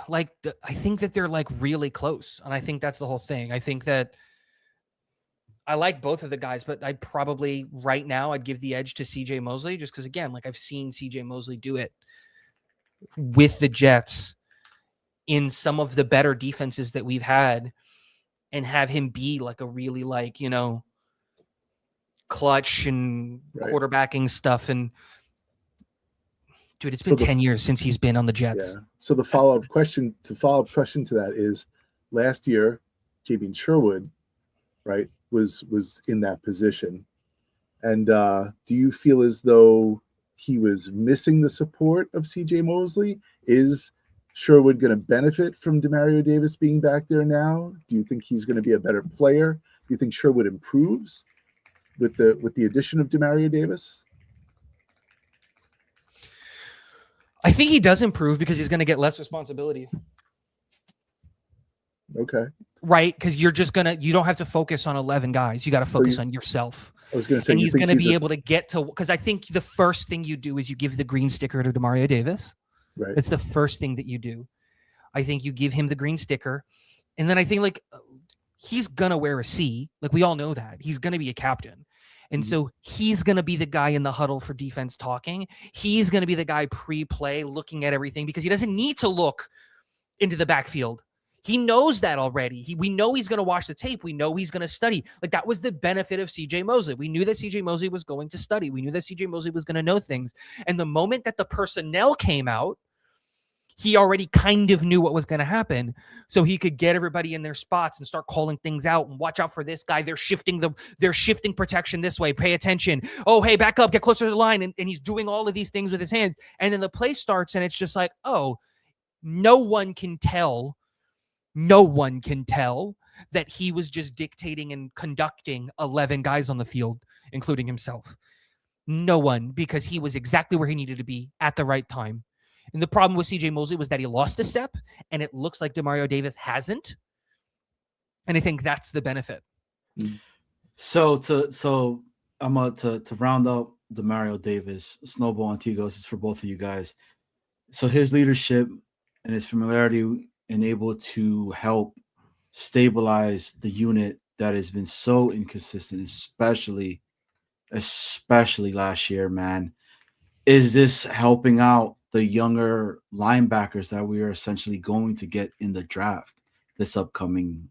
like, I think that they're, like, really close. And I think that's the whole thing. I think that I like both of the guys, but I'd probably, right now, I'd give the edge to CJ Mosley just because, again, like, I've seen CJ Mosley do it with the Jets in some of the better defenses that we've had and have him be, like, a really, like, you know, clutch and quarterbacking stuff. And dude, it's been 10 years since he's been on the Jets. Yeah. So the follow-up question to that is, last year, Jabian Sherwood, right, was in that position. And do you feel as though he was missing the support of CJ Mosley? Is Sherwood going to benefit from Demario Davis being back there now? Do you think he's going to be a better player? Do you think Sherwood improves with the addition of Demario Davis? I think he does improve because he's going to get less responsibility. Okay. Right? Because you don't have to focus on 11 guys. You got to focus on yourself. I was going to say, and he's going to be able to get to, because I think the first thing you do is you give the green sticker to Demario Davis. Right. It's the first thing that you do. I think you give him the green sticker. And then I think like he's going to wear a C. Like we all know that. He's going to be a captain. And so he's going to be the guy in the huddle for defense talking. He's going to be the guy pre-play looking at everything because he doesn't need to look into the backfield. He knows that already. We know he's going to watch the tape. We know he's going to study. Like that was the benefit of CJ Mosley. We knew that CJ Mosley was going to study. We knew that CJ Mosley was going to know things. And the moment that the personnel came out, he already kind of knew what was going to happen. So he could get everybody in their spots and start calling things out and watch out for this guy. They're shifting protection this way. Pay attention. Oh, hey, back up, get closer to the line. And he's doing all of these things with his hands. And then the play starts and it's just like, oh, no one can tell that he was just dictating and conducting 11 guys on the field, including himself. No one, because he was exactly where he needed to be at the right time. And the problem with CJ Mosley was that he lost a step, and it looks like Demario Davis hasn't. And I think that's the benefit. So I'm to round up Demario Davis, Snowball and Tigos is for both of you guys. So his leadership and his familiarity and able to help stabilize the unit that has been so inconsistent, especially last year, man. Is this helping out the younger linebackers that we are essentially going to get in the draft, this upcoming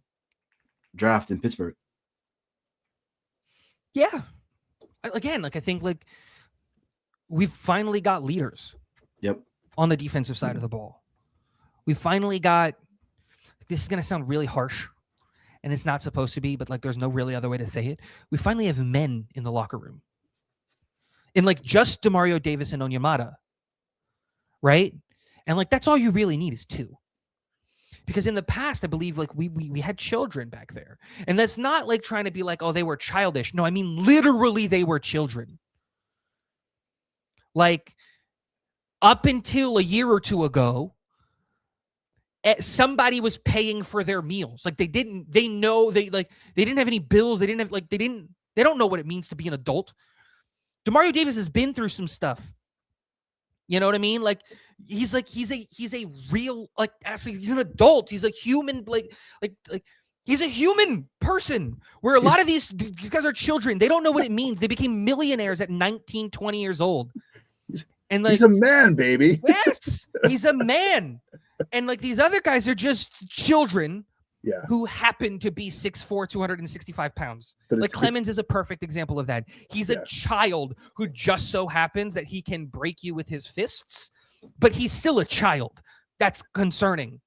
draft in Pittsburgh? Yeah. Again, like I think like we've finally got leaders. Yep. on the defensive side of the ball. We finally got, this is going to sound really harsh, and it's not supposed to be, but like there's no really other way to say it. We finally have men in the locker room. And like just Demario Davis and Onyemata, right? And like that's all you really need is two. Because in the past, I believe like we had children back there. And that's not like trying to be like, oh, they were childish. No, I mean literally they were children. Like up until a year or two ago, somebody was paying for their meals. Like they didn't have any bills. They don't know what it means to be an adult. Demario Davis has been through some stuff. You know what I mean? Like he's a real, like actually he's an adult. He's a human, like he's a human person, where a lot of these guys are children. They don't know what it means. They became millionaires at 19, 20 years old. And like, he's a man, baby. Yes, he's a man. And like these other guys are just children who happen to be 6'4", 265 pounds. Like Clemens is a perfect example of that. He's a child who just so happens that he can break you with his fists, but he's still a child. That's concerning.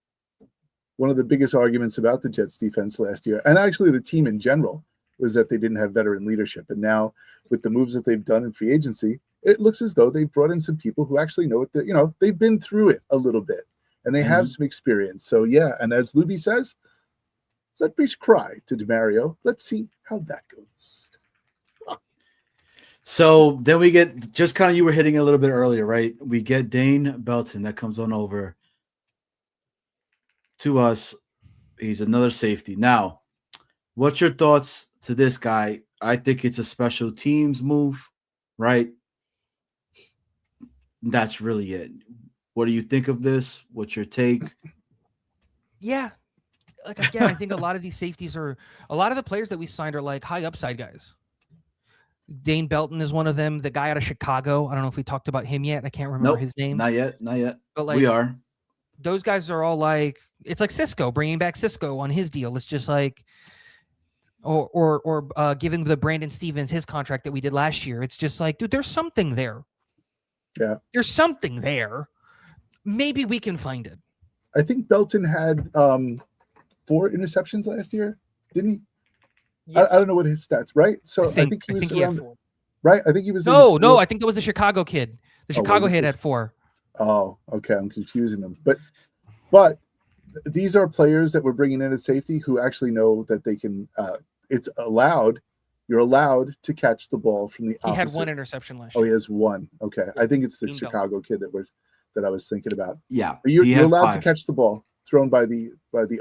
One of the biggest arguments about the Jets defense last year, and actually the team in general, was that they didn't have veteran leadership. And now with the moves that they've done in free agency, it looks as though they've brought in some people who actually know what they've been through it a little bit. And they have some experience. So, yeah, and as Luby says, let Breach cry to DeMario. Let's see how that goes. So then we get, just kind of you were hitting a little bit earlier, right? We get Dane Belton that comes on over to us. He's another safety. Now, what's your thoughts to this guy? I think it's a special teams move, right? That's really it. What do you think of this? What's your take? Yeah. Like, again, I think a lot of these safeties a lot of the players that we signed are like high upside guys. Dane Belton is one of them. The guy out of Chicago. I don't know if we talked about him yet. I can't remember his name. Not yet. But like, we are. Those guys are all like, it's like Cisco, bringing back Cisco on his deal. It's just like, or giving the Brandon Stevens his contract that we did last year. It's just like, dude, there's something there. Yeah. There's something there. Maybe we can find it. I think Belton had 4 interceptions last year, didn't he? Yes. I don't know what his stats, right? So I think he was around, right? I think he was. No, I think that was the Chicago kid. The Chicago kid had 4. Oh, okay. I'm confusing them. But these are players that we're bringing in at safety who actually know that they can, you're allowed to catch the ball from the opposite. He had 1 interception last year. Oh, he has 1. Okay. I think it's the Chicago kid that I was thinking about. Yeah. But you're allowed to catch the ball thrown by the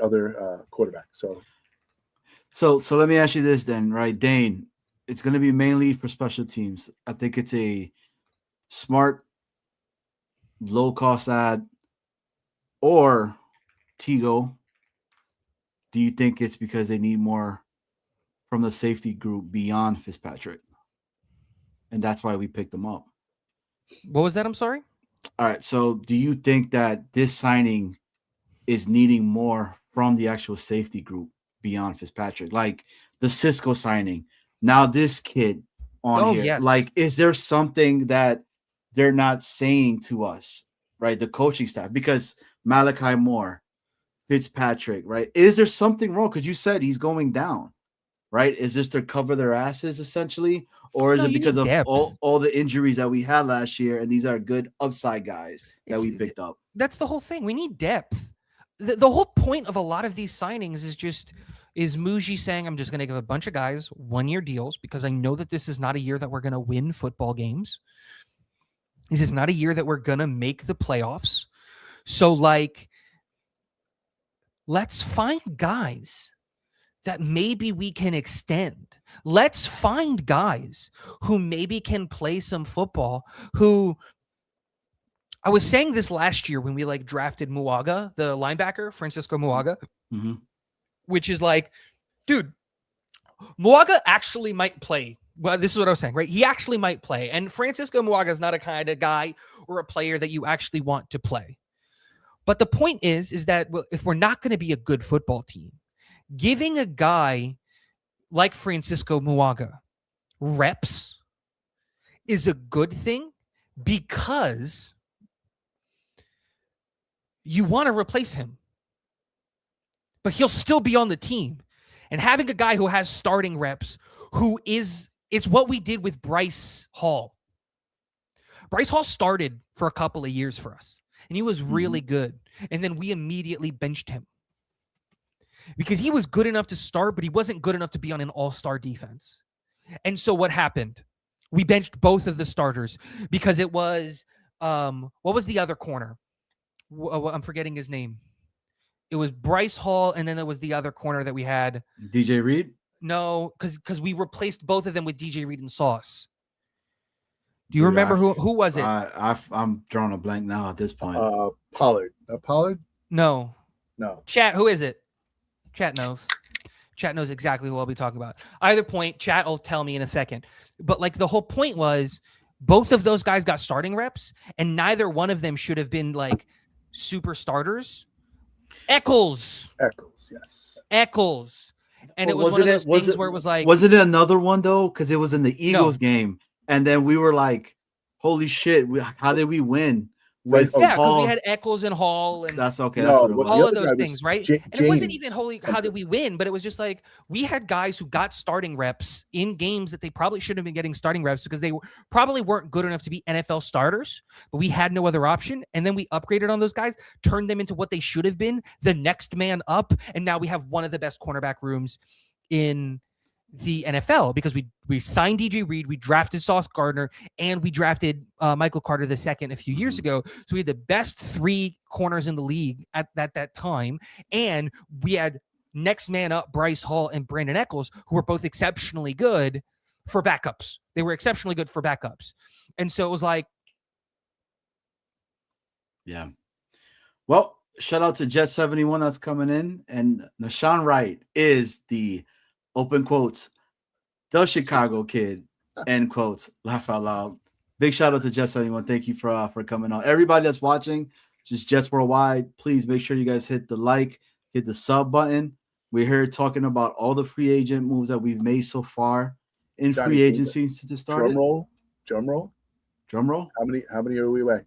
other quarterback. So let me ask you this then, right? Dane, it's going to be mainly for special teams. I think it's a smart, low-cost ad. Or, Tigo, do you think it's because they need more from the safety group beyond Fitzpatrick? And that's why we picked them up. What was that? I'm sorry? All right. So do you think that this signing is needing more from the actual safety group beyond Fitzpatrick? Like the Cisco signing. Now this kid on here. Yes. Like, is there something that they're not saying to us, right? The coaching staff, because Malachi Moore, Fitzpatrick, right? Is there something wrong? Because you said he's going down, right? Is this to cover their asses essentially? Or is it because of all the injuries that we had last year and these are good upside guys that we picked up? That's the whole thing. We need depth. The whole point of a lot of these signings is Muji saying, I'm just going to give a bunch of guys 1-year deals because I know that this is not a year that we're going to win football games. This is not a year that we're going to make the playoffs. So, like, let's find guys that maybe we can extend. Let's find guys who maybe can play some football, who I was saying this last year when we like drafted Muaga, the linebacker, Francisco Muaga, which is like, dude, Muaga actually might play. Well, this is what I was saying, right? He actually might play. And Francisco Muaga is not a kind of guy or a player that you actually want to play. But the point is that if we're not going to be a good football team, giving a guy like Francisco Muaga reps is a good thing because you want to replace him, but he'll still be on the team. And having a guy who has starting reps, it's what we did with Bryce Hall. Bryce Hall started for a couple of years for us, and he was really good. And then we immediately benched him because he was good enough to start, but he wasn't good enough to be on an all-star defense. And so what happened? We benched both of the starters because it was, what was the other corner? I'm forgetting his name. It was Bryce Hall, and then there was the other corner that we had. DJ Reed? No, because we replaced both of them with DJ Reed and Sauce. Do you remember who was it? I'm drawing a blank now at this point. Pollard. Pollard? No. Chat, who is it? Chat knows. Chat knows exactly who I'll be talking about. Either point, chat will tell me in a second. But like the whole point was both of those guys got starting reps, and neither one of them should have been like super starters. Eccles, yes. Eccles. And it was one of those things where it was like... Was it another one, though? Because it was in the Eagles game. And then we were like, holy shit, how did we win? Because we had Eccles and Hall and that's okay. All of those things, right? And it wasn't even how did we win, but it was just like we had guys who got starting reps in games that they probably shouldn't have been getting starting reps because they probably weren't good enough to be NFL starters, but we had no other option. And then we upgraded on those guys, turned them into what they should have been, the next man up. And now we have one of the best cornerback rooms in the NFL because we signed DJ Reed, we drafted Sauce Gardner, and we drafted Michael Carter II a few years ago. So we had the best 3 corners in the league at that time, and we had next man up Bryce Hall and Brandon Eccles, who were both exceptionally good for backups. They were exceptionally good for backups, and so it was like, yeah. Well, shout out to Jet 71 that's coming in, and Nashawn Wright is the open quotes, the Chicago kid, end quotes, laugh out loud. Big shout out to Jets 71. Thank you for coming on. Everybody that's watching, just Jets Worldwide, please make sure you guys hit the like, hit the sub button. We're here talking about all the free agent moves that we've made so far in free agency since it started. Drum roll. How many are we away?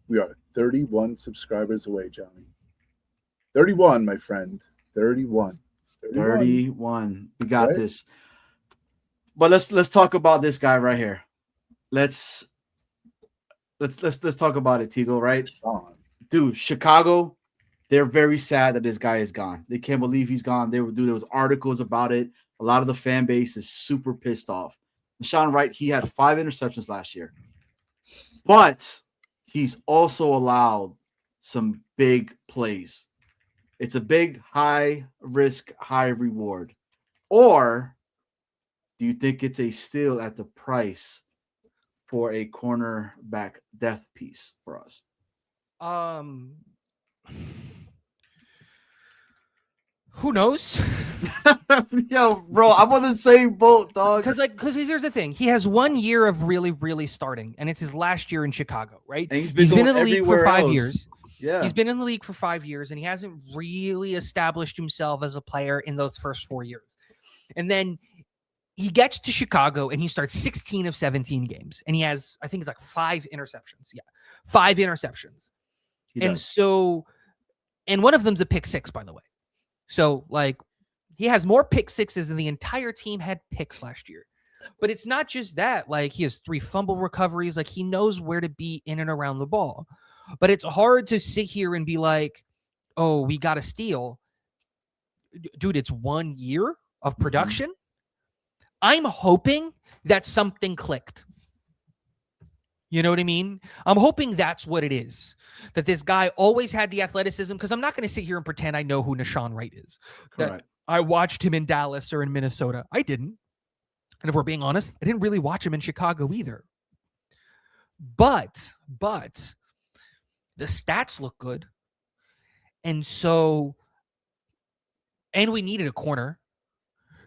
We are 31 subscribers away, Johnny. 31, my friend. 31. We got this. But let's talk about this guy right here. Let's talk about it, Tigo, right? Dude, Chicago, they're very sad that this guy is gone. They can't believe he's gone. There was articles about it. A lot of the fan base is super pissed off. Nashawn Wright, he had 5 interceptions last year. But he's also allowed some big plays. It's a big, high risk, high reward. Or do you think it's a steal at the price for a cornerback depth piece for us? Who knows? Yo, bro, I'm on the same boat, dog. Because here's the thing. He has 1 year of really, really starting, and it's his last year in Chicago, right? And he's been in the league for 5 years. Yeah. He's been in the league for 5 years, and he hasn't really established himself as a player in those first 4 years. And then he gets to Chicago, and he starts 16 of 17 games. And he has, I think it's like 5 interceptions. Yeah, 5 interceptions. And one of them's a pick 6, by the way. So, like, he has more pick 6s than the entire team had picks last year. But it's not just that. Like, he has 3 fumble recoveries. Like, he knows where to be in and around the ball. But it's hard to sit here and be like, oh, we got to steal. Dude, it's 1 year of production. I'm hoping that something clicked. You know what I mean? I'm hoping that's what it is. That this guy always had the athleticism, because I'm not going to sit here and pretend I know who Nashawn Wright is. That I watched him in Dallas or in Minnesota. I didn't. And if we're being honest, I didn't really watch him in Chicago either. But the stats look good. And we needed a corner.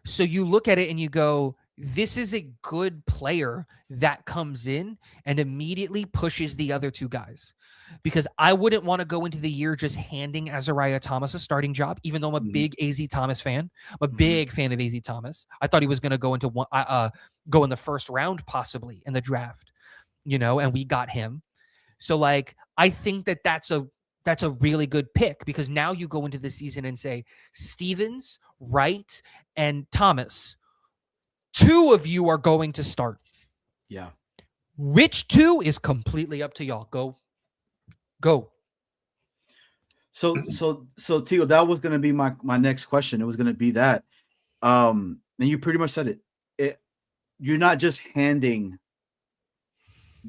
So you look at it and you go, this is a good player that comes in and immediately pushes the other 2 guys. Because I wouldn't want to go into the year just handing Azariah Thomas a starting job, even though I'm a big AZ Thomas fan. I'm a big fan of AZ Thomas. I thought he was going to go into go in the first round, possibly in the draft, and we got him. So, like, I think that that's a that's a really good pick, because now you go into the season and say Stevens, Wright, and Thomas, 2 of you are going to start. Yeah. Which 2 is completely up to y'all. Go. So Tio, that was gonna be my next question. It was gonna be that. And you pretty much said it. You're not just handing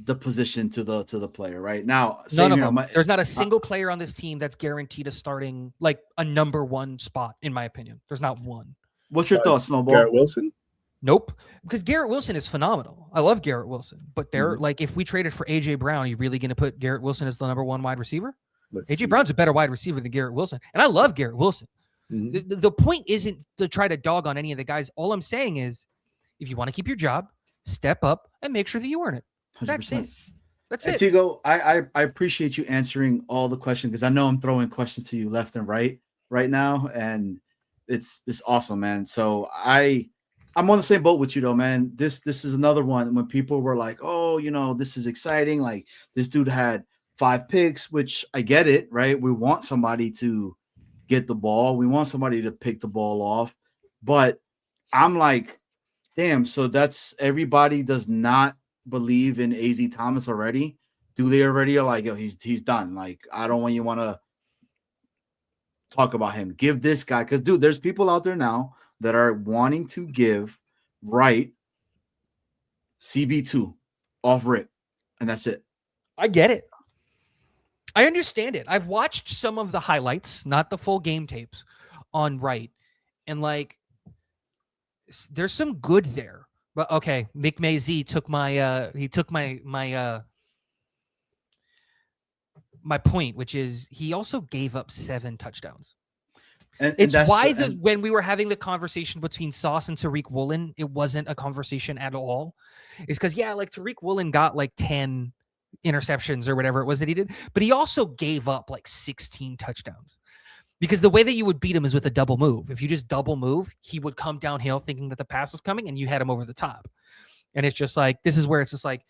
the position to the player right now. None of them. There's not a single player on this team that's guaranteed a starting, like a number 1 spot, in my opinion. There's not one. What's your thoughts, Snowball? Garrett Wilson? Nope. Because Garrett Wilson is phenomenal. I love Garrett Wilson. But they're like, if we traded for AJ Brown, are you really going to put Garrett Wilson as the number 1 wide receiver? AJ Brown's a better wide receiver than Garrett Wilson. And I love Garrett Wilson. The point isn't to try to dog on any of the guys. All I'm saying is, if you want to keep your job, step up and make sure that you earn it. 100%. That's it. That's and it. Tigo, I appreciate you answering all the questions, because I know I'm throwing questions to you left and right now, and it's awesome, man. So I'm on the same boat with you, though, man. This is another one when people were like, oh, this is exciting. Like, this dude had 5 picks, which I get it, right? We want somebody to get the ball. We want somebody to pick the ball off. But I'm like, damn, so that's everybody does not believe in AZ Thomas already? Do they already are like, yo, he's done? Like, I don't want you want to talk about him. Give this guy, because dude, there's people out there now that are wanting to give Wright CB2 off rip, and that's it. I get it. I understand it. I've watched some of the highlights, not the full game tapes, on Wright, and like, there's some good there. But okay, Mick Mazy took my my point, which is he also gave up 7 touchdowns. And it's why when we were having the conversation between Sauce and Tariq Woolen, it wasn't a conversation at all. It's because, like Tariq Woolen got like 10 interceptions or whatever it was that he did, but he also gave up like 16 touchdowns. Because the way that you would beat him is with a double move. If you just double move, he would come downhill thinking that the pass was coming, and you had him over the top. And it's just like, this is where it's just like,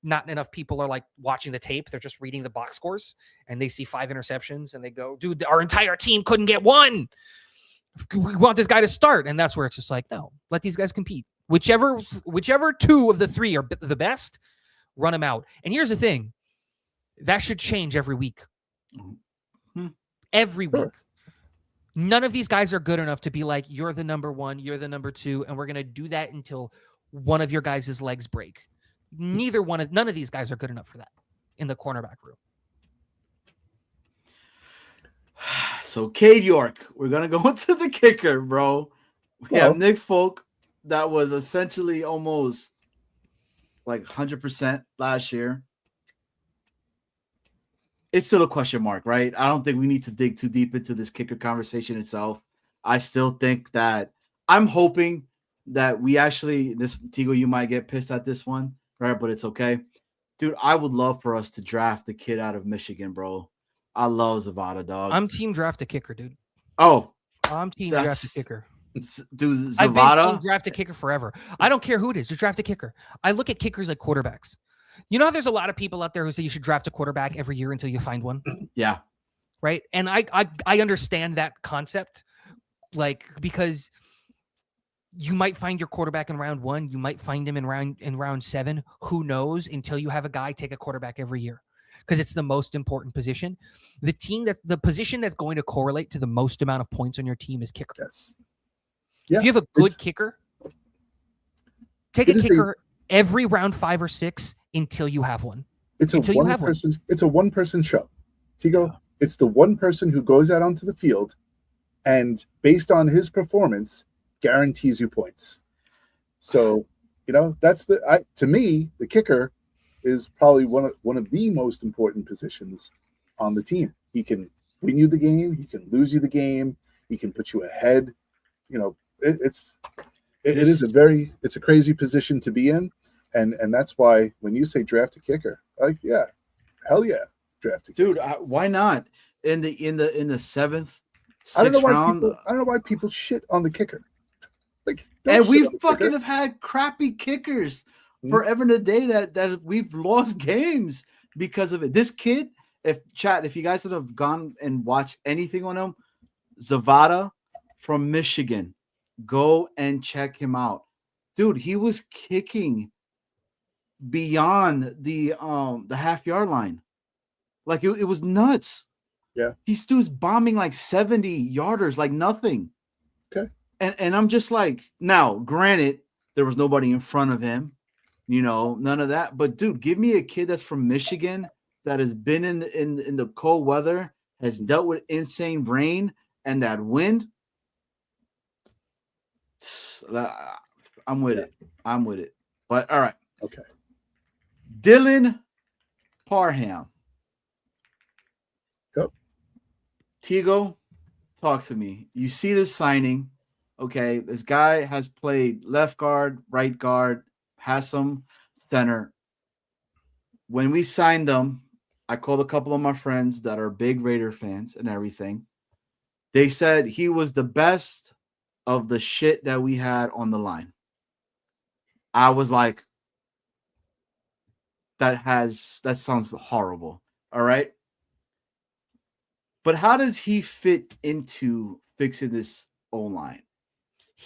not enough people are like watching the tape. They're just reading the box scores, and they see 5 interceptions and they go, dude, our entire team couldn't get 1. We want this guy to start. And that's where it's just like, no, let these guys compete. Whichever 2 of the 3 are the best, run them out. And here's the thing. That should change every week. Every week. None of these guys are good enough to be like, you're the number 1, you're the number 2, and we're going to do that until one of your guys' legs break. None of these guys are good enough for that in the cornerback room. So, Cade York, we're going to go into the kicker, bro. We have Nick Folk, that was essentially almost like 100% last year. It's still a question mark, right? I don't think we need to dig too deep into this kicker conversation itself. I still think that I'm hoping that we actually, Tigo, you might get pissed at this one, right? But it's okay. Dude, I would love for us to draft the kid out of Michigan, bro. I love Zavada, dog. I'm team draft a kicker, dude. Oh. I'm team draft a kicker. Dude, Zavada. I've been team draft a kicker forever. I don't care who it is. Just draft a kicker. I look at kickers like quarterbacks. You know how there's a lot of people out there who say you should draft a quarterback every year until you find one? Yeah. Right? And I understand that concept, like, because you might find your quarterback in round 1. You might find him in round 7. Who knows, until you have a guy take a quarterback every year, because it's the most important position. The position that's going to correlate to the most amount of points on your team is kicker. Yes. Yeah, if you have a good kicker, take a kicker every round 5 or 6 until you have one. It's a one-person show. Tigo, it's the one person who goes out onto the field and based on his performance guarantees you points. So, that's to me, the kicker is probably one of the most important positions on the team. He can win you the game, he can lose you the game, he can put you ahead. It's a crazy position to be in. And that's why when you say draft a kicker, like, yeah, hell yeah, draft a kicker. Dude, why not? In the 7th, 6th round. I don't know why people shit on the kicker. Like, and we fucking have had crappy kickers forever and a day that we've lost games because of it. This kid if you guys would have gone and watched anything on him, Zavada from Michigan, go and check him out. Dude, he was kicking beyond the half-yard line. Like it was nuts. Yeah. These dudes bombing like 70 yarders, like nothing. Okay. And I'm just like, now, granted, there was nobody in front of him, none of that. But dude, give me a kid that's from Michigan that has been in the cold weather, has dealt with insane rain and that wind. I'm with it. I'm with it. But all right. Okay. Dylan Parham. Go. Tigo, talk to me. You see this signing. Okay, this guy has played left guard, right guard, has some center. When we signed him, I called a couple of my friends that are big Raider fans and everything. They said he was the best of the shit that we had on the line. I was like, that sounds horrible. All right. But how does he fit into fixing this O-line?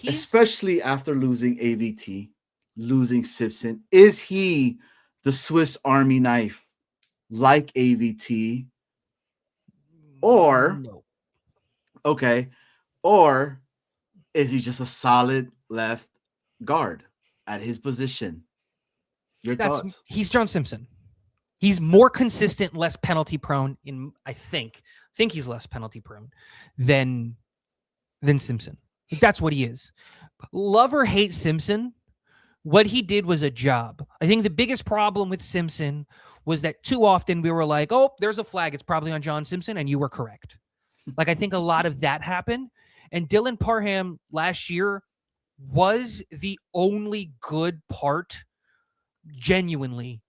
Especially after losing AVT, losing Simpson. Is he the Swiss Army knife like AVT? Or, no. Okay, or is he just a solid left guard at his position? Your thoughts? He's John Simpson. He's more consistent, less penalty prone. I think he's less penalty prone than Simpson. That's what he is. Love or hate Simpson, what he did was a job. I think the biggest problem with Simpson was that too often we were like, oh, there's a flag. It's probably on John Simpson, and you were correct. Like, I think a lot of that happened. And Dylan Parham last year was the only good part, genuinely,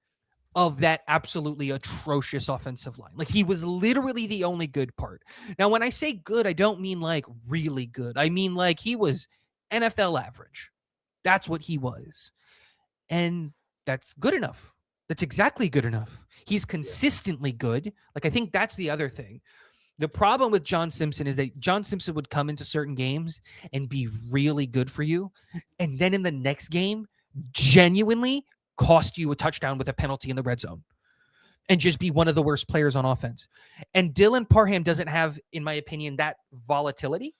of that absolutely atrocious offensive line. Like, he was literally the only good part. Now, when I say good, I don't mean like really good. I mean like he was NFL average. That's what he was. And that's good enough. That's exactly good enough. He's consistently good. Like, I think that's the other thing. The problem with John Simpson is that John Simpson would come into certain games and be really good for you. And then in the next game, genuinely cost you a touchdown with a penalty in the red zone and just be one of the worst players on offense. And Dylan Parham doesn't have, in my opinion, that volatility.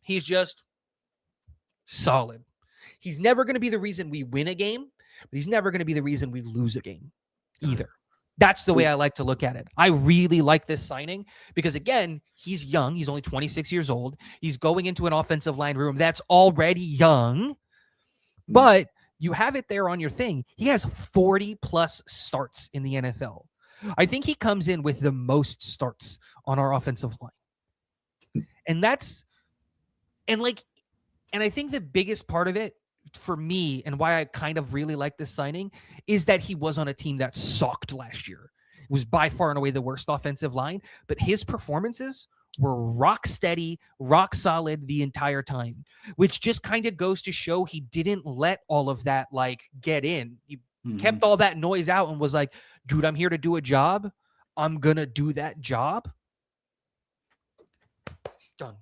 He's just solid. He's never going to be the reason we win a game, but he's never going to be the reason we lose a game either. That's the way I like to look at it. I really like this signing because, again, he's young. He's only 26 years old. He's going into an offensive line room that's already young, but you have it there on your thing. He has 40-plus starts in the NFL. I think he comes in with the most starts on our offensive line. And I think the biggest part of it for me and why I kind of really like this signing is that he was on a team that sucked last year. It was by far and away the worst offensive line, but his performances were rock steady, rock solid the entire time, which just kind of goes to show he didn't let all of that get in. He kept all that noise out and was like, dude, I'm here to do a job. I'm going to do that job. Done.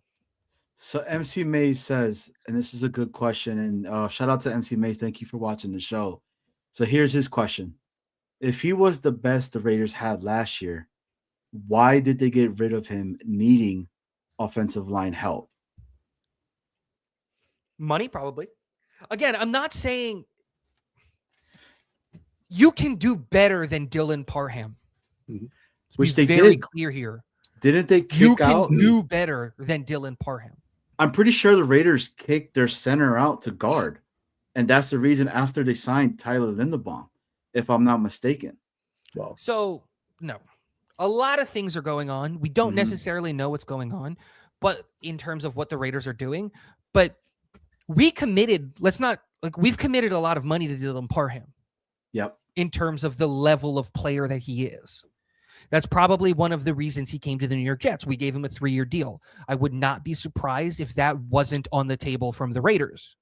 So MC Mays says, and this is a good question, and shout out to MC Mays. Thank you for watching the show. So here's his question. If he was the best the Raiders had last year, why did they get rid of him needing offensive line help? Money, probably. Again, I'm not saying you can do better than Dylan Parham. Which they very did. Clear here. Didn't they kick you can out? do better than Dylan Parham. I'm pretty sure the Raiders kicked their center out to guard. And that's the reason after they signed Tyler Linderbaum, if I'm not mistaken. Well, so, no. A lot of things are going on. We don't necessarily know what's going on, but in terms of what the Raiders are doing. But we've committed a lot of money to Dylan Parham. Yep. In terms of the level of player that he is. That's probably one of the reasons he came to the New York Jets. We gave him a 3-year deal. I would not be surprised if that wasn't on the table from the Raiders.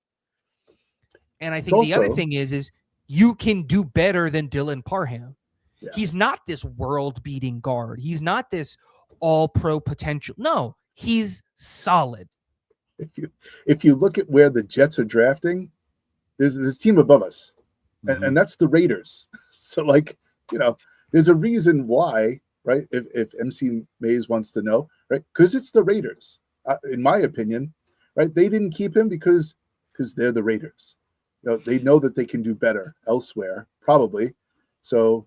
And I think the other thing is you can do better than Dylan Parham. Yeah. He's not this world-beating guard. He's not this all-pro potential. No, he's solid. If you look at where the Jets are drafting, there's this team above us, and that's the Raiders. So, like, there's a reason why, right? If MC Mays wants to know, right? Because it's the Raiders, in my opinion, right? They didn't keep him because they're the Raiders. They know that they can do better elsewhere, probably. So,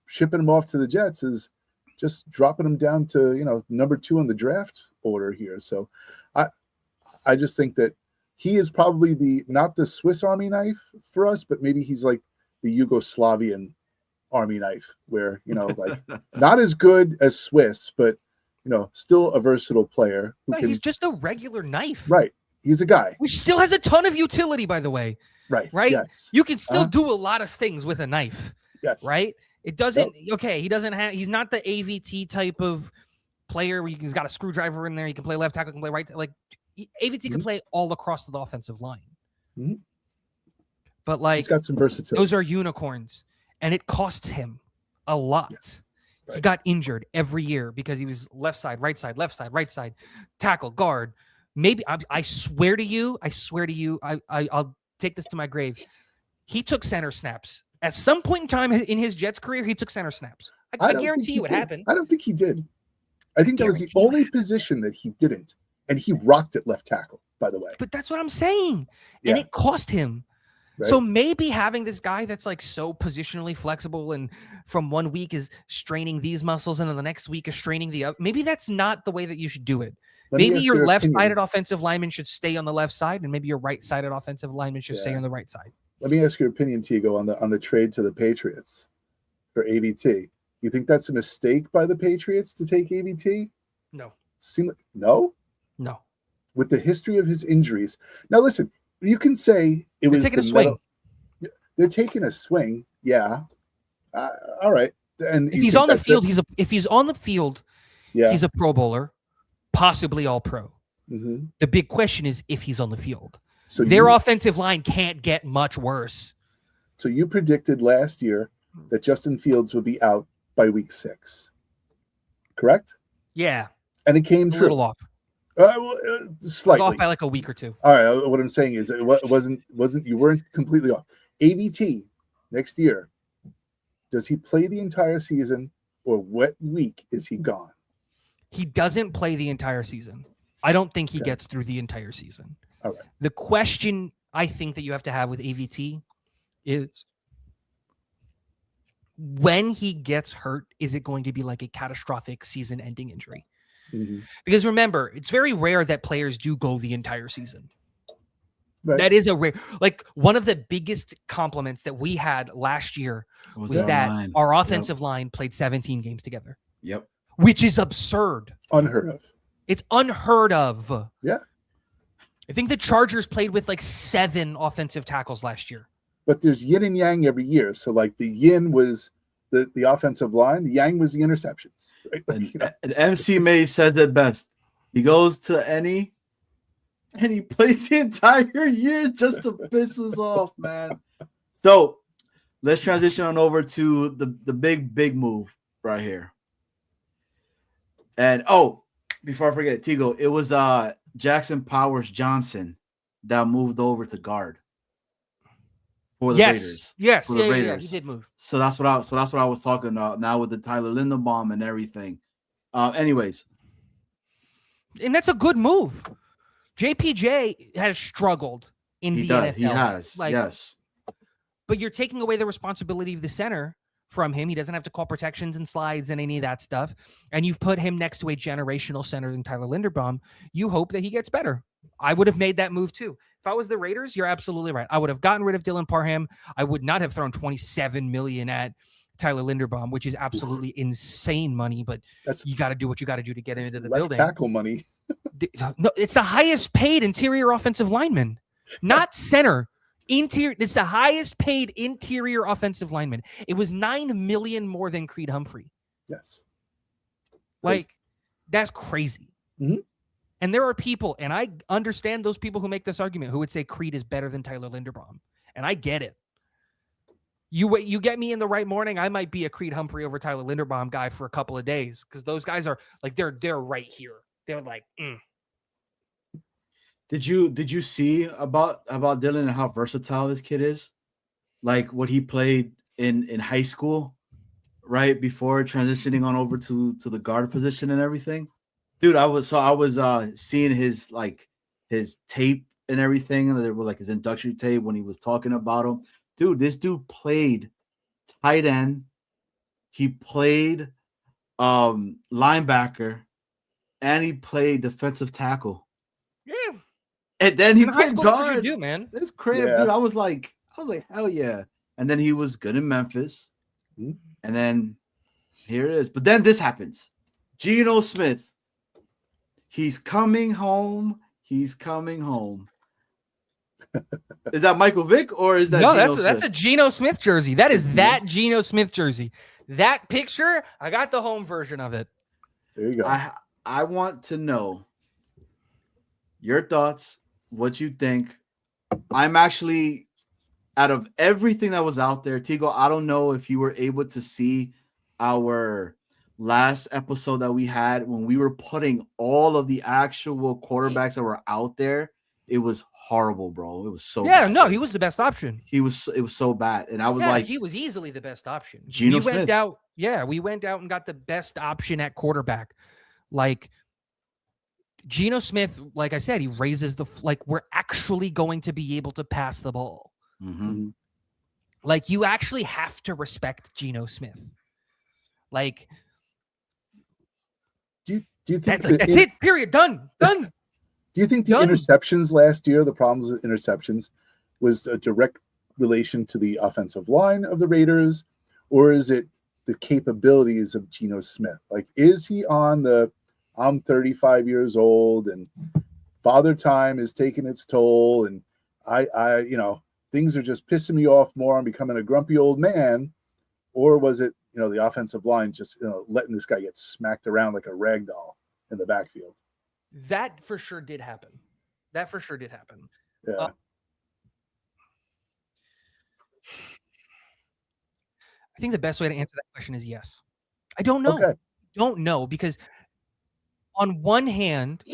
shipping him off to the Jets is just dropping him down to, number 2 on the draft order here. So, I just think that he is probably not the Swiss Army knife for us, but maybe he's like the Yugoslavian Army knife, where like not as good as Swiss, but still a versatile player. He's just a regular knife, right? He's a guy which still has a ton of utility, by the way. Right. Yes. You can still do a lot of things with a knife. Yes. Right. It doesn't. Yep. Okay. He's not the AVT type of player where he's got a screwdriver in there. He can play left tackle, can play right. Like AVT can play all across the offensive line. But like, he's got some versatility. Those are unicorns, and it cost him a lot. Yes. Right. He got injured every year because he was left side, right side, left side, right side, tackle, guard. Maybe I swear to you, I'll take this to my grave. He took center snaps. At some point in time in his Jets career, he took center snaps. I guarantee you it happened. I don't think he did. I think that was the only position that he didn't. And he rocked at left tackle, by the way. But that's what I'm saying. Yeah. And it cost him. Right. So maybe having this guy that's like so positionally flexible and from one week is straining these muscles and then the next week is straining the other. Maybe that's not the way that you should do it. Maybe your left-sided offensive lineman should stay on the left side, and maybe your right-sided offensive lineman should stay on the right side. Let me ask your opinion, Tigo, on the trade to the Patriots for AVT. You think that's a mistake by the Patriots to take AVT? No. No? No. With the history of his injuries. Now, listen, you can say They're taking a swing. They're taking a swing. Yeah. All right. And if he's on the field, he's on the field, he's a Pro Bowler. Possibly all pro. The big question is if he's on the field. So their offensive line can't get much worse. So you predicted last year that Justin Fields would be out by week 6, correct? Yeah. And it came true. A little off. Slightly off by like a week or two. All right. What I'm saying is it wasn't you weren't completely off. AVT next year, does he play the entire season, or what week is he gone? He doesn't play the entire season. I don't think he gets through the entire season. All right. The question I think that you have to have with AVT is when he gets hurt, is it going to be like a catastrophic season-ending injury? Because remember, it's very rare that players do go the entire season. Right. That is a rare, like one of the biggest compliments that we had last year was that our offensive line played 17 games together. Yep. Which is absurd. Unheard of. It's unheard of. Yeah. I think the Chargers played with like 7 offensive tackles last year. But there's yin and yang every year. So like the yin was the offensive line, the yang was the interceptions. Right? Like, and MC May says it best. He goes to any and he plays the entire year just to piss us off, man. So let's transition on over to the big move right here. And before I forget, Tigo, it was Jackson Powers Johnson that moved over to guard for the Raiders. Yes, yeah, he did move. So that's what I was talking about now with the Tyler Linderbaum and everything. Anyways, and that's a good move. JPJ has struggled in the NFL. He has, yes. But you're taking away the responsibility of the center from him. He doesn't have to call protections and slides and any of that stuff. And you've put him next to a generational center in Tyler Linderbaum. You hope that he gets better. I would have made that move too. If I was the Raiders, you're absolutely right. I would have gotten rid of Dylan Parham. I would not have thrown $27 million at Tyler Linderbaum, which is absolutely insane money, but you got to do what you got to do to get him into the building. Tackle money. No, it's the highest paid interior offensive lineman, not center. Interior. It's the highest paid interior offensive lineman. It was $9 million more than Creed Humphrey. Yes. Like, that's crazy. Mm-hmm. And there are people, and I understand those people who make this argument, who would say Creed is better than Tyler Linderbaum. And I get it. You get me in the right morning, I might be a Creed Humphrey over Tyler Linderbaum guy for a couple of days because those guys are like they're right here. They're like, Did you see about Dylan and how versatile this kid is? Like what he played in high school, right before transitioning on over to the guard position and everything. Dude, I was seeing his tape and everything, and there were like his induction tape when he was talking about him. Dude, this dude played tight end. He played linebacker, and he played defensive tackle. yeah. And then he In high played school, that's what you guard. do, man. This crib, dude. I was like, hell yeah. And then he was good in Memphis. Mhm. And then here it is. But then this happens. Gino Smith. He's coming home. He's coming home. Is that Michael Vick or is that No, Gino that's a Smith? Gino Smith jersey. That is that Gino Smith jersey. That picture, I got the home version of it. There you go. I want to know your thoughts, what you think. I'm actually, out of everything that was out there, Tigo, I don't know if you were able to see our last episode that we had when we were putting all of the actual quarterbacks that were out there. It was horrible, bro. It was so bad. No, he was the best option. It was so bad. And I was like, he was easily the best option. Gino we went Smith. out, we went out and got the best option at quarterback. Like Gino Smith, like I said, he raises we're actually going to be able to pass the ball. Mm-hmm. Like you actually have to respect Gino Smith. Like, Do you think that's it? Period. Done. Do you think the Done. interceptions last year, the problems with interceptions, was a direct relation to the offensive line of the Raiders, or is it the capabilities of Gino Smith? Like, is he on the I'm 35 years old and father time is taking its toll, and I things are just pissing me off more. I'm becoming a grumpy old man, or was it the offensive line just letting this guy get smacked around like a rag doll in the backfield? That for sure did happen. Yeah. I think the best way to answer that question is yes. I don't know. Okay. Don't know because on one hand,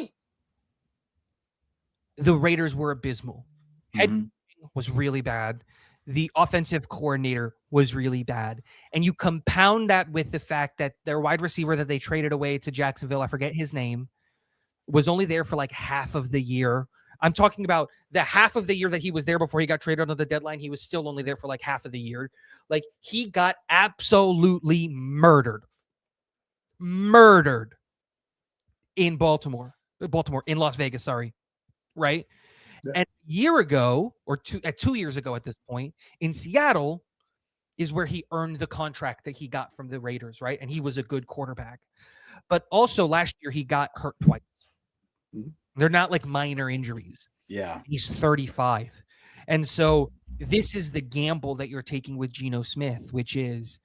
the Raiders were abysmal. Head coaching was really bad. The offensive coordinator was really bad. And you compound that with the fact that their wide receiver that they traded away to Jacksonville, I forget his name, was only there for like half of the year. I'm talking about the half of the year that he was there before he got traded on the deadline. He was still only there for like half of the year. Like he got absolutely murdered in in Las Vegas, sorry. Right. Yeah. And a year ago or 2 years ago at this point in Seattle is where he earned the contract that he got from the Raiders. Right. And he was a good quarterback, but also last year he got hurt twice. They're not like minor injuries. Yeah. He's 35. And so this is the gamble that you're taking with Gino Smith, which is,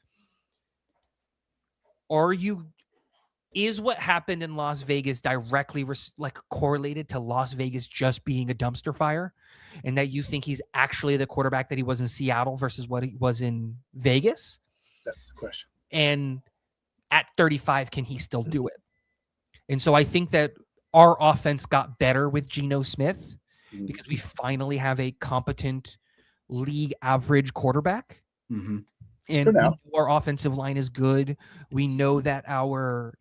is what happened in Las Vegas directly correlated to Las Vegas just being a dumpster fire, and that you think he's actually the quarterback that he was in Seattle versus what he was in Vegas? That's the question. And at 35, can he still do it? And so I think that our offense got better with Gino Smith because we finally have a competent league average quarterback. Mm-hmm. And we know our offensive line is good. We know that our,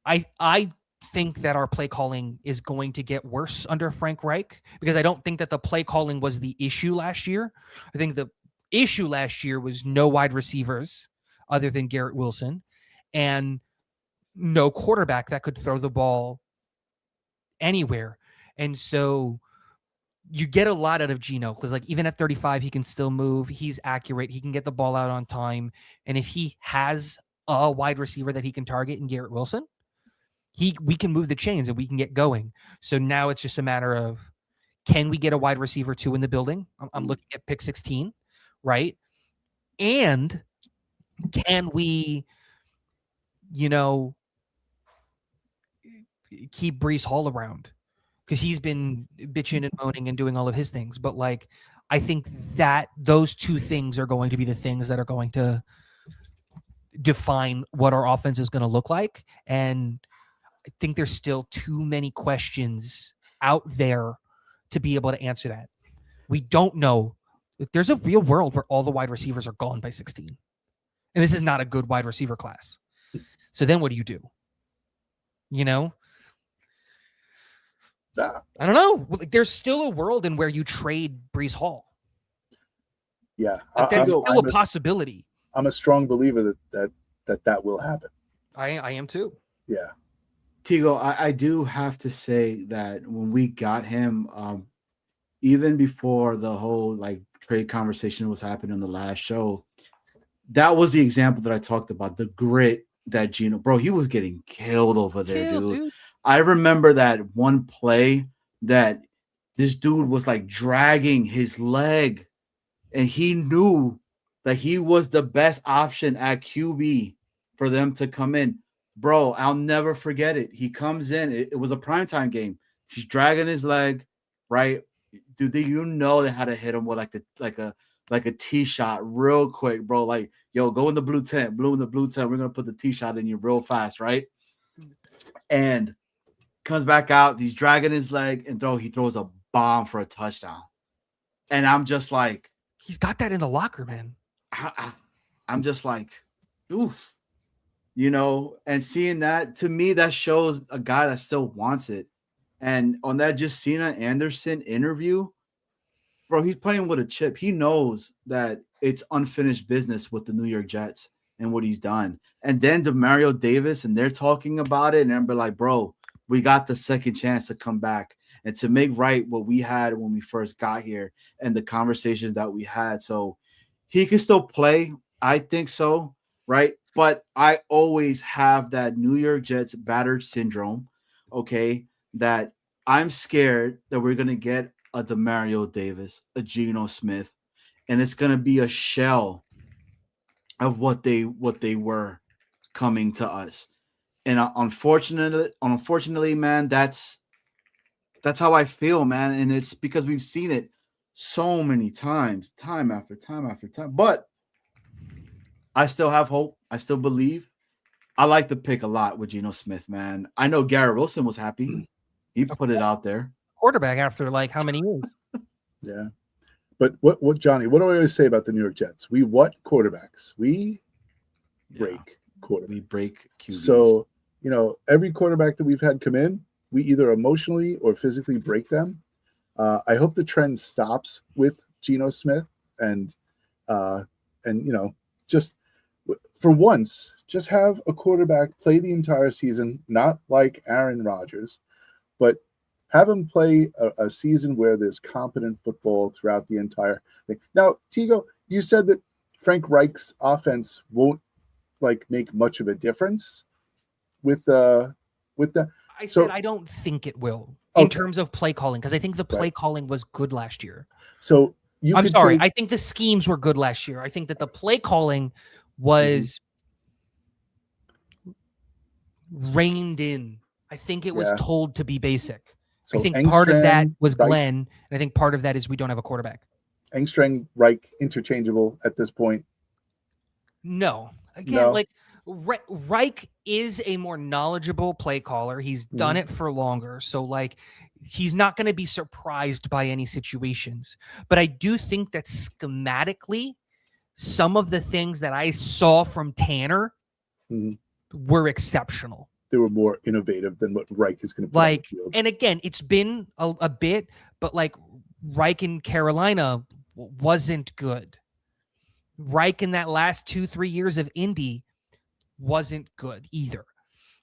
I think that our play calling is going to get worse under Frank Reich because I don't think that the play calling was the issue last year. I think the issue last year was no wide receivers other than Garrett Wilson and no quarterback that could throw the ball anywhere. And so you get a lot out of Gino because even at 35, he can still move. He's accurate. He can get the ball out on time. And if he has a wide receiver that he can target in Garrett Wilson, we can move the chains and we can get going. So now it's just a matter of, can we get a wide receiver 2 in the building? I'm looking at pick 16, right? And can we, keep Breece Hall around? Because he's been bitching and moaning and doing all of his things. But I think that those two things are going to be the things that are going to define what our offense is going to look like. And I think there's still too many questions out there to be able to answer that. We don't know. There's a real world where all the wide receivers are gone by 16. And this is not a good wide receiver class. So then what do you do? You know? I don't know. Like, there's still a world in where you trade Breece Hall. Yeah. That's still a possibility. I'm a strong believer that will happen. I am too. Yeah. Tigo, I do have to say that when we got him, even before the whole like trade conversation was happening on the last show, that was the example that I talked about, the grit that Gino, bro, he was getting killed over there, dude. I remember that one play that this dude was like dragging his leg, and he knew that he was the best option at QB for them to come in. Bro, I'll never forget it. He comes in. It was a primetime game. He's dragging his leg, right? Dude, you know they had to hit him with like a tee shot real quick, bro. Like, yo, go in the blue tent. We're gonna put the tee shot in you real fast, right? And comes back out. He's dragging his leg, and he throws a bomb for a touchdown. And I'm just like, he's got that in the locker, man. I'm just like, oof. You know, and seeing that, to me, that shows a guy that still wants it. And on that Justina Anderson interview, bro, he's playing with a chip. He knows that it's unfinished business with the New York Jets and what he's done. And then Demario Davis, and they're talking about it, and they're like, bro, we got the second chance to come back and to make right what we had when we first got here and the conversations that we had. So he can still play. I think so, right? But I always have that New York Jets battered syndrome, okay, that I'm scared that we're going to get a Demario Davis, a Gino Smith, and it's going to be a shell of what they were coming to us. And unfortunately, man, that's how I feel, man. And it's because we've seen it so many times, time after time after time. But I still have hope. I still believe. I like the pick a lot with Gino Smith, man. I know Garrett Wilson was happy. He put it out there. Quarterback after like how many years? Yeah. But what Johnny, what do I always say about the New York Jets? We what quarterbacks? We break quarterbacks. We break QBs. So, you know, every quarterback that we've had come in, we either emotionally or physically break them. I hope the trend stops with Gino Smith and you know, just for once, just have a quarterback play the entire season, not like Aaron Rodgers, but have him play a season where there's competent football throughout the entire thing. Now, Tigo, you said that Frank Reich's offense won't like make much of a difference with the. I said I don't think it will in terms of play calling, because I think the play calling was good last year. So I'm sorry. I think the schemes were good last year. I think that the play calling was reined in. I think it was told to be basic. So I think part of that was Glenn, and I think part of that is we don't have a quarterback. Engstrand, Reich, interchangeable at this point? No. Again, like Reich is a more knowledgeable play caller. He's done it for longer. So, like, he's not going to be surprised by any situations. But I do think that schematically, some of the things that I saw from Tanner were exceptional. They were more innovative than what Reich is going to play. Like, and again, it's been a bit, but like Reich in Carolina wasn't good. Reich in that last 2-3 years of Indy wasn't good either.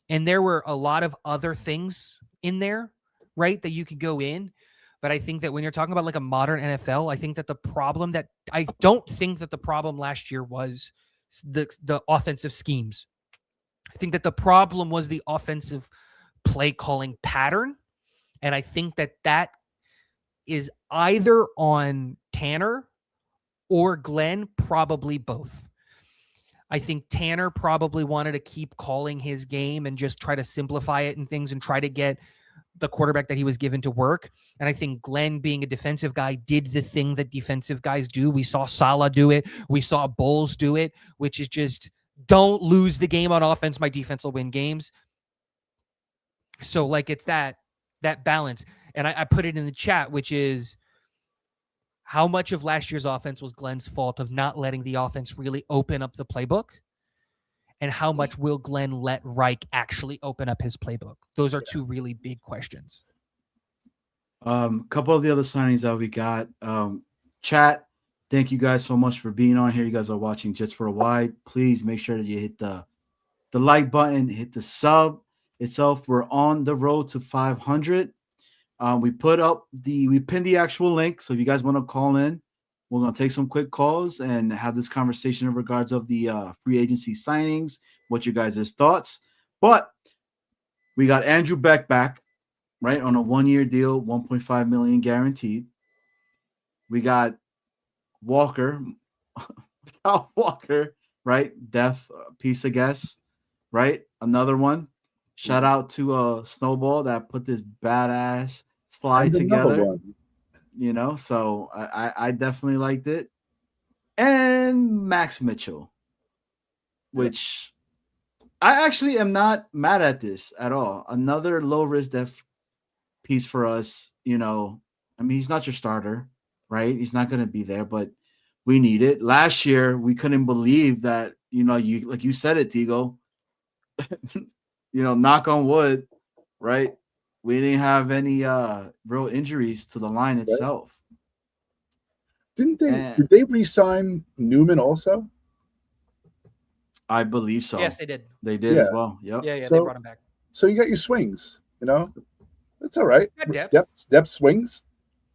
And there were a lot of other things in there, right, that you could go in. But I think that when you're talking about like a modern NFL, I think that I don't think that the problem last year was the offensive schemes. I think that the problem was the offensive play calling pattern. And I think that is either on Tanner or Glenn, probably both. I think Tanner probably wanted to keep calling his game and just try to simplify it and things and try to get the quarterback that he was given to work. And I think Glenn, being a defensive guy, did the thing that defensive guys do. We saw Salah do it. We saw Bowles do it, which is just don't lose the game on offense. My defense will win games. So like it's that balance. And I put it in the chat, which is how much of last year's offense was Glenn's fault of not letting the offense really open up the playbook? And how much will Glenn let Reich actually open up his playbook? Those are two really big questions. Couple of the other signings that we got. Chat, thank you guys so much for being on here. You guys are watching Jets Worldwide. Please make sure that you hit the like button, hit the sub itself. We're on the road to 500. We pinned the actual link. So if you guys want to call in, we're going to take some quick calls and have this conversation in regards of the free agency signings, what you guys' thoughts. But we got Andrew Beck back, right, on a 1-year deal, $1.5 million guaranteed. We got Walker, right, death piece of guess, right, another one. Shout out to Snowball that put this badass slide together. You know, so I definitely liked it. And Max Mitchell, which I actually am not mad at this at all. Another low risk depth piece for us. You know, I mean, he's not your starter, right? He's not going to be there, but we need it. Last year, we couldn't believe that, you know, like you said it, Tigo, you know, knock on wood, right? We didn't have any real injuries to the line itself. Did they re-sign Newman also? I believe so. Yes, they did. They did as well. Yep. Yeah, So, they brought him back. So you got your swings, you know? That's all right. Depth. Depth swings.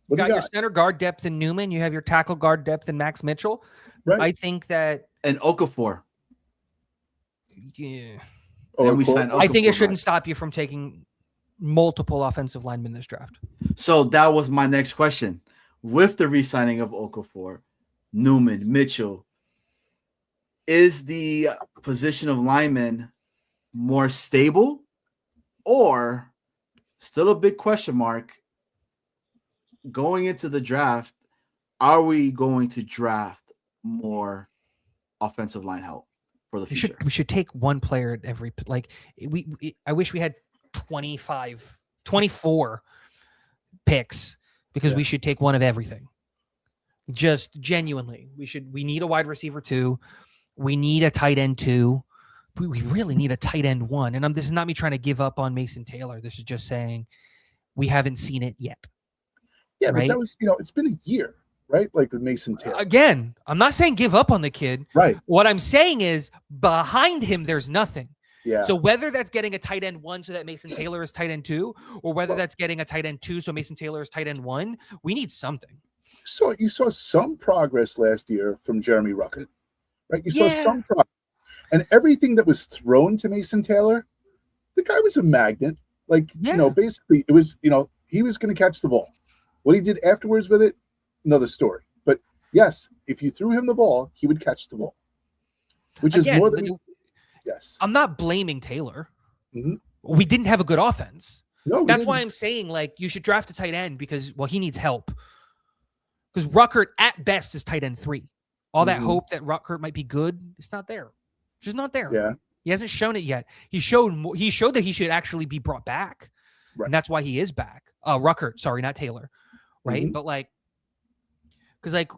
You got your center guard depth in Newman. You have your tackle guard depth in Max Mitchell. Right. I think that... And Okafor. Yeah. And we signed Okafor, I think it shouldn't stop you from taking multiple offensive linemen this draft. So that was my next question. With the re-signing of Okafor, Newman, Mitchell, is the position of lineman more stable or still a big question mark going into the draft? Are we going to draft more offensive line help for the future? We should take one player at every, like, I wish we had 24 picks because we should take one of everything. Just genuinely, we need a wide receiver 2. We need a tight end 2. We really need a tight end 1. And this is not me trying to give up on Mason Taylor. This is just saying we haven't seen it yet. Yeah, right? But that was, it's been a year, right? Like with Mason Taylor. Again, I'm not saying give up on the kid. Right. What I'm saying is behind him, there's nothing. Yeah. So whether that's getting a tight end 1 so that Mason Taylor is tight end 2, or whether that's getting a tight end 2 so Mason Taylor is tight end 1, we need something. So you saw some progress last year from Jeremy Ruckert, right? You saw some progress. And everything that was thrown to Mason Taylor, the guy was a magnet. Like, basically it was, he was going to catch the ball. What he did afterwards with it, another story. But yes, if you threw him the ball, he would catch the ball, which is more than... Yes. I'm not blaming Taylor. Mm-hmm. We didn't have a good offense. No, that's why I'm saying, like, you should draft a tight end because, well, he needs help. Because Ruckert, at best, is tight end 3. All that hope that Ruckert might be good, it's not there. It's just not there. Yeah. He hasn't shown it yet. He showed that he should actually be brought back. Right. And that's why he is back. Ruckert, sorry, not Taylor. Right? Mm-hmm. But, like, because, like,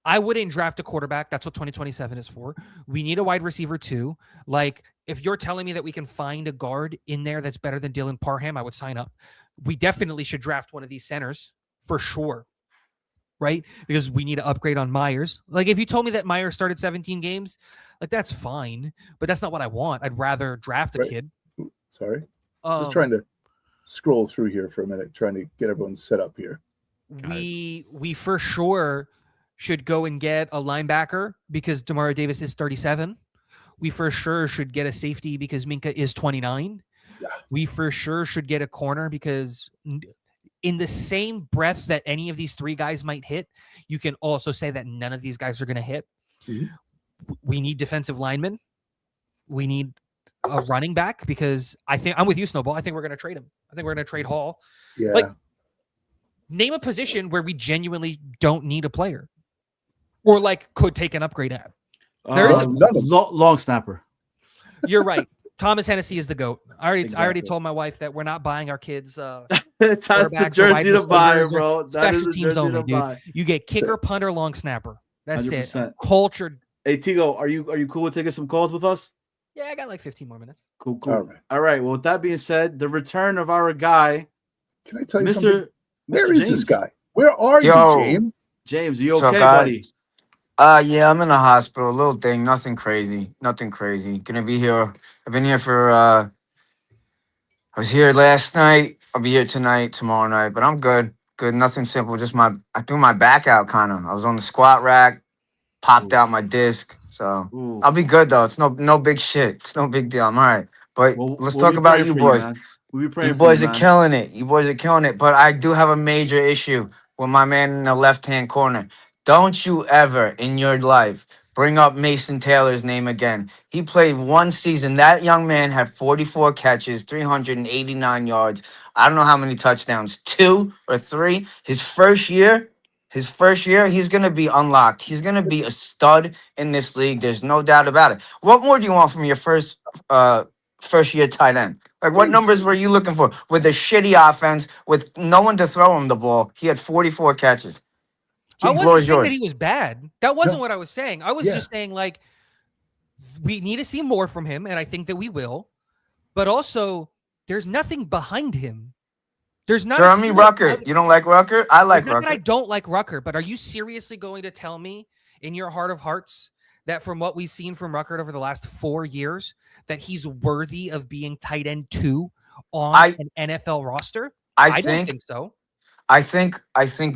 I wouldn't draft a quarterback. That's what 2027 is for. We need a wide receiver 2. Like, if you're telling me that we can find a guard in there that's better than Dylan Parham, I would sign up. We definitely should draft one of these centers for sure. Right? Because we need to upgrade on Myers. Like, if you told me that Myers started 17 games, like, that's fine. But that's not what I want. I'd rather draft a kid. Sorry. Just trying to scroll through here for a minute, trying to get everyone set up here. We for sure should go and get a linebacker because Demario Davis is 37. We for sure should get a safety because Minka is 29. Yeah. We for sure should get a corner because in the same breath that any of these 3 guys might hit, you can also say that none of these guys are going to hit. Mm-hmm. We need defensive linemen. We need a running back because I think I'm with you, Snowball. I think we're going to trade him. I think we're going to trade Hall. Yeah. Like, name a position where we genuinely don't need a player or like could take an upgrade at. There is long snapper. You're right. Thomas Hennessy is the GOAT. I already Exactly. told my wife that we're not buying our kids That's the quarterbacks or jersey wide to buy, receivers or bro. That is special the teams jersey only, to dude. buy. You get kicker, punter, long snapper. That's 100%. it. Cultured. Hey, Tigo, are you cool with taking some calls with us? Yeah, I got like 15 more minutes. Cool. All right. Well, with that being said, the return of our guy. Can I tell you Mr. something? Where Mr. is this James. guy? Where are you, James? James, are you What's up, okay, guys? buddy? Yeah, I'm in the hospital. A little thing, nothing crazy. Gonna be here. I've been here for I was here last night. I'll be here tonight, tomorrow night, but I'm good. Good, nothing simple. Just I threw my back out kind of. I was on the squat rack, popped out my disc. So I'll be good though. It's no big shit. It's no big deal. I'm all right. But let's talk about you boys. We'll be praying You for boys you, are man. killing it. You boys are killing it. But I do have a major issue with my man in the left-hand corner. Don't you ever in your life bring up Mason Taylor's name again. He played one season. That young man had 44 catches, 389 yards. I don't know how many touchdowns, 2 or 3. His first year, he's going to be unlocked. He's going to be a stud in this league. There's no doubt about it. What more do you want from your first year tight end? Like, what numbers were you looking for? With a shitty offense, with no one to throw him the ball, he had 44 catches. I wasn't saying that he was bad. That wasn't what I was saying. I was just saying, like, we need to see more from him, and I think that we will. But also, there's nothing behind him. There's not Jeremy Rucker. You don't like Rucker? I like Rucker. I don't like Rucker, but are you seriously going to tell me in your heart of hearts that from what we've seen from Rucker over the last 4 years, that he's worthy of being tight end 2 on an NFL roster? I don't think so. I think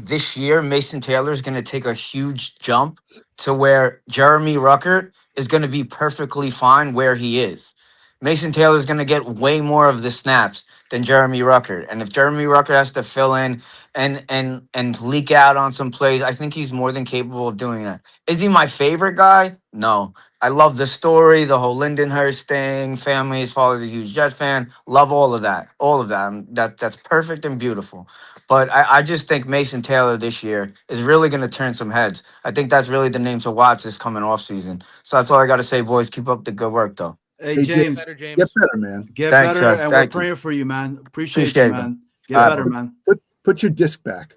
this year Mason Taylor is going to take a huge jump to where Jeremy Rucker is going to be perfectly fine where he is. Mason Taylor is going to get way more of the snaps than Jeremy Rucker. And if Jeremy Rucker has to fill in and leak out on some plays, I think he's more than capable of doing that. Is he my favorite guy? No. I love the story, the whole Lindenhurst thing, family, his father's a huge Jets fan. Love all of that. All of that. That's perfect and beautiful. But I just think Mason Taylor this year is really going to turn some heads. I think that's really the name to watch this coming off season. So that's all I got to say, boys. Keep up the good work, though. Hey, James. Get better, James. Get better, man. Get Thanks, better, Jeff. and Thank we're you. praying for you, man. Appreciate you, man. Get better, man. Put your disc back.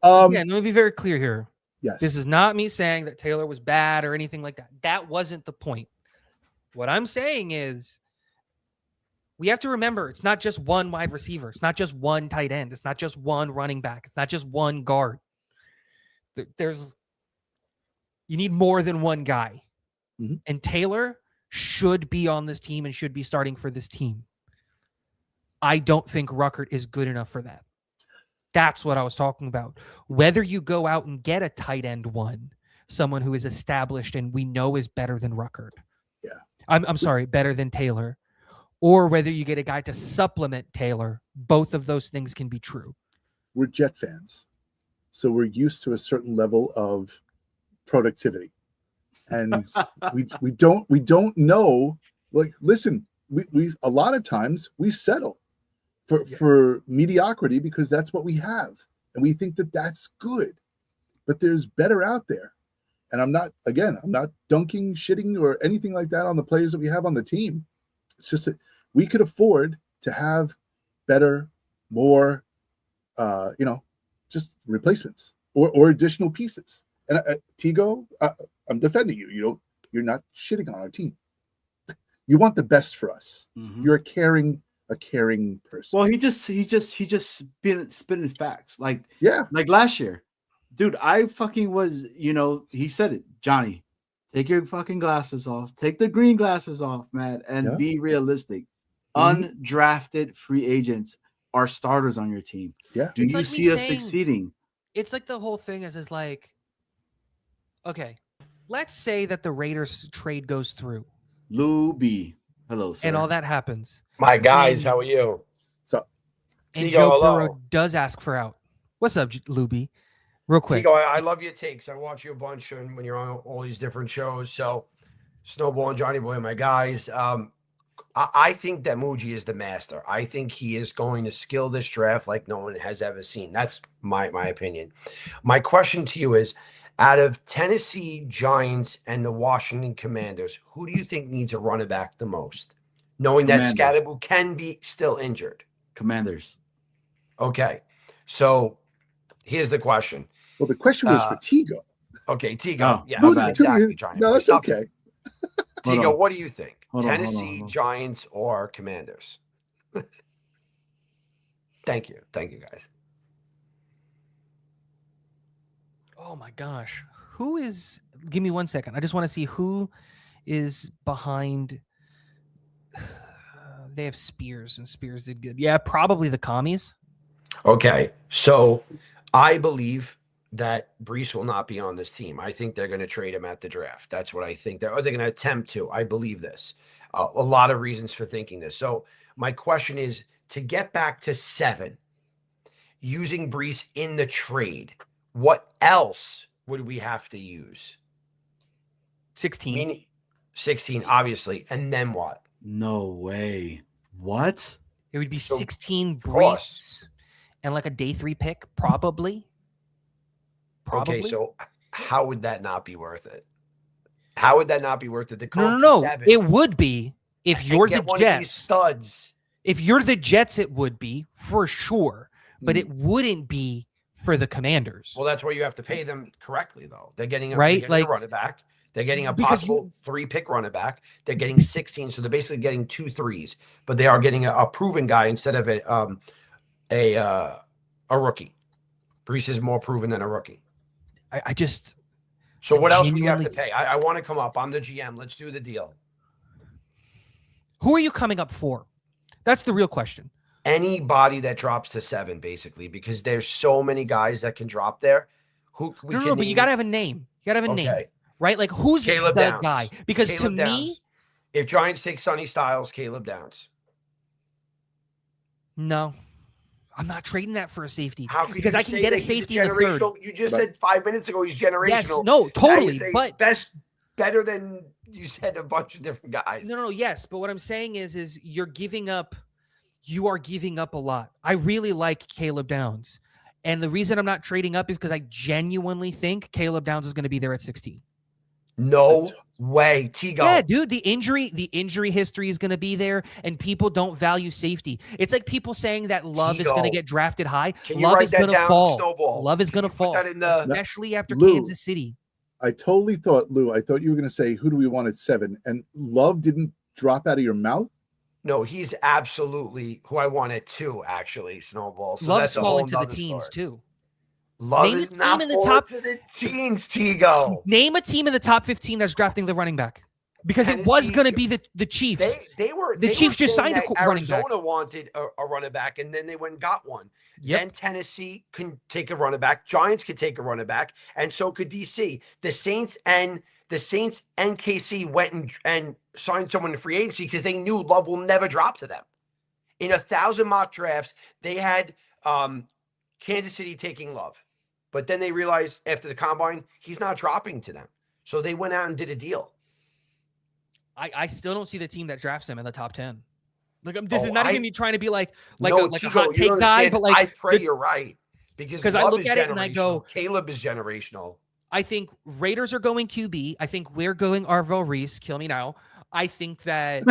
Yeah, let me be very clear here. Yes. This is not me saying that Taylor was bad or anything like that. That wasn't the point. What I'm saying is we have to remember it's not just one wide receiver. It's not just one tight end. It's not just one running back. It's not just one guard. You need more than one guy. Mm-hmm. And Taylor should be on this team and should be starting for this team. I don't think Ruckert is good enough for that. That's what I was talking about. Whether you go out and get a tight end 1, someone who is established and we know is better than Ruckert. Yeah. I'm sorry, better than Taylor. Or whether you get a guy to supplement Taylor, both of those things can be true. We're Jet fans, so we're used to a certain level of productivity, and we don't know. Like, listen, we a lot of times we settle for mediocrity because that's what we have, and we think that that's good, but there's better out there. And I'm not dunking, shitting, or anything like that on the players that we have on the team. It's just that we could afford to have better, more, just replacements or additional pieces. And Tigo, I'm defending you. You're not shitting on our team. You want the best for us. Mm-hmm. You're a caring person. Well, he just spinning facts. Like like last year, dude. I fucking was. He said it, Johnny. Take your fucking glasses off. Take the green glasses off, man, and be realistic. Mm-hmm. Undrafted free agents are starters on your team. Yeah. Do you see us succeeding? It's like the whole thing is like, okay, let's say that the Raiders trade goes through. Lou B. Hello, sir. And all that happens. My guys, how are you? So, and Joe Burrow does ask for out. What's up, Lou B? Real quick. Tigo, I love your takes. I watch you a bunch when you're on all these different shows. So Snowball and Johnny Boy, my guys. I think that Muji is the master. I think he is going to skill this draft like no one has ever seen. That's my opinion. My question to you is, out of Tennessee Giants and the Washington Commanders, who do you think needs a running back the most? Knowing that Commanders. Scatterbo can be still injured. Commanders. Okay. So here's the question. Well, the question was for Tigo. Okay, Tigo. Oh, Yeah, my Who's bad. exactly. Johnny No, Boy. that's Stop it. okay. Hold Tigo, on. what do you think? Hold on, hold on, Tennessee, hold on. Giants, or Commanders? Thank you. Thank you, guys. Oh my gosh. Who is give me 1 second. I just want to see who is behind they have Spears and Spears did good. Yeah, probably the commies. Okay, so I believe that Brees will not be on this team. I think they're going to trade him at the draft. That's what I think. They're going to attempt to. I believe this. A lot of reasons for thinking this. So my question is, to get back to 7, using Brees in the trade, what else would we have to use? 16. Meaning 16, obviously. And then what? No way. What? It would be So, 16 course. Brees and like a day 3 pick, probably. Probably. Okay, so how would that not be worth it? How would that not be worth it to come No. to 7? It would be if and you're the get one of these Jets. studs. If you're the Jets, it would be for sure, but it wouldn't be for the Commanders. Well, that's where you have to pay them correctly, though. They're getting a, Right? they're getting Like- a running back. They're getting a Because possible 3-pick running back. They're getting 16, so they're basically getting 2 3s. But they are getting a proven guy instead of a rookie. Brees is more proven than a rookie. I just So what else would you have to genuinely- pay? I want to come up. I'm the GM. Let's do the deal. who are you coming up for? That's the real question. Anybody that drops to 7, basically, because there's so many guys that can drop there. Who we No, can but you name- gotta have a name. You gotta have a name, Okay. right? Like who's Caleb the Downs. guy? Because to Caleb me, Downs. If Giants take Sonny Styles, Caleb Downs. no, I'm not trading that for a safety. How could because you I can say get a that he's safety in the third. generational? You just But- said 5 minutes ago he's generational. Yes, no, Now you totally. say But better than you said a bunch of different guys. no, yes. But what I'm saying is you are giving up a lot. I really like Caleb Downs. And the reason I'm not trading up is because I genuinely think Caleb Downs is going to be there at 16. No way, Tigo. Yeah, dude, the injury history is going to be there, and people don't value safety. It's like people saying that Love is going to Tigo. get drafted high. Can you Love write is that going to down, fall. Snowball? Love is Can going you to put fall, that in the- especially after Lou. Kansas City. I totally thought, Lou, I thought you were going to say, who do we want at 7? And Love didn't drop out of your mouth? No, he's absolutely who I want at 2, actually, Snowball. So Love's that's a whole falling to the nother teens story. too. Love Name a is team not in the falling top- to the teens, Tigo. Name a team in the top 15 that's drafting the running back, because it was Tennessee- going to be the Chiefs. They were The they Chiefs were just saying signed a that running back. Arizona wanted a running back, and then they went and got one. Yep. Then Tennessee can take a running back. Giants could take a running back, and so could DC. The Saints and KC went and signed someone in free agency because they knew Love will never drop to them. In 1,000 mock drafts, they had Kansas City taking Love, but then they realized after the combine he's not dropping to them, so they went out and did a deal. I still don't see the team that drafts him in the top 10. Like this Oh, is not I- even me trying to be like No, a Tigo, hot you take don't guy, understand. but like I pray the- you're right, because 'cause I Love look is at it and I go- generational. Caleb is generational. I think Raiders are going QB. I think we're going Arvell Reese. Kill me now. I think that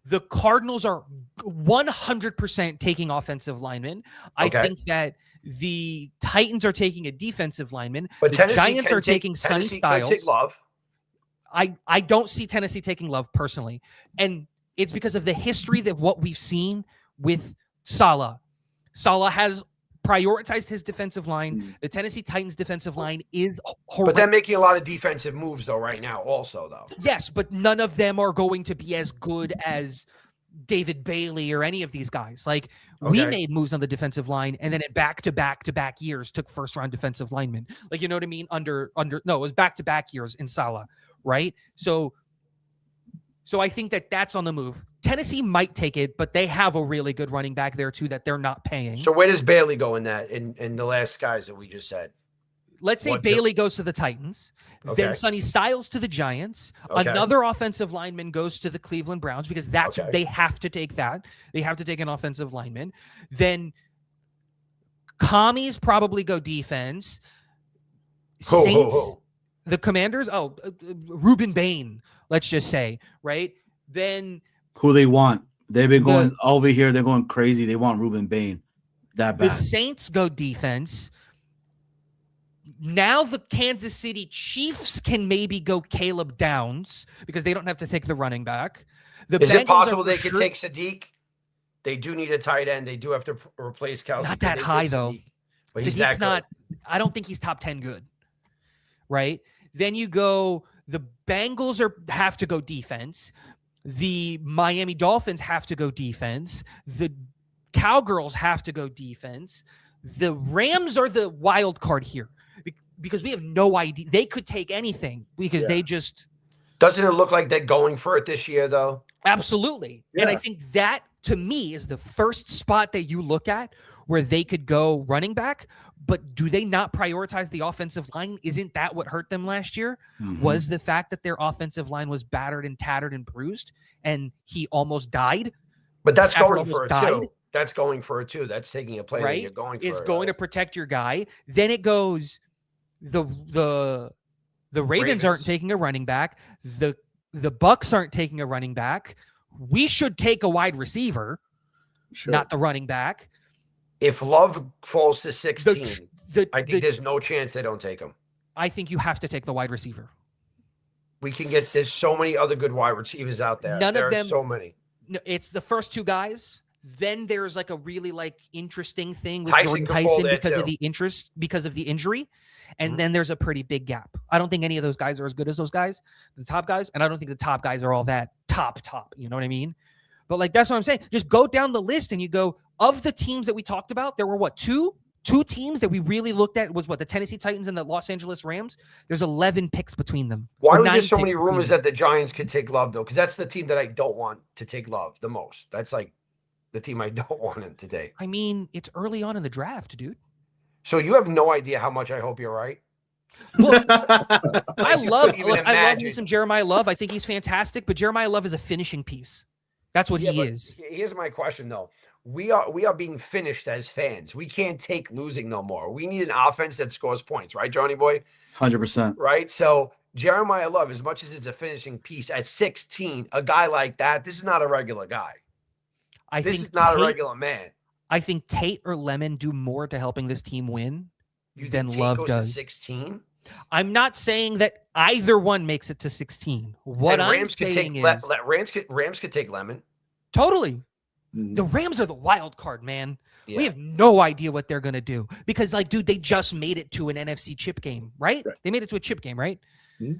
the Cardinals are 100% taking offensive linemen. I Okay. think that the Titans are taking a defensive lineman. But the Tennessee Giants can are taking Sonny Tennessee could take Styles. Love. I don't see Tennessee taking Love personally. And it's because of the history of what we've seen with Saleh. Saleh has prioritized his defensive line. The Tennessee Titans defensive line is But horrific. they're making a lot of defensive moves though right now. Also though, Yes, but none of them are going to be as good as David Bailey or any of these guys. Like we Okay. made moves on the defensive line, and then in back to back years took first round defensive linemen. Like you know what I mean? It was back to back years in Saleh, right? So I think that that's on the move. Tennessee might take it, but they have a really good running back there too that they're not paying. so where does Bailey go in that in the last guys that we just said? let's say 1, 2. Bailey goes to the Titans, Okay. then Sonny Styles to the Giants, Okay. another offensive lineman goes to the Cleveland Browns because that's Okay. they have to take that. They have to take an offensive lineman. Then commies probably go defense. Ho, ho, Saints, ho. the Commanders, Reuben Bain, let's just say, right? Then Who they want? They've been going over here. They're going crazy. They want Reuben Bain that the bad. Saints go defense. Now the Kansas City Chiefs can maybe go Caleb Downs because they don't have to take the running back. Is it Bengals possible are they for could take Sadiq? They do need a tight end. They do have to replace Kelsey. Not Could that they high, take though. Sadiq? But he's Sadiq's that not. good. I don't think he's top 10 good. Right? Then you go. The Bengals have to go defense. The Miami Dolphins have to go defense. The Cowgirls have to go defense. The Rams are the wild card here because we have no idea. They could take anything because they just. Doesn't it look like they're going for it this year, though? Absolutely. And I think that, to me, is the first spot that you look at where they could go running back. But do they not prioritize the offensive line? Isn't that what hurt them last year? Mm-hmm. Was the fact that their offensive line was battered and tattered and bruised and he almost died? But that's Stafford going for it, almost too. That's going for it, too. That's taking a play that you're going for It's it. going to protect your guy. Then it goes the Ravens aren't taking a running back. The Bucks aren't taking a running back. We should take a wide receiver, not the running back. If Love falls to 16, I think there's no chance they don't take him. I think you have to take the wide receiver. We can get, there's so many other good wide receivers out there. None of them. So many. No, it's the first two guys. Then there's like a really interesting thing with Tyson Jordan Tyson because of the injury. And then there's a pretty big gap. I don't think any of those guys are as good as those guys, the top guys. And I don't think the top guys are all that top. You know what I mean? But that's what I'm saying. Just go down the list and you go, of the teams that we talked about, there were two teams that we really looked at was the Tennessee Titans and the Los Angeles Rams. There's 11 picks between them. Why was there so many rumors that the Giants could take Love, though? Because that's the team that I don't want to take Love the most. That's like the team I don't want him to take. I mean, it's early on in the draft, dude. So you have no idea how much I hope you're right. Look, I love me some Jeremiah Love. I think he's fantastic, but Jeremiah Love is a finishing piece. That's what he is. Here's my question, though. We are being finished as fans. We can't take losing no more. We need an offense that scores points, right, Johnny boy? 100%. Right? So Jeremiah Love, as much as it's a finishing piece, at 16, a guy like that, this is not a regular guy. This is not a regular man. I think Tate or Lemon do more to helping this team win than Tate Love goes does. To 16? I'm not saying that either one makes it to 16. What and I'm Rams saying could take, Rams could take Lemon. Totally. The Rams are the wild card, man. Yeah. We have no idea what they're going to do because, dude, they just made it to an NFC chip game, right? They made it to a chip game, right? Mm-hmm.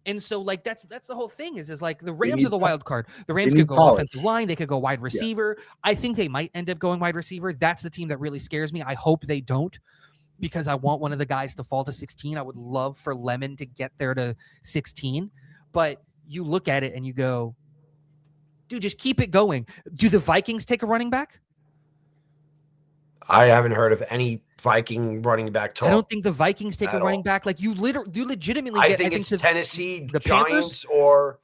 And so, that's the whole thing is the Rams are the wild card. The Rams could go offensive line. They could go wide receiver. Yeah. I think they might end up going wide receiver. That's the team that really scares me. I hope they don't because I want one of the guys to fall to 16. I would love for Lemon to get there to 16. But you look at it and you go, dude, just keep it going. Do the Vikings take a running back? I haven't heard of any Viking running back talk. I don't think the Vikings take a running back. You legitimately I think it's Tennessee, the Giants, Panthers? Or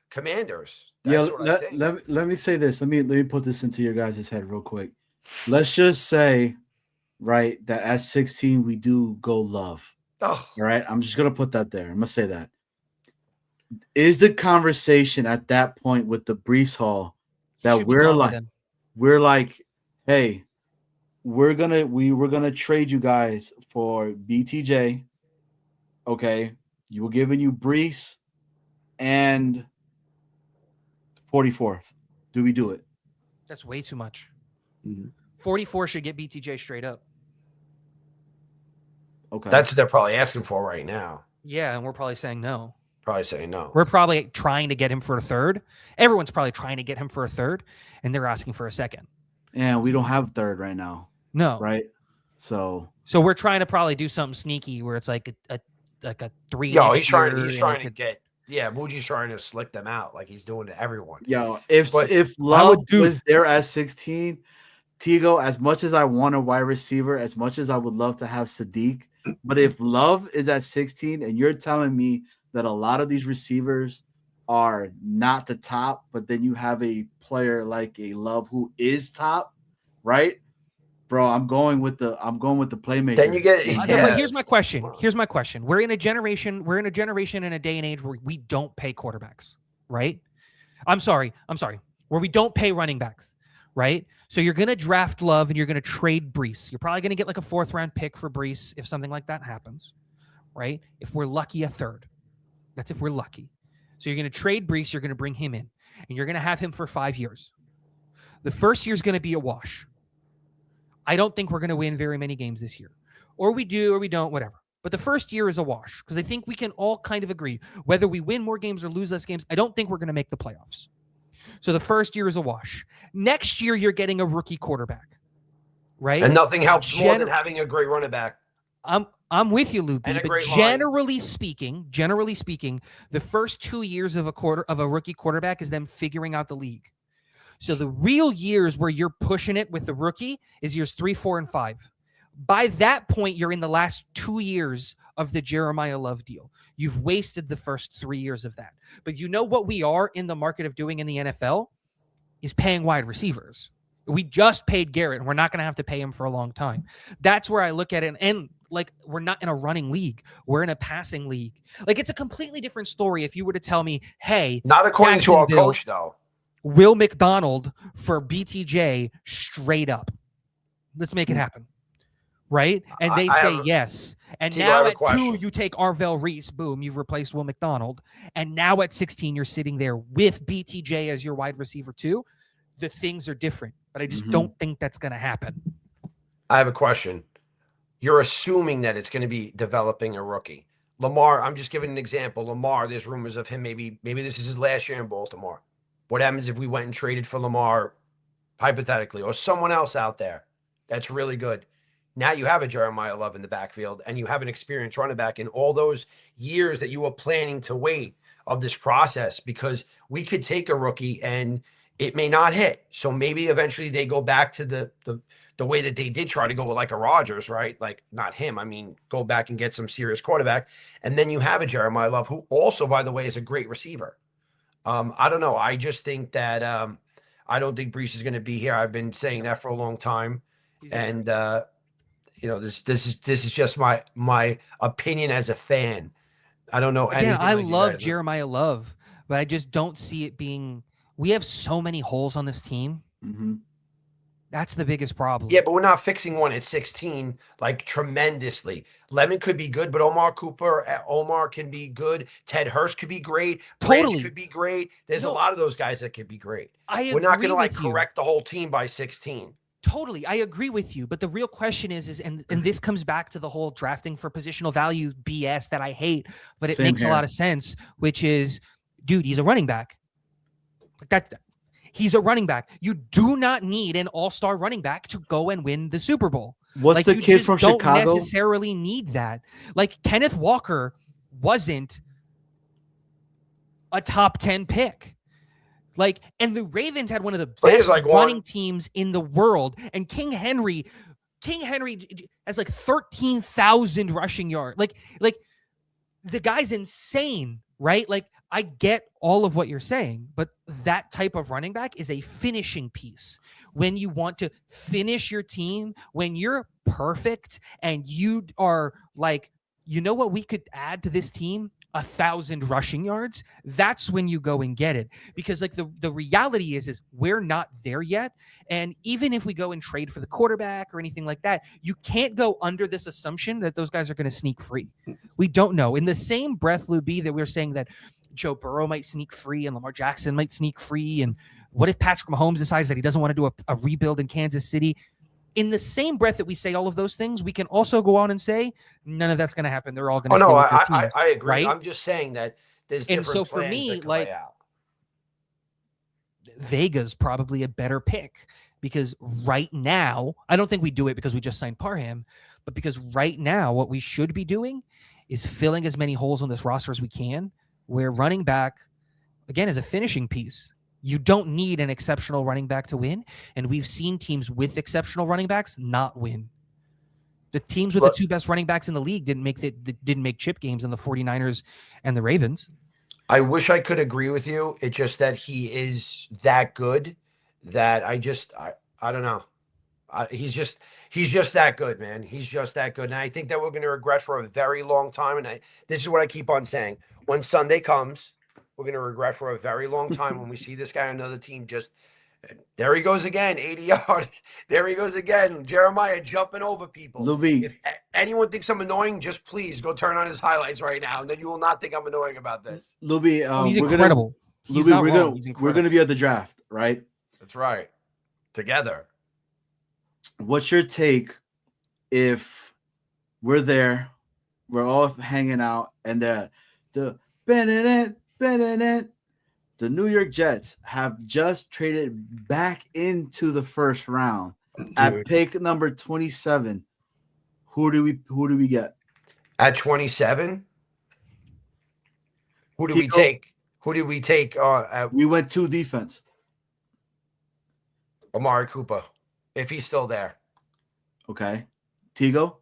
Commanders. That's let me say this. Let me put this into your guys' head real quick. Let's just say, right, that at 16 we do go Love. Oh. All right, I'm just gonna put that there. I'm gonna say that. Is the conversation at that point with the Brees Hall that we're like, hey, we're gonna trade you guys for BTJ. Okay, you were giving you Brees and 44th. Do we do it? That's way too much. Mm-hmm. 44 should get BTJ straight up. Okay, that's what they're probably asking for right now. Yeah, and we're probably saying no. Probably saying no. We're probably trying to get him for a third. Everyone's probably trying to get him for a third, and they're asking for a second. Yeah, we don't have third right now. No. Right? So we're trying to probably do something sneaky where it's like a 3. Yo, he's trying to get Muji's trying to slick them out like he's doing to everyone. Yo, if Love was there at 16, Tigo, as much as I want a wide receiver, as much as I would love to have Sadiq, But if Love is at 16 and you're telling me that a lot of these receivers are not the top, but then you have a player like a Love who is top, right? Bro, I'm going with the playmaker. Then you get But here's my question. We're in a generation in a day and age where we don't pay quarterbacks, right? I'm sorry. Where we don't pay running backs, right? So you're going to draft Love and you're going to trade Bryce. You're probably going to get like a 4th round pick for Bryce if something like that happens, right? If we're lucky, a 3rd. That's if we're lucky. So you're going to trade Bryce, you're going to bring him in, and you're going to have him for 5 years. The first year is going to be a wash. I don't think we're going to win very many games this year. Or we do, or we don't, whatever. But the first year is a wash because I think we can all kind of agree whether we win more games or lose less games. I don't think we're going to make the playoffs. So the first year is a wash. Next year, you're getting a rookie quarterback, right? And nothing helps more than having a great running back. I'm with you, Loopy. But Generally speaking, the first 2 years of a rookie quarterback is them figuring out the league. So the real years where you're pushing it with the rookie is years 3, 4, and 5. By that point, you're in the last 2 years of the Jeremiah Love deal. You've wasted the first 3 years of that. But you know what we are in the market of doing in the NFL is paying wide receivers. We just paid Garrett, and we're not going to have to pay him for a long time. That's where I look at it. And like, we're not in a running league. We're in a passing league. Like, it's a completely different story if you were to tell me, hey, not according to our coach, though. Will McDonald for BTJ straight up. Let's make it happen. Right? And they say yes. And now at 2, you take Arvell Reese. Boom, you've replaced Will McDonald. And now at 16, you're sitting there with BTJ as your wide receiver too. The things are different. But I just don't think that's going to happen. I have a question. You're assuming that it's going to be developing a rookie. Lamar, I'm just giving an example. Lamar, there's rumors of him. Maybe this is his last year in Baltimore. What happens if we went and traded for Lamar, hypothetically, or someone else out there that's really good? Now you have a Jeremiah Love in the backfield, and you have an experienced running back in all those years that you were planning to wait of this process, because we could take a rookie and it may not hit. So maybe eventually they go back to the way that they did try to go with like a Rodgers, right? Like, not him. I mean, go back and get some serious quarterback. And then you have a Jeremiah Love, who also, by the way, is a great receiver. I don't know. I just think that I don't think Bryce is going to be here. I've been saying that for a long time. And this is just my opinion as a fan. I don't know anything. I love Jeremiah Love, but I just don't see it being. We have so many holes on this team. Mm-hmm. That's the biggest problem. Yeah, but we're not fixing one at 16 like tremendously. Lemon could be good, but Omar can be good. Ted Hurst could be great. Branch could be great. There's a lot of those guys that could be great. We're not going to correct the whole team by 16. Totally. I agree with you. But the real question is and this comes back to the whole drafting for positional value BS that I hate, but it makes a lot of sense, which is, dude, he's a running back. He's a running back. You do not need an all-star running back to go and win the Super Bowl. What's the kid from Chicago? You don't necessarily need that. Like, Kenneth Walker wasn't a top 10 pick. Like, and the Ravens had one of the best running teams in the world. And King Henry has like 13,000 rushing yards. Like the guy's insane, right? Like, I get all of what you're saying, but that type of running back is a finishing piece. When you want to finish your team, when you're perfect and you are like, you know what we could add to this team? 1,000 rushing yards. That's when you go and get it. Because like the reality is we're not there yet. And even if we go and trade for the quarterback or anything like that, you can't go under this assumption that those guys are going to sneak free. We don't know. In the same breath, Lou B, that we're saying that Joe Burrow might sneak free and Lamar Jackson might sneak free. And what if Patrick Mahomes decides that he doesn't want to do a rebuild in Kansas City? In the same breath that we say all of those things, we can also go on and say none of that's going to happen. They're all going to. Oh no, I agree. Right? I'm just saying that there's different and so for me, like Vega's probably a better pick because right now, I don't think we do it because we just signed Parham, but because right now what we should be doing is filling as many holes on this roster as we can. Where running back, again, is a finishing piece. You don't need an exceptional running back to win. And we've seen teams with exceptional running backs not win. The teams with the two best running backs in the league didn't make chip games in the 49ers and the Ravens. I wish I could agree with you. It's just that he is that good that I don't know. He's just that good, man. He's just that good. And I think that we're going to regret for a very long time. And this is what I keep on saying. When Sunday comes, we're going to regret for a very long time when we see this guy on another team just there he goes again, 80 yards. There he goes again. Jeremiah jumping over people. Luby. If anyone thinks I'm annoying, just please go turn on his highlights right now, and then you will not think I'm annoying about this. Luby, he's incredible. We're going to be at the draft, right? That's right. Together. What's your take if we're there, we're all hanging out, and the New York Jets have just traded back into the first round at pick number 27. Who do we get? At 27? Who do we take? Who did we take? We went to defense. Amari Cooper, if he's still there. Okay. Tigo?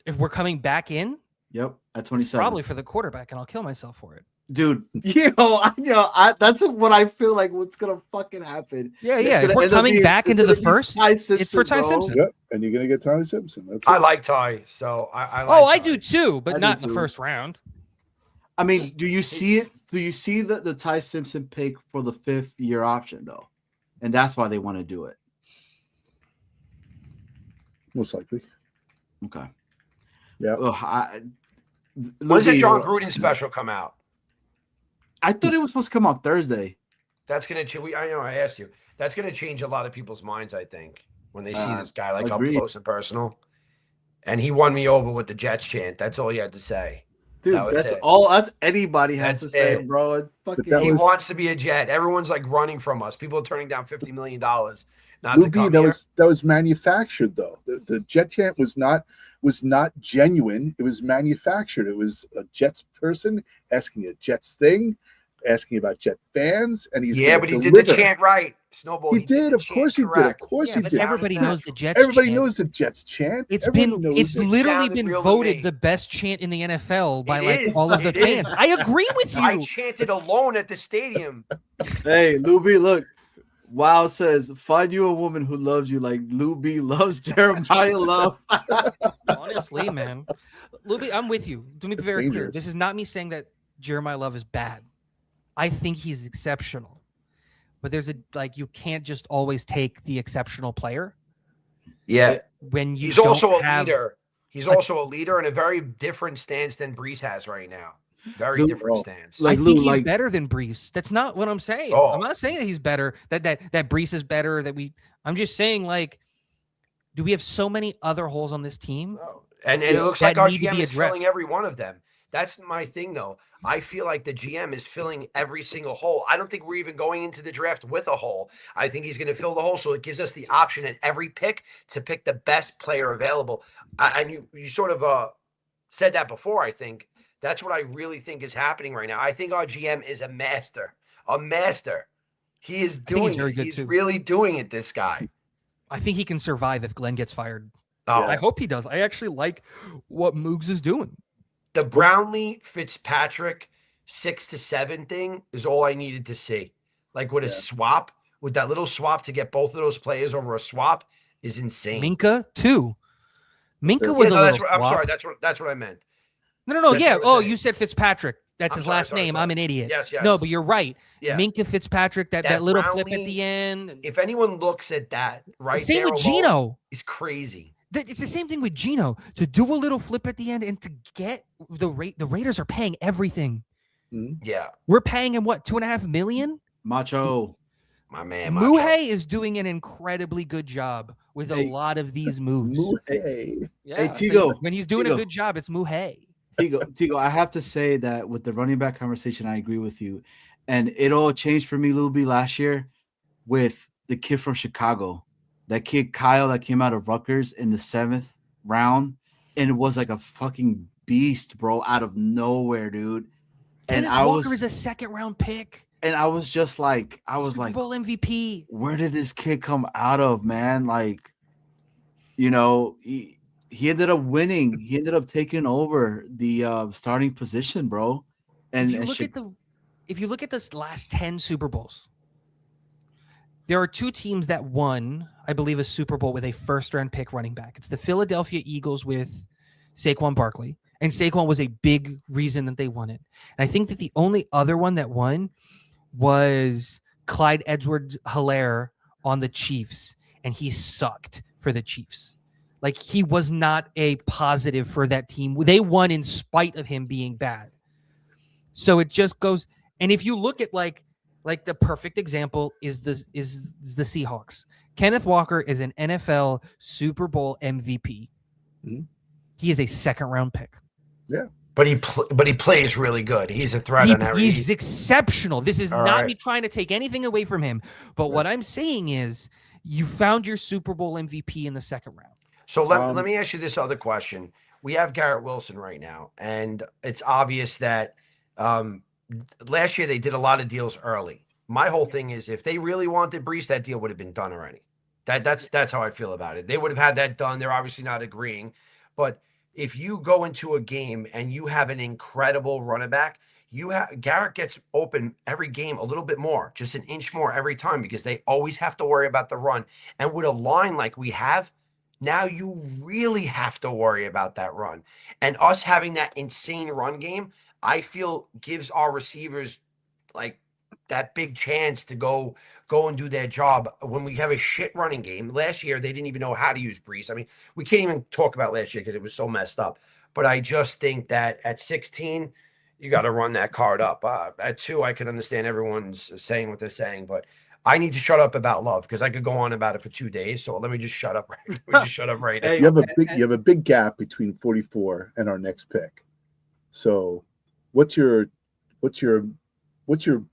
If we're coming back in? Yep, at 27. Probably for the quarterback, and I'll kill myself for it. Dude, that's what I feel like what's gonna fucking happen. Yeah. If we're coming back into the first, it's for Ty Simpson. Yep, and you're gonna get Ty Simpson. I like Ty, so I like I do too, but not in the first round. I mean, do you see it? Do you see the Ty Simpson pick for the 5th-year option though? And that's why they want to do it. Most likely. Okay. Yeah. When's the John Gruden special come out? I thought it was supposed to come out Thursday. That's gonna. I know. I asked you. That's gonna change a lot of people's minds. I think when they see this guy like up close and personal, and he won me over with the Jets chant. That's all he had to say. Dude, that's all. That's anybody has to say, bro. He wants to be a Jet. Everyone's like running from us. People are turning down $50 million. That was manufactured though. The Jet chant was not genuine. It was manufactured. It was a Jets person asking a Jets thing, asking about Jet fans, and he's but he did the chant right. Snowball. He did. Of course he did. Of course he did. Everybody knows the Jets. Everybody knows the Jets chant. It's literally been voted the best chant in the NFL by all of the fans. I agree with you. I chanted alone at the stadium. Hey, Luby, look. Wow says, find you a woman who loves you like Luby loves Jeremiah Love. Honestly, man. Luby, I'm with you. To be very clear, this is not me saying that Jeremiah Love is bad. I think he's exceptional. But there's you can't just always take the exceptional player. Yeah. When you He's also a leader. He's also a leader in a very different stance than Brees has right now. Very different stance. I think he's better than Brees. That's not what I'm saying. I'm not saying that he's better. That Brees is better. I'm just saying, do we have so many other holes on this team? And it looks like our GM is filling every one of them. That's my thing, though. I feel like the GM is filling every single hole. I don't think we're even going into the draft with a hole. I think he's going to fill the hole, so it gives us the option at every pick to pick the best player available. And you sort of said that before, I think. That's what I really think is happening right now. I think our GM is a master. A master. He is doing it. He's really doing it, this guy. I think he can survive if Glenn gets fired. Oh. I hope he does. I actually like what Moogs is doing. The Brownlee Fitzpatrick 6-7 thing is all I needed to see. With a swap, with that little swap to get both of those players over a swap is insane. Minka too. Minka was a little swap. I'm sorry. That's what I meant. No. Yeah. Oh, you said Fitzpatrick. That's his last name. I'm an idiot. Yes. No, but you're right. Yeah. Minka Fitzpatrick, that little Brownlee, flip at the end. If anyone looks at that right same there with Gino. It's crazy. It's the same thing with Gino. To do a little flip at the end and to get the Raiders are paying everything. Yeah. We're paying him what, $2.5 million? Macho. My man. Muhay is doing an incredibly good job with a lot of these moves. Muhay. Yeah, hey, Tigo. When he's doing a good job, it's Muhay. Tigo, I have to say that with the running back conversation, I agree with you. And it all changed for me, Lil B, last year with the kid from Chicago. That kid, Kyle, that came out of Rutgers in the 7th round. And it was like a fucking beast, bro, out of nowhere, dude. Kenneth Walker is a 2nd-round pick. And I was just like, Super Bowl MVP. Where did this kid come out of, man? you know, he ended up winning. He ended up taking over the starting position, bro. And if you look at this last 10 Super Bowls, there are two teams that won, I believe, a Super Bowl with a first-round pick running back. It's the Philadelphia Eagles with Saquon Barkley, and Saquon was a big reason that they won it. And I think that the only other one that won was Clyde Edwards-Helaire on the Chiefs, and he sucked for the Chiefs. Like, he was not a positive for that team. They won in spite of him being bad. So it just goes, and if you look at like the perfect example is the Seahawks. Kenneth Walker is an NFL Super Bowl MVP. Mm-hmm. He is a second-round pick. Yeah. But he plays really good. He's a threat on every. He's exceptional. This is All not right. me trying to take anything away from him. But what I'm saying is you found your Super Bowl MVP in the second round. So let me ask you this other question. We have Garrett Wilson right now, and it's obvious that last year they did a lot of deals early. My whole thing is if they really wanted Brees, that deal would have been done already. That's how I feel about it. They would have had that done. They're obviously not agreeing. But if you go into a game and you have an incredible running back, Garrett gets open every game a little bit more, just an inch more every time, because they always have to worry about the run. And with a line like we have, now you really have to worry about that run. And us having that insane run game, I feel gives our receivers like that big chance to go and do their job when we have a shit running game. Last year, they didn't even know how to use Brees. I mean, we can't even talk about last year because it was so messed up. But I just think that at 16, you got to run that card up. At 2, I can understand everyone's saying what they're saying, but I need to shut up about Love because I could go on about it for 2 days. So let me just shut up. Right now. You have a big gap between 44 and our next pick. So, what's your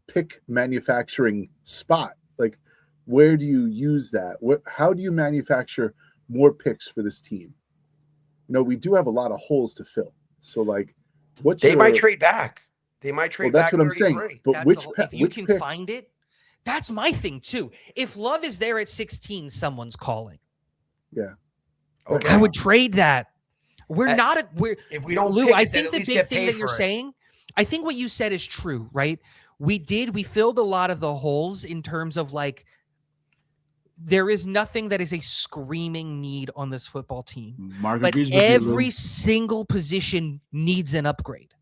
pick manufacturing spot? Like, where do you use that? How do you manufacture more picks for this team? You know, we do have a lot of holes to fill. So, like, they might trade back. They might trade back. That's what I'm saying. But if you can find it, that's my thing too. If Love is there at 16, someone's calling. Yeah. Okay. I would trade that. If we don't Lou, pick I it, think the big thing that you're saying, I think what you said is true, right? We filled a lot of the holes in terms of like, there is nothing that is a screaming need on this football team. But every single position needs an upgrade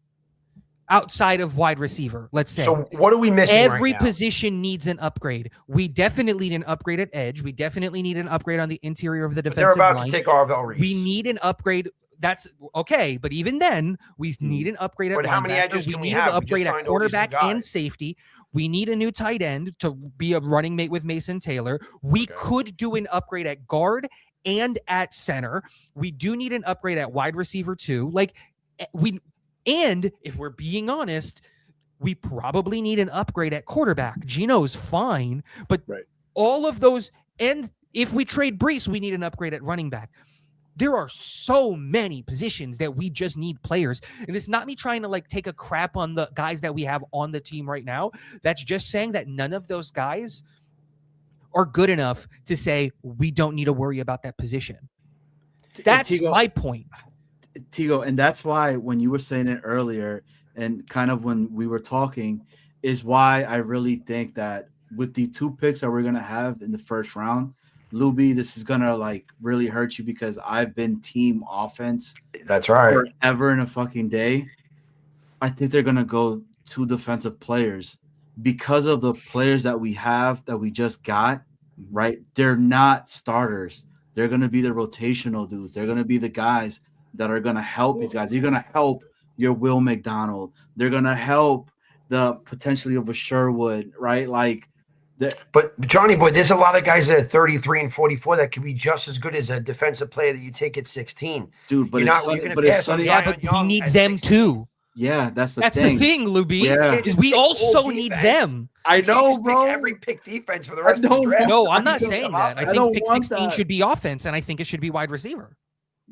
outside of wide receiver, let's say. So what are we missing Every right now? position needs an upgrade. We definitely need an upgrade at edge. We definitely need an upgrade on the interior of the defensive line. They're about to take Arvell Reese. We need an upgrade. That's okay, but even then, we need an upgrade at linebacker. How many edges we can need we have? an upgrade at cornerback and and safety. We need a new tight end to be a running mate with Mason Taylor. We could do an upgrade at guard and at center. We do need an upgrade at wide receiver too. And if we're being honest, we probably need an upgrade at quarterback. Gino's fine, but all of those, and if we trade Brees, we need an upgrade at running back. There are so many positions that we just need players. And it's not me trying to like take a crap on the guys that we have on the team right now. That's just saying that none of those guys are good enough to say we don't need to worry about that position. That's my point. Tigo, and that's why when you were saying it earlier and kind of when we were talking is why I really think that with the 2 picks that we're going to have in the first round, Luby, this is gonna like really hurt you because I've been team offense. That's right. Forever in a fucking day. I think they're gonna go 2 defensive players because of the players that we have that we just got. Right? They're not starters. They're gonna be the rotational dudes. They're gonna be the guys that are gonna help these guys. You're gonna help your Will McDonald. They're gonna help the potentially of a Sherwood. Right? Like. But Johnny boy, there's a lot of guys that are 33 and 44 that could be just as good as a defensive player that you take at 16. Dude, but you're going to pass on but we need them 16. too. Yeah, that's the thing, Luby. Yeah. Is we also need them. I know, bro. Every pick defense for the rest of the draft. No, I'm not saying that. I think pick 16 should be offense, and I think it should be wide receiver.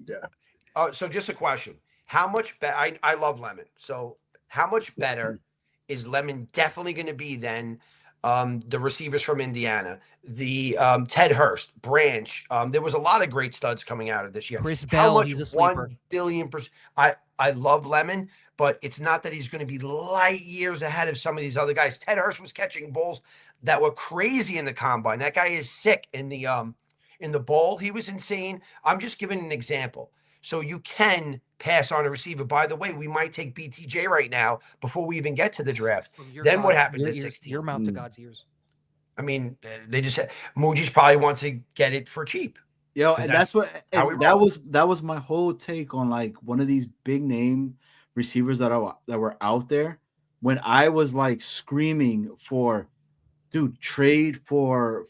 Yeah. So just a question: how much better? I love Lemon. So how much better is Lemon definitely going to be than the receivers from Indiana, the Ted Hurst, Branch. There was a lot of great studs coming out of this year. Chris How Bell, much? he's a sleeper. 1,000,000,000%. I love Lemon, but it's not that he's going to be light years ahead of some of these other guys. Ted Hurst was catching balls that were crazy in the combine. That guy is sick in the bowl. He was insane. I'm just giving an example. So you can pass on a receiver. By the way, we might take BTJ right now before we even get to the draft. Then what happens at 16? Your mouth to God's ears. I mean, they just said Mooji's probably wants to get it for cheap. Yo, 'Cause and that's what how we and that roll. was my whole take on like one of these big name receivers that were out there when I was like screaming for, dude, trade for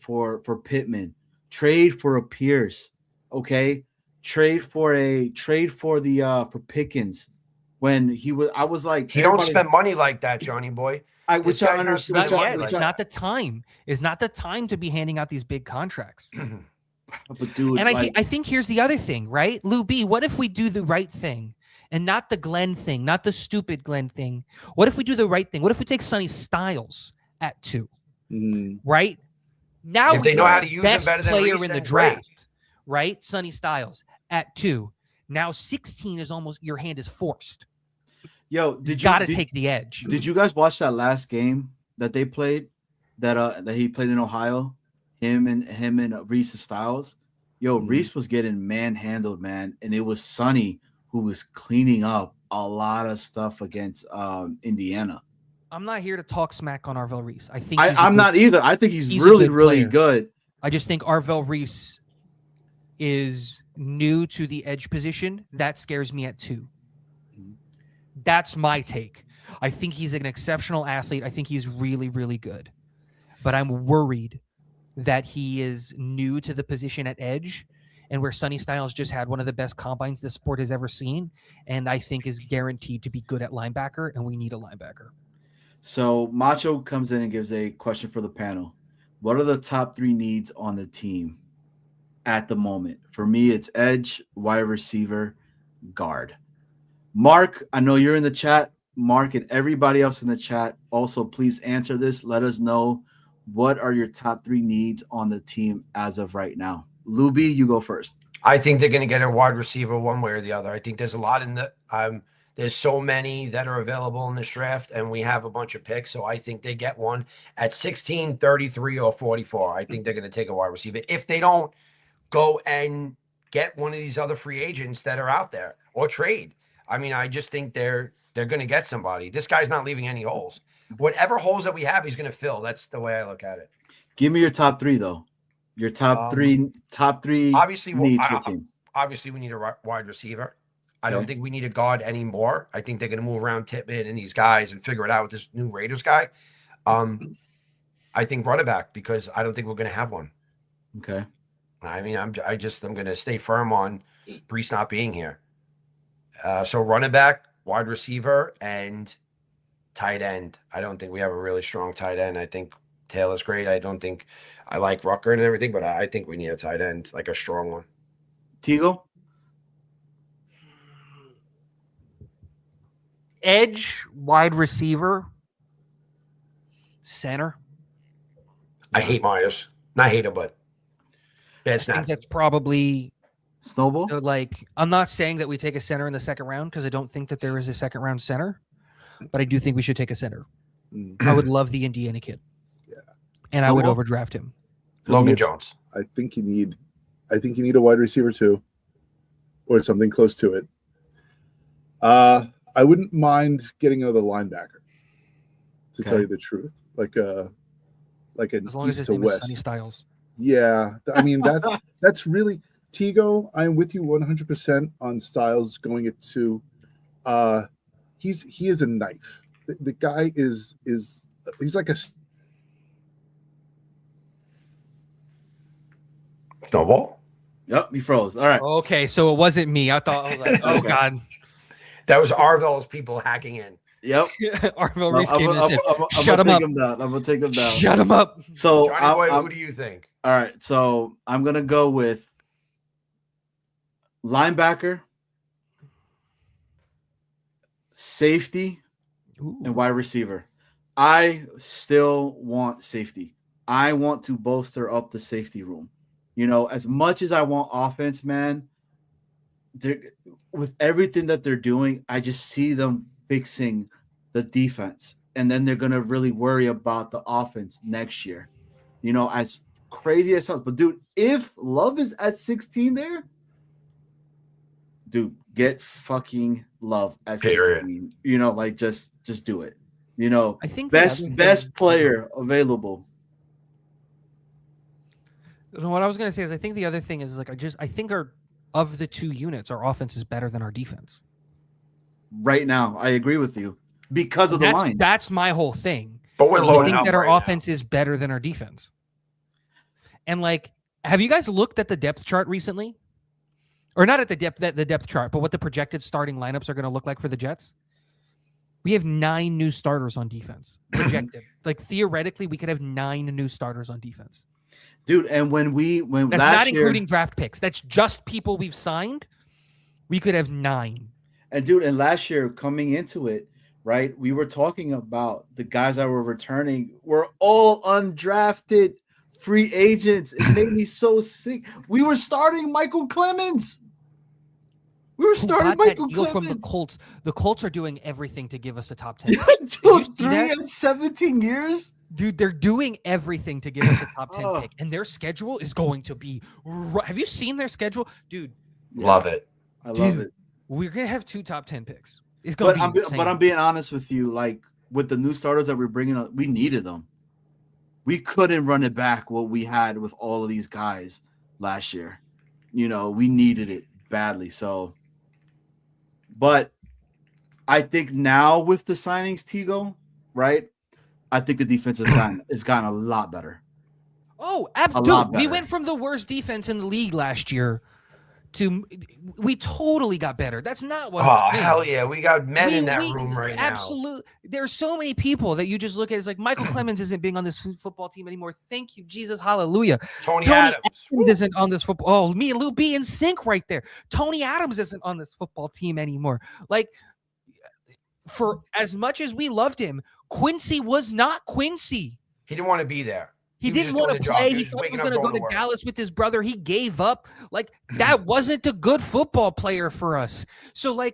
Pittman, trade for a Pierce, okay, trade for for Pickens. When I was like, He don't spend money like that, Johnny boy. which I understand. Not yet. It's not the time. It's not the time to be handing out these big contracts. But dude, And like, I think here's the other thing, right? Lou B, what if we do the right thing and not the Glenn thing, not the stupid Glenn thing? What if we do the right thing? What if we take Sonny Styles at 2, right? Now If they know how to use him best better than player Reese, in the then draft, great. right? Sonny Styles at 2. Now 16 is almost, your hand is forced. yo, You got to take the edge. Did you guys watch that last game that they played? That he played in Ohio, him and Reese Styles. Yo, Reese was getting manhandled, man, and it was Sonny who was cleaning up a lot of stuff against Indiana. I'm not here to talk smack on Arvell Reese. I think I'm not either. I think he's a really, good really player. good. I just think Arvell Reese is new to the edge position. That scares me at 2. That's my take. I think he's an exceptional athlete. I think he's really, really good. But I'm worried that he is new to the position at edge, and where Sonny Styles just had one of the best combines this sport has ever seen, and I think is guaranteed to be good at linebacker, and we need a linebacker. So Macho comes in and gives a question for the panel. What are the top 3 needs on the team at the moment? For me, it's edge, wide receiver, guard. Mark, I know you're in the chat. Mark and everybody else in the chat, also please answer this. Let us know, what are your top 3 needs on the team as of right now? Luby, you go first. I think they're going to get a wide receiver one way or the other. I think there's a lot in the there's so many that are available in this draft, and we have a bunch of picks. So I think they get one at 16, 33, or 44. I think they're going to take a wide receiver if they don't go and get one of these other free agents that are out there or trade. I mean, I just think they're going to get somebody. This guy's not leaving any holes. Whatever holes that we have, he's going to fill. That's the way I look at it. Give me your top 3 though. Your top three obviously needs for the team. Obviously, we need a wide receiver. I don't think we need a guard anymore. I think they're going to move around Tippett and these guys and figure it out with this new Raiders guy. I think running back, because I don't think we're going to have one. Okay. I mean, I'm going to stay firm on Bryce not being here. So running back, wide receiver, and tight end. I don't think we have a really strong tight end. I think Taylor's great. I like Rucker and everything, but I think we need a tight end, like a strong one. Tigo? Edge, wide receiver, center. I hate Myers. Not hate him, but it's I think not. that's probably Snowball? like, I'm not saying that we take a center in the second round, because I don't think that there is a second round center, but I do think we should take a center. I would love the Indiana kid. Yeah. And I would Snowball? overdraft him. Logan Jones. I think you need a wide receiver too, or something close to it. I wouldn't mind getting another linebacker, to tell you the truth, like an As long as east his to name is west. Sonny Styles. Yeah, I mean that's really Tigo. I'm with you 100% on Styles going at 2. He is a knife. The guy is he's like a Snowball. Yep, he froze. All right. Okay, so it wasn't me. I thought, I was like, oh, Okay. God. That was Arvell's people hacking in. Yep. Arvell No, Reese came in and said, I'm shut him gonna up. take him down. I'm gonna take him down. Shut him up. So Johnny boy, who do you think? all right. So I'm gonna go with linebacker, safety, and wide receiver. I still want safety. I want to bolster up the safety room. As much as I want offense, man, with everything that they're doing, I just see them fixing the defense. And then they're going to really worry about the offense next year. As crazy as it sounds. But, dude, if Love is at 16 there, dude, get fucking Love at 16. Just do it. I think best player available. What I was gonna say is I think the other thing is I think of the two units, our offense is better than our defense. Right now, I agree with you because of the line. That's my whole thing. But we're loading I think up that our right offense is better than our defense. And have you guys looked at the depth chart recently? Or not at the depth chart, but what the projected starting lineups are going to look like for the Jets? We have 9 new starters on defense projected. Theoretically, we could have 9 new starters on defense. Dude, and when that's last not year, including draft picks. That's just people we've signed. We could have 9. And dude, and last year coming into it, right? We were talking about the guys that were returning were all undrafted free agents. It made me so sick. We were starting Michael Clemens. We were starting Michael Clemens from the Colts. The Colts are doing everything to give us a top 10. Dude, 3 and 17 years. Dude, they're doing everything to give us a top 10 pick, and their schedule is going to be. Have you seen their schedule, dude? Love it. I love it. We're gonna have 2 top 10 picks. It's gonna be insane. But I'm being honest with you. With the new starters that we're bringing up, we needed them. We couldn't run it back what we had with all of these guys last year. We needed it badly. So, but I think now with the signings, Tigo, right? I think the defense has gotten a lot better. Oh, dude, we went from the worst defense in the league last year to we totally got better. That's not what. Oh, hell yeah. We got men in that room right now. Absolutely. There's so many people that you just look at as Michael Clemens isn't being on this football team anymore. Thank you, Jesus. Hallelujah. Tony Adams isn't on this football. Oh, me and Lou B in sync right there. Tony Adams isn't on this football team anymore. For as much as we loved him, Quincy was not Quincy. He didn't want to be there. He didn't want to play. He thought he was going to go to Dallas with his brother. He gave up. That wasn't a good football player for us. So,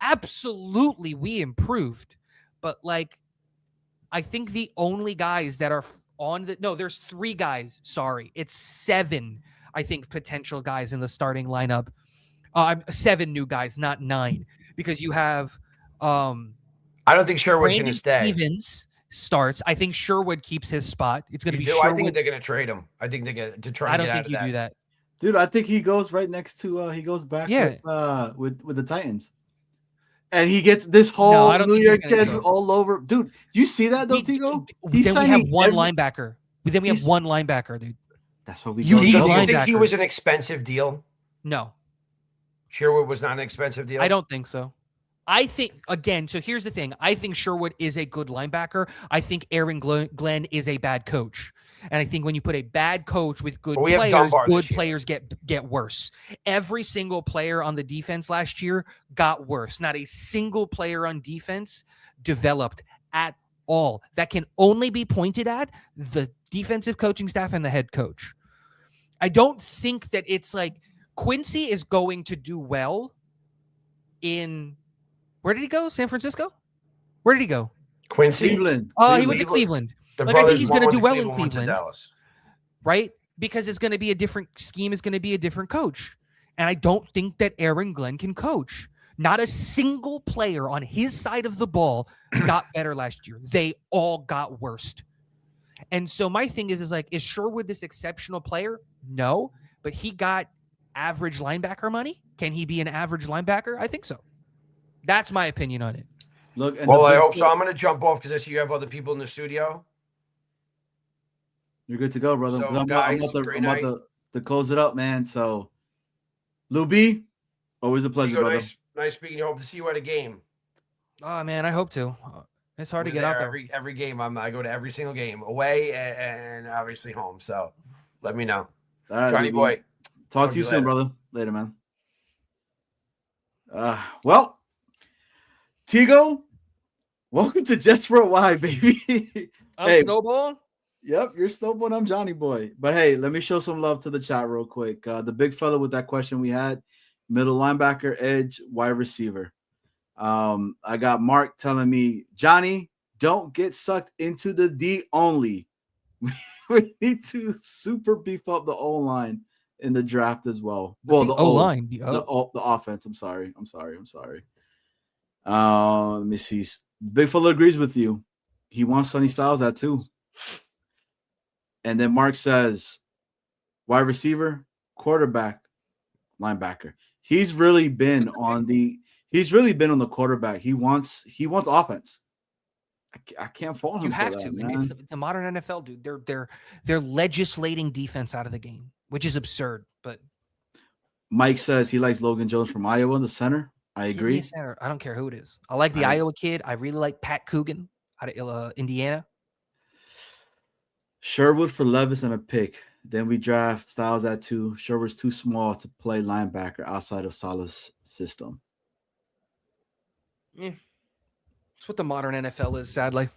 absolutely, we improved. But, I think the only guys that are there's 3 guys. Sorry. It's 7, I think, potential guys in the starting lineup. 7 new guys, not 9. Because you have I don't think Sherwood's going to stay. Stevens starts. I think Sherwood keeps his spot. It's going to be Sherwood. I think they're going to trade him. I think they're going to try and get out of that. I don't think you do that. Dude, I think he goes right next to he goes back with the Titans. And he gets this whole New York Jets all over. Dude, you see that though, Tigo? We have one linebacker. Then we have one linebacker, dude. That's what we do. You think he was an expensive deal? No. Sherwood was not an expensive deal? I don't think so. I think, again, so here's the thing. I think Sherwood is a good linebacker. I think Aaron Glenn is a bad coach. And I think when you put a bad coach with good players, good players get worse. Every single player on the defense last year got worse. Not a single player on defense developed at all. That can only be pointed at the defensive coaching staff and the head coach. I don't think that it's Quincy is going to do well in... Where did he go? San Francisco? Where did he go? Quincy. Cleveland. He went to Cleveland. I think he's going to do well in Cleveland. Right? Because it's going to be a different scheme. It's going to be a different coach. And I don't think that Aaron Glenn can coach. Not a single player on his side of the ball got better last year. They all got worse. And so my thing is is Sherwood this exceptional player? No. But he got average linebacker money. Can he be an average linebacker? I think so. That's my opinion on it. Look, I hope so. I'm going to jump off because I see you have other people in the studio. You're good to go, brother. So, I'm about to close it up, man. So, Lou B, always a pleasure, brother. Nice speaking. Hope to see you at a game. Oh, man, I hope to. It's hard to get out there. Every game. I go to every single game, away and obviously home. So, let me know. All right, Johnny boy. Talk to you soon, brother. Later, man. Well, Tigo, Welcome to Jets Worldwide, baby. I'm Hey, Snowball. yep, you're Snowball. I'm Johnny Boy. But hey, let me show some love to the chat real quick. The big fella with that question we had: middle linebacker, edge, wide receiver. I got Mark telling me, Johnny, don't get sucked into the D only. We need to super beef up the O line in the draft as well. Well, the O O line, the offense. I'm sorry. Let me see. Big fella agrees with you. He wants Sonny Styles at 2. And then Mark says, wide receiver, quarterback, linebacker. He's really been on the quarterback. He wants offense. I can't fault him. You have for that, to, man. and it's the modern NFL, dude. They're legislating defense out of the game, which is absurd. But Mike says he likes Logan Jones from Iowa in the center. I give me agree. a center. I don't care who it is. I like the Iowa kid. I really like Pat Coogan out of Indiana. Sherwood for Levis and a pick. Then we draft Styles at 2. Sherwood's too small to play linebacker outside of Salah's system. That's what the modern NFL is, sadly.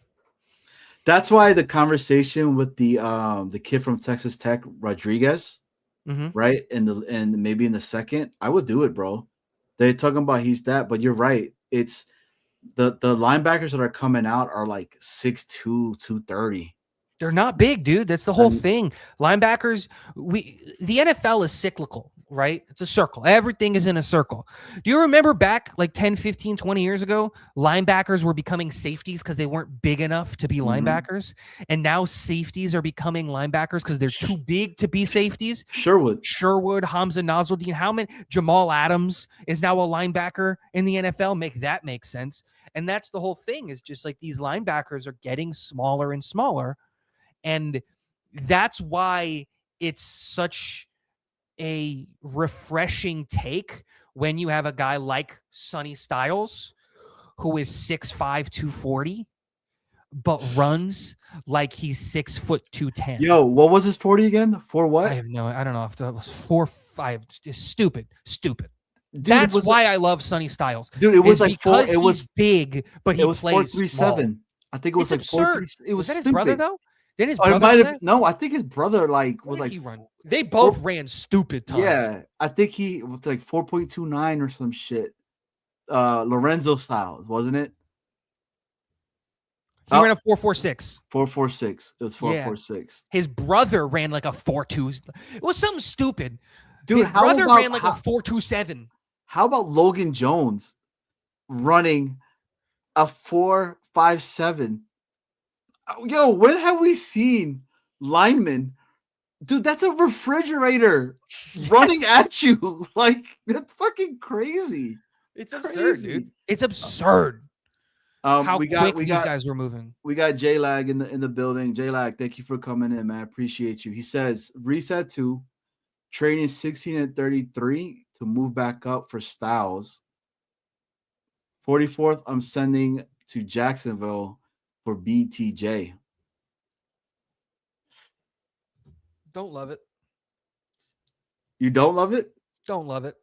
That's why the conversation with the kid from Texas Tech, Rodriguez, right? And maybe in the second, I would do it, bro. They're talking about he's that, but you're right. It's the linebackers that are coming out are like 6'2", 230. They're not big, dude. That's the whole thing. Linebackers, the NFL is cyclical, right? It's a circle. Everything is in a circle. Do you remember back like 10, 15, 20 years ago, linebackers were becoming safeties because they weren't big enough to be linebackers? And now safeties are becoming linebackers because they're too big to be safeties. Sherwood, Hamza Nasruddin, Jamal Adams is now a linebacker in the NFL. Make that make sense. And that's the whole thing, is just like these linebackers are getting smaller and smaller. And that's why it's such a refreshing take when you have a guy like Sonny Styles, who is 6'5", 240, but runs like he's 6 foot 210. Yo, what was his 40 again? For what? I don't know if that was 4.5. Just stupid. Dude, that's why I love Sonny Styles. Dude, it was like because he's big, but he plays 4.37. small. I think it was It's like absurd. 4.3. It was that his stupid. brother though? Didn't his It brother might do have, that? no, I think his brother was What like did he run? They both ran stupid times. Yeah, I think he was like 4.29 or some shit. Lorenzo Styles, wasn't it? He ran a 4.46. 4.46. It was 4.46. His brother ran like a 4.2. It was something stupid. Dude, his brother ran like a 4.27. How about Logan Jones running a 4.57? Yo, when have we seen linemen? Dude, that's a refrigerator running at you. Like, that's fucking crazy. It's absurd, dude. It's absurd. How quick these guys were moving. We got J-Lag in the building. J-Lag, thank you for coming in, man. I appreciate you. He says, reset to training 16 and 33 to move back up for Styles. 44th, I'm sending to Jacksonville for BTJ. Don't love it. You don't love it? Don't love it.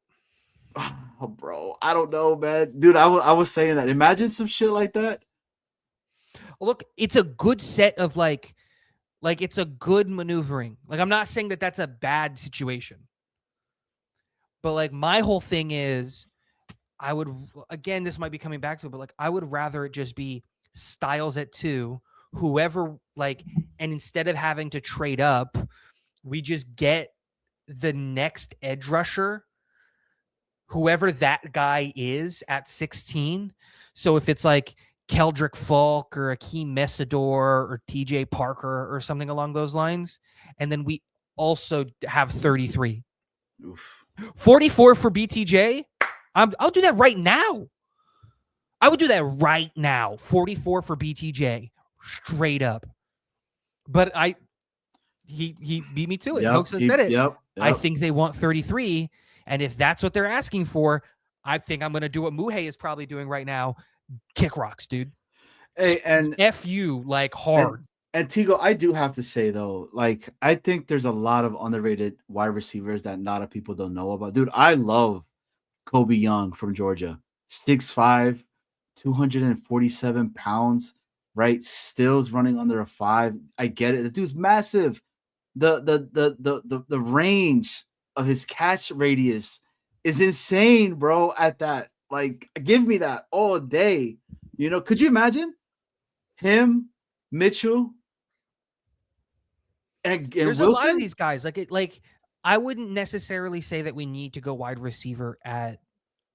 Oh, bro, I don't know, man. Dude, I was saying that. Imagine some shit like that. Look, it's a good set of like it's a good maneuvering. Like, I'm not saying that that's a bad situation. But like, my whole thing is, I would, again, this might be coming back to it, but like, I would rather it just be Styles at 2, whoever, like, and instead of having to trade up, we just get the next edge rusher, whoever that guy is at 16. So if it's like Keldrick Falk or Akeem Messidor or TJ Parker or something along those lines, and then we also have 33. Oof. 44 for BTJ. I'll do that right now. I would do that right now. 44 for BTJ, straight up. But he beat me to it. Hoax has said it. Yep. I think they want 33, and if that's what they're asking for, I think I'm going to do what Muhe is probably doing right now. Kick rocks, dude. Hey, and F you, like, hard. And Tigo, I do have to say though, like, I think there's a lot of underrated wide receivers that a lot of people don't know about. Dude, I love Kobe Young from Georgia, 6'5", 247 pounds, right? Still's running under a 5. I get it. The dude's massive. The range of his catch radius is insane, bro. At that, like, give me that all day. You know, could you imagine him, Mitchell, and There's Wilson? a lot of these guys. Like I wouldn't necessarily say that we need to go wide receiver at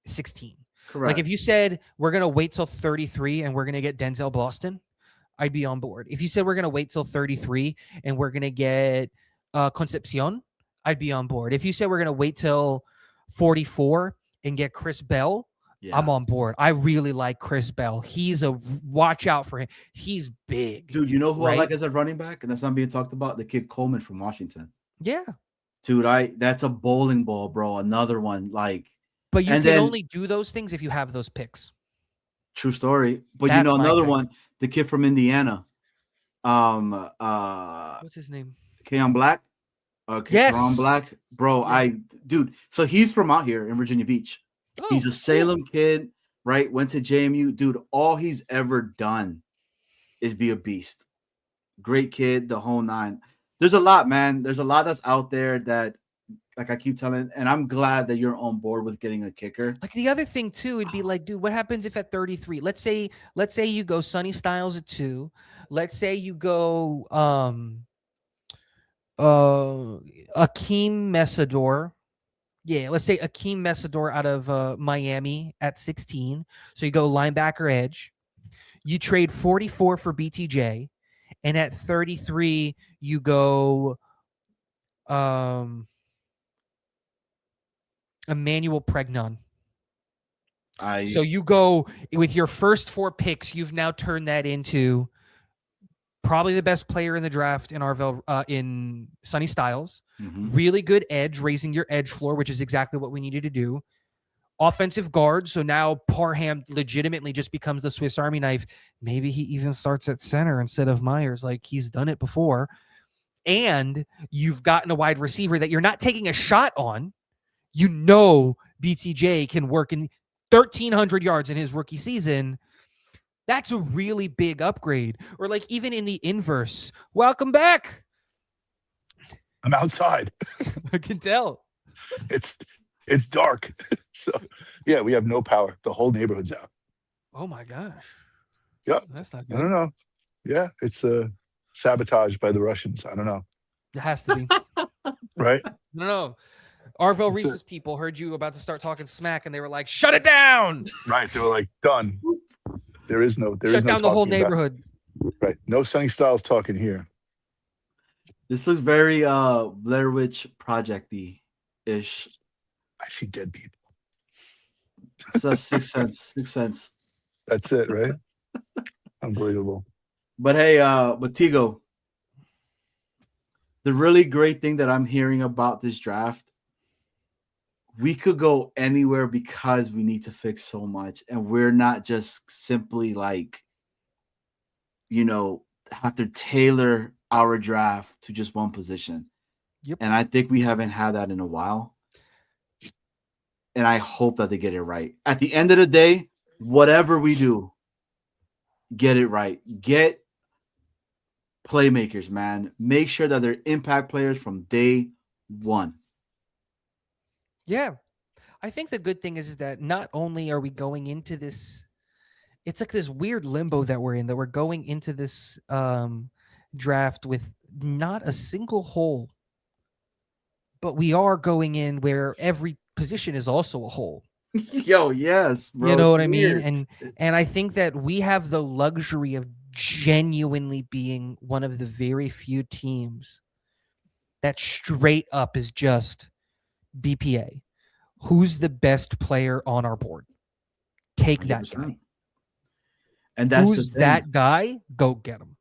16. Correct. Like if you said we're gonna wait till 33 and we're gonna get Denzel Boston, I'd be on board. If you said we're gonna wait till 33 and we're gonna get Concepcion, I'd be on board. If you said we're gonna wait till 44 and get Chris Bell, I'm on board. I really like Chris Bell. He's a watch out for him. He's big. Dude, you know who right? I like as a running back? And that's not being talked about? The kid Coleman from Washington. Yeah. Dude, that's a bowling ball, bro. Another one. Like, but you and can then, only do those things if you have those picks. True story. But That's you know, another guy. one, the kid from Indiana. What's his name? Keon Black. Yes. Keon Black. Bro, dude. So he's from out here in Virginia Beach. Oh, He's a Salem kid, right? Went to JMU. Dude, all he's ever done is be a beast. Great kid, the whole 9. There's a lot, man. There's a lot that's out there that, like I keep telling, and I'm glad that you're on board with getting a kicker. Like the other thing too would be like, dude, what happens if at 33? Let's say you go Sonny Styles at 2. Let's say you go Akeem Mesador. Yeah, let's say Akeem Mesador out of Miami at 16. So you go linebacker edge. You trade 44 for BTJ, and at 33 you go Emmanuel Pregnon. So you go with your first 4 picks. You've now turned that into probably the best player in the draft in Arvell, in Sonny Styles. Mm-hmm. Really good edge, raising your edge floor, which is exactly what we needed to do. Offensive guard. So now Parham legitimately just becomes the Swiss Army knife. Maybe he even starts at center instead of Myers. Like he's done it before. And you've gotten a wide receiver that you're not taking a shot on. You know BTJ can work in 1,300 yards in his rookie season. That's a really big upgrade. Or like even in the inverse, welcome back. I'm outside. I can tell. It's dark. So yeah, we have no power. The whole neighborhood's out. Oh my gosh. Yep. That's not I good. don't know. Yeah, it's sabotage by the Russians. I don't know. It has to be. Right? No. Arvell Reese's people heard you about to start talking smack and they were like, shut it down. Right. They were like, done. There is no Shut down the whole talking about- neighborhood. Right. No Sonny Styles talking here. This looks very Blair Witch Project-y ish. I see dead people. It's a Sixth Sense. That's it, right? Unbelievable. But hey, but Tigo, the really great thing that I'm hearing about this draft, we could go anywhere because we need to fix so much. And we're not just simply like, have to tailor our draft to just one position. Yep. And I think we haven't had that in a while. And I hope that they get it right. At the end of the day, whatever we do, get it right. Get playmakers, man. Make sure that they're impact players from day one. Yeah. I think the good thing is that not only are we going into this, it's like this weird limbo that we're in, that we're going into this draft with not a single hole, but we are going in where every position is also a hole. Yo, yes, bro. You know what It's I mean? weird. And I think that we have the luxury of genuinely being one of the very few teams that straight up is just BPA. Who's the best player on our board? Take that 100%. guy. And that's Who's the thing. that guy? Go get him.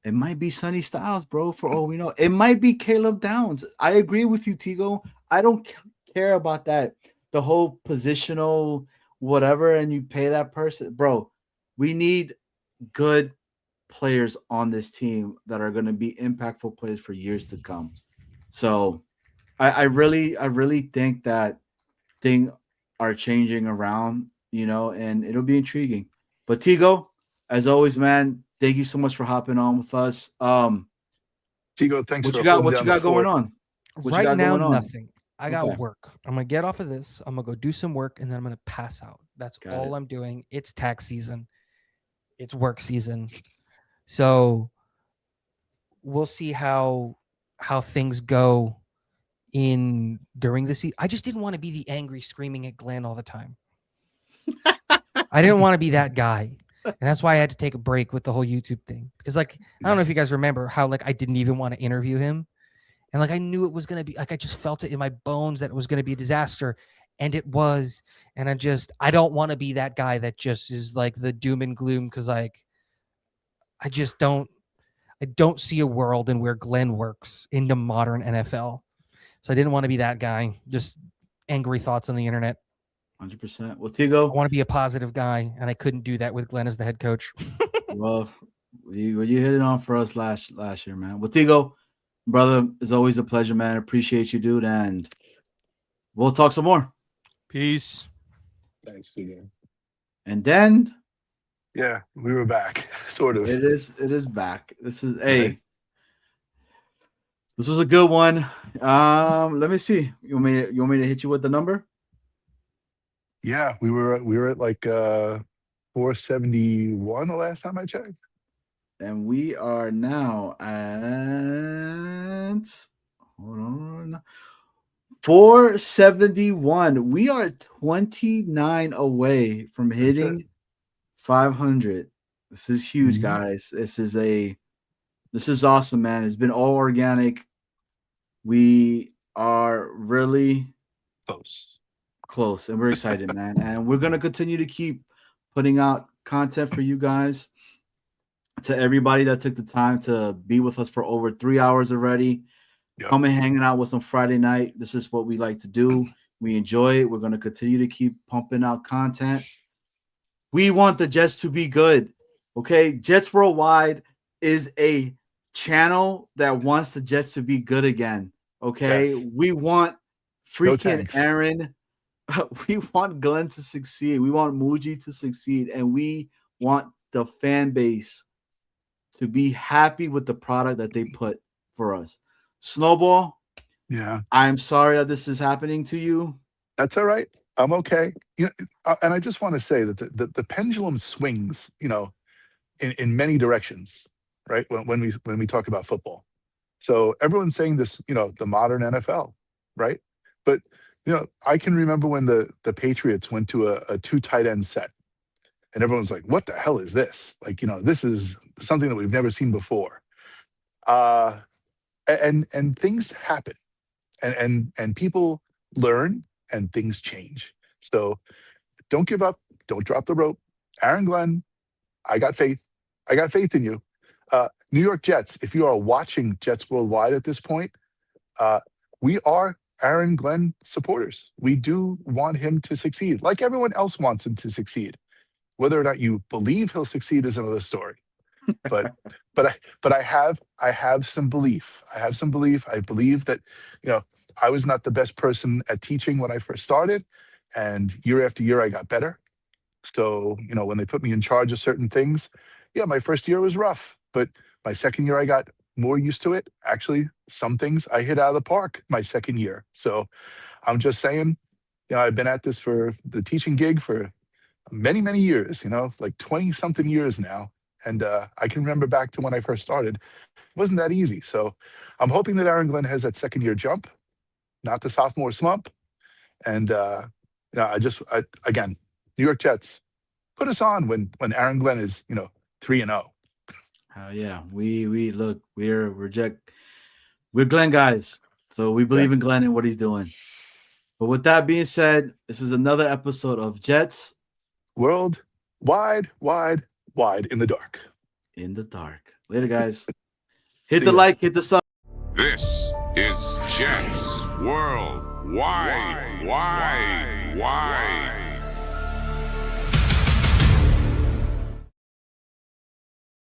It might be Sonny Styles, bro, for all we know. It might be Caleb Downs. I agree with you, Tigo. I don't care about that. The whole positional whatever, and you pay that person. Bro, we need good players on this team that are going to be impactful players for years to come. So I really think that things are changing around, and it'll be intriguing. But Tigo, as always, man, thank you so much for hopping on with us. Tigo, thanks What for you got? holding What down you the got going fort. on? What you Right got now, going on? nothing. I got Okay. work. I'm gonna get off of this. I'm gonna go do some work, and then I'm gonna pass out. That's Got all it. I'm doing. It's tax season. It's work season. So we'll see how things go during the season. I just didn't want to be the angry screaming at Glenn all the time. I didn't want to be that guy. And that's why I had to take a break with the whole YouTube thing. Because I don't know if you guys remember how I didn't even want to interview him. And I knew it was going to be I just felt it in my bones that it was going to be a disaster. And it was. And I don't want to be that guy that just is the doom and gloom. Because I don't see a world in where Glenn works in the modern NFL. So I didn't want to be that guy. Just angry thoughts on the internet. 100%. Well, Tigo, I want to be a positive guy, and I couldn't do that with Glenn as the head coach. well, you hit it on for us last year, man. Well, Tigo, brother, it's always a pleasure, man. Appreciate you, dude, and we'll talk some more. Peace. Thanks, Tigo. And then, Yeah, we were back, sort of. it is back. This is this was a good one. Let me see. You want me to hit you with the number? Yeah, we were at 471 the last time I checked. And we are now at 471. We are 29 away from hitting 500. This is huge, guys. This is awesome, man. It's been all organic. We are really close, and we're excited, man. And we're gonna continue to keep putting out content for you guys. To everybody that took the time to be with us for over 3 hours already, come and hanging out with us on Friday night. This is what we like to do. We enjoy it. We're gonna continue to keep pumping out content. We want the Jets to be good. Okay, Jets Worldwide is a channel that wants the Jets to be good again. Okay, we want freaking Aaron. We want Glenn to succeed. We want Muji to succeed, and we want the fan base to be happy with the product that they put for us. Snowball. Yeah, I'm sorry that this is happening to you. That's all right. I'm okay. And I just want to say that the pendulum swings, in many directions, right? When we talk about football. So everyone's saying this, the modern NFL, right? But I can remember when the Patriots went to a 2 tight end set, and everyone's like, "What the hell is this? This is something that we've never seen before." And things happen, and people learn, and things change. So don't give up. Don't drop the rope. Aaron Glenn, I got faith. I got faith in you. New York Jets, if you are watching Jets Worldwide at this point, we are Aaron Glenn supporters. We do want him to succeed, like everyone else wants him to succeed. Whether or not you believe he'll succeed is another story. But I have some belief. I believe that I was not the best person at teaching when I first started, and year after year I got better. So when they put me in charge of certain things, my first year was rough, but my second year I got more used to it. Actually, some things I hit out of the park my second year. So I'm just saying, I've been at this for the teaching gig for many, many years, like 20 something years now. And I can remember back to when I first started, it wasn't that easy. So I'm hoping that Aaron Glenn has that second year jump, not the sophomore slump. And again, New York Jets, put us on when Aaron Glenn is 3-0. Yeah, we look, we're Glenn guys, so we believe in Glenn and what he's doing. But with that being said, this is another episode of Jets World Wide in the dark. In the dark. Later, guys. Hit the like, hit the sub. This is Jets World Wide.